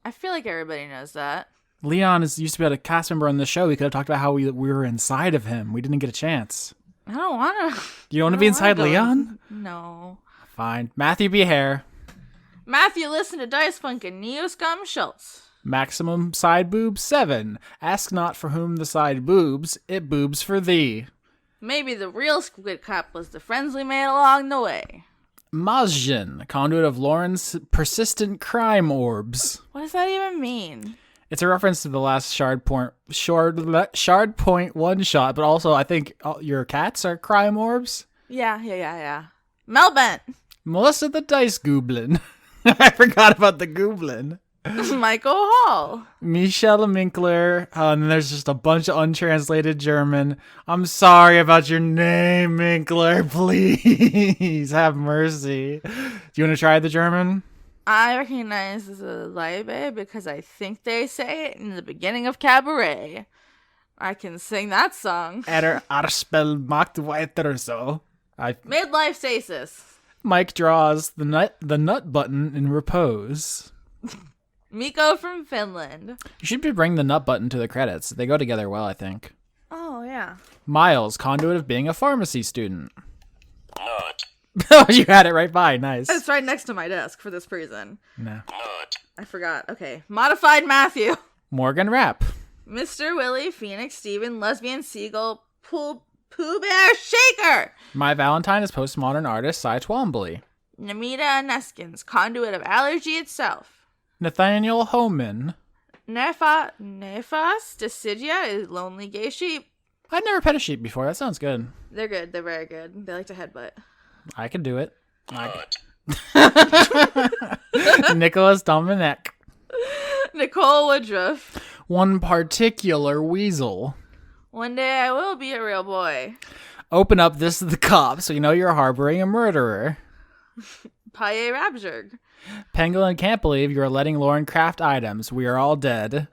I feel like everybody knows that. Leon used to be a cast member on the show. We could have talked about how we were inside of him. We didn't get a chance. I don't want to. You don't want to be inside Leon? No. Fine. Matthew B. Hare. Matthew, listen to Dice Funk and Neo Scum Schultz. Maximum side boobs 7. Ask not for whom the side boobs, it boobs for thee. Maybe the real Squid Cup was the friends we made along the way. Mazjin, conduit of Lauren's persistent crime orbs. What does that even mean? It's a reference to the last Shard Point one shot, but also I think your cats are crime orbs. Yeah. Mel Bent. Melissa the Dice Goblin. I forgot about the Goblin. Michael Hall. Michelle Minkler. And then there's just a bunch of untranslated German. I'm sorry about your name, Minkler. Please have mercy. Do you want to try the German? I recognize the Leibe because I think they say it in the beginning of Cabaret. I can sing that song. Arspel macht weiter so. Midlife stasis. Mike draws the nut button in repose. Miko from Finland. You should bring the nut button to the credits. They go together well, I think. Oh, yeah. Miles, conduit of being a pharmacy student. Nut. Oh, you had it right by. Nice. It's right next to my desk for this reason. No. Nut. I forgot. Okay. Modified Matthew. Morgan Rapp. Mr. Willie, Phoenix, Steven, Lesbian Seagull, Pooh Bear Shaker. My Valentine is postmodern artist Cy Twombly. Namita Neskins, conduit of allergy itself. Nathaniel Homan. Nefas Decidia is lonely gay sheep. I've never pet a sheep before. That sounds good. They're good. They're very good. They like to headbutt. I can do it. Nicholas Dominic. Nicole Woodruff. One particular weasel. One day I will be a real boy. Open up, this is the cop, so you know you're harboring a murderer. Paye Rabjerg. Pangolin can't believe you're letting Lauren craft items. We are all dead.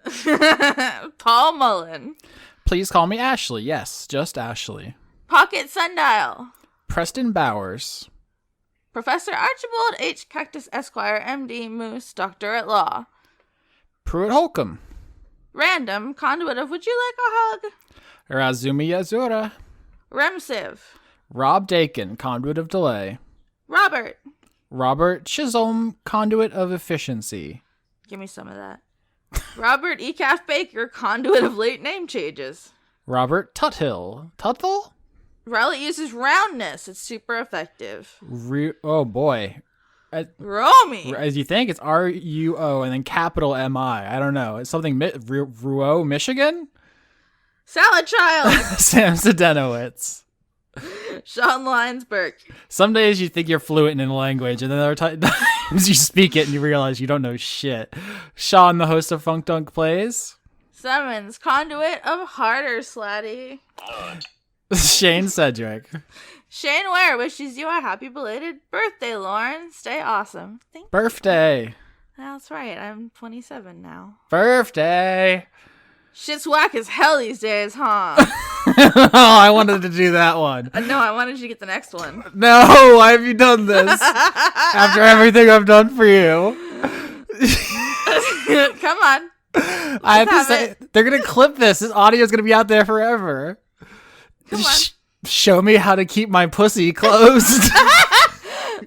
Paul Mullen. Please call me Ashley. Yes, just Ashley. Pocket Sundial. Preston Bowers. Professor Archibald H. Cactus Esquire, M.D., Moose, Doctor at Law. Pruitt Holcomb. Random, conduit of Would You Like a Hug? Razumi Yazura. Remsiv. Rob Dakin, conduit of delay. Robert. Robert Chisholm, conduit of efficiency. Give me some of that. Robert E. Calf Baker, conduit of late name changes. Robert Tuthill. Tuthill? Rowlett uses roundness. It's super effective. Oh boy. Romy. As you think, it's R-U-O and then capital M-I. I don't know. It's something Rouault, Michigan? Salad Child. Sam Sedenowitz. Sean Lyons-Burke. Some days you think you're fluent in a language, and then other times you speak it and you realize you don't know shit. Sean, the host of Funk Dunk Plays. Summons, conduit of Harder Slatty. Shane Sedgwick. Shane Ware wishes you a happy belated birthday, Lauren. Stay awesome. Thank you. Birthday. That's right. I'm 27 now. Birthday. Shit's whack as hell these days, huh? Oh, I wanted to do that one. No, I wanted you to get the next one. No, why have you done this? After everything I've done for you. Come on. I have to say, they're going to clip this. This audio is going to be out there forever. Come on. Show me how to keep my pussy closed.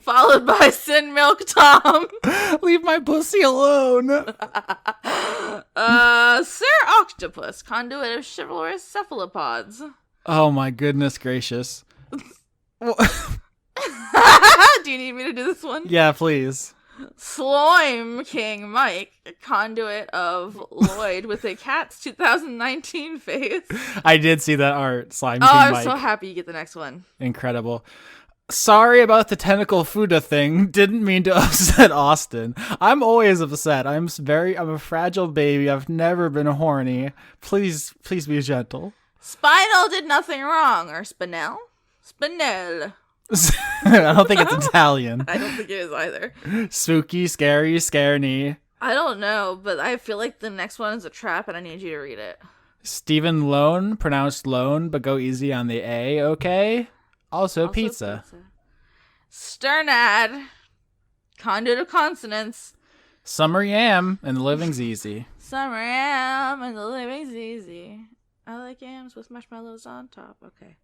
Followed by Sin Milk Tom. Leave my pussy alone. Sir Octopus, conduit of chivalrous cephalopods. Oh my goodness gracious. Do you need me to do this one? Yeah, please. Slime King Mike, conduit of Lloyd with a cat's 2019 face. I did see that art, Slime King I'm Mike. so happy you get the next one. Incredible. Sorry about the tentacle Fuda thing. Didn't mean to upset Austin. I'm always upset. I'm a fragile baby. I've never been horny. Please be gentle. Spinal did nothing wrong, or Spinel? Spinel. I don't think it's Italian. I don't think it is either. Spooky, scary, scareny. I don't know, but I feel like the next one is a trap and I need you to read it. Stephen Lone, pronounced Lone, but go easy on the A, okay? Also pizza. Sternad, conduit of consonants. Summer yam, and the living's easy. Summer yam and the living's easy. I like yams with marshmallows on top. Okay.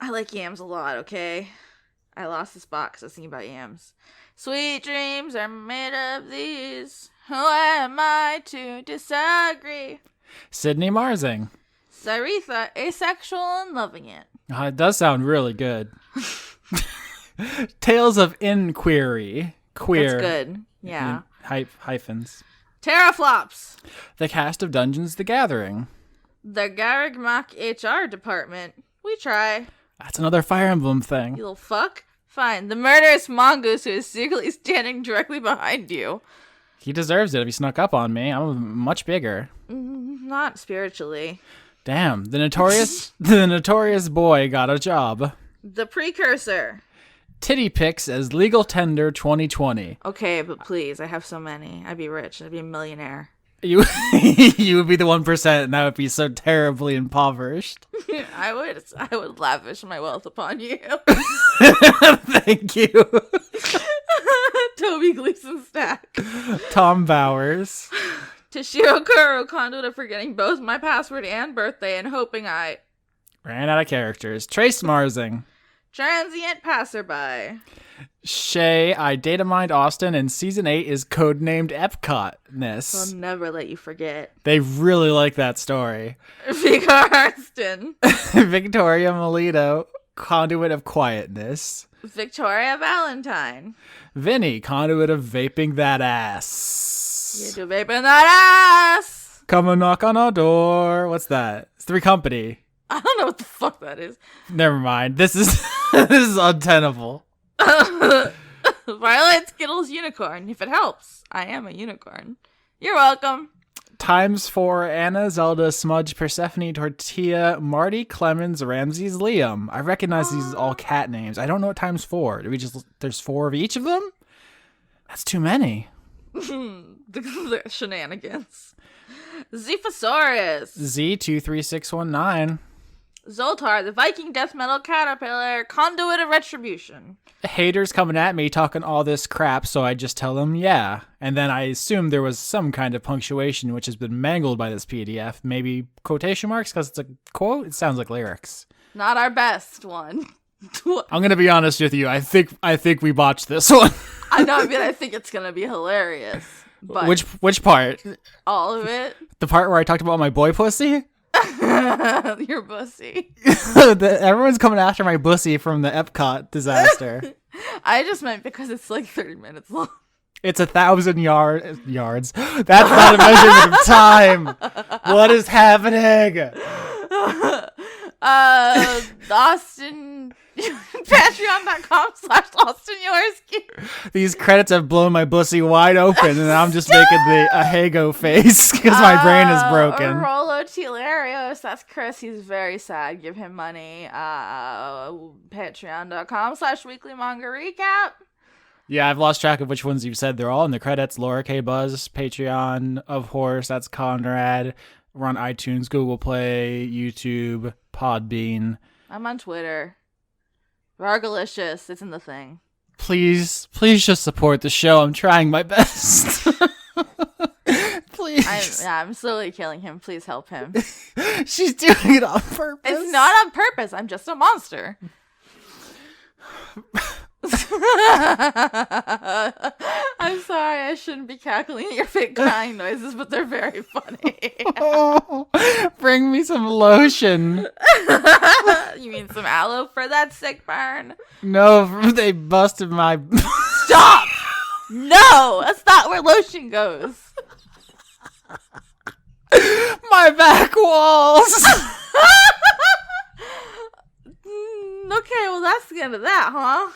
I like yams a lot, okay? I lost the spot because I was thinking about yams. Sweet dreams are made of these. Who am I to disagree? Sydney Marzing. Saritha, asexual and loving it. It does sound really good. Tales of Inquiry. Queer. That's good. Yeah. Hyphens. Teraflops. The cast of Dungeons the Gathering. The Garrigmach HR department. We try. That's another Fire Emblem thing. You little fuck. Fine. The murderous mongoose who is secretly standing directly behind you. He deserves it if he snuck up on me. I'm much bigger. Not spiritually. Damn. The notorious boy got a job. The precursor. Titty pics as legal tender 2020. Okay, but please, I have so many. I'd be rich. I'd be a millionaire. You would be the 1%, and I would be so terribly impoverished. I would lavish my wealth upon you. Thank you. Toby Gleason Stack. Tom Bowers. Toshiro Kuro, conduit of forgetting both my password and birthday and hoping I Ran out of characters. Trace Marzing. Transient passerby. Shay, I data mined Austin, and season 8 is codenamed Epcot-ness. I'll never let you forget. They really like that story. Vicar Harston. Victoria Melito, conduit of quietness. Victoria Valentine. Vinny, conduit of vaping that ass. You do vaping that ass. Come and knock on our door. What's that? It's Three Company. I don't know what the fuck that is. Never mind. This is untenable. Violet Skittles Unicorn. If it helps, I am a unicorn. You're welcome. Times 4, Anna, Zelda, Smudge, Persephone, Tortilla, Marty, Clemens, Ramses, Liam. I recognize these as all cat names. I don't know what times 4. There's 4 of each of them? That's too many. The shenanigans. Zephysaurus. Z23619. Zoltar, the Viking death metal caterpillar, conduit of retribution. Haters coming at me talking all this crap, so I just tell them yeah. And then I assume there was some kind of punctuation which has been mangled by this PDF. Maybe quotation marks because it's a quote? It sounds like lyrics. Not our best one. I'm going to be honest with you. I think we botched this one. I know, I think it's going to be hilarious. But Which part? all of it? The part where I talked about my boy pussy? Your pussy. Everyone's coming after my pussy from the Epcot disaster. I just meant because it's like 30 minutes long. It's 1,000 yards. That's not a measurement of time. What is happening? Austin, Patreon.com/Austin Yorsky. These credits have blown my pussy wide open, and I'm just making a Hago face because my brain is broken. Rolo Tilarios, that's Chris. He's very sad. Give him money. Patreon.com/Weekly Manga Recap. Yeah, I've lost track of which ones you've said. They're all in the credits. Laura K. Buzz, Patreon, of course. That's Conrad. We're on iTunes, Google Play, YouTube, Podbean. I'm on Twitter. Vargalicious. It's in the thing. Please just support the show. I'm trying my best. Please. I'm slowly killing him. Please help him. She's doing it on purpose. It's not on purpose. I'm just a monster. I'm sorry, I shouldn't be cackling at your fake crying noises, but they're very funny. Oh, bring me some lotion. You mean some aloe for that sick burn? No, they busted my... Stop! No! That's not where lotion goes. My back walls! Okay, well that's the end of that, huh?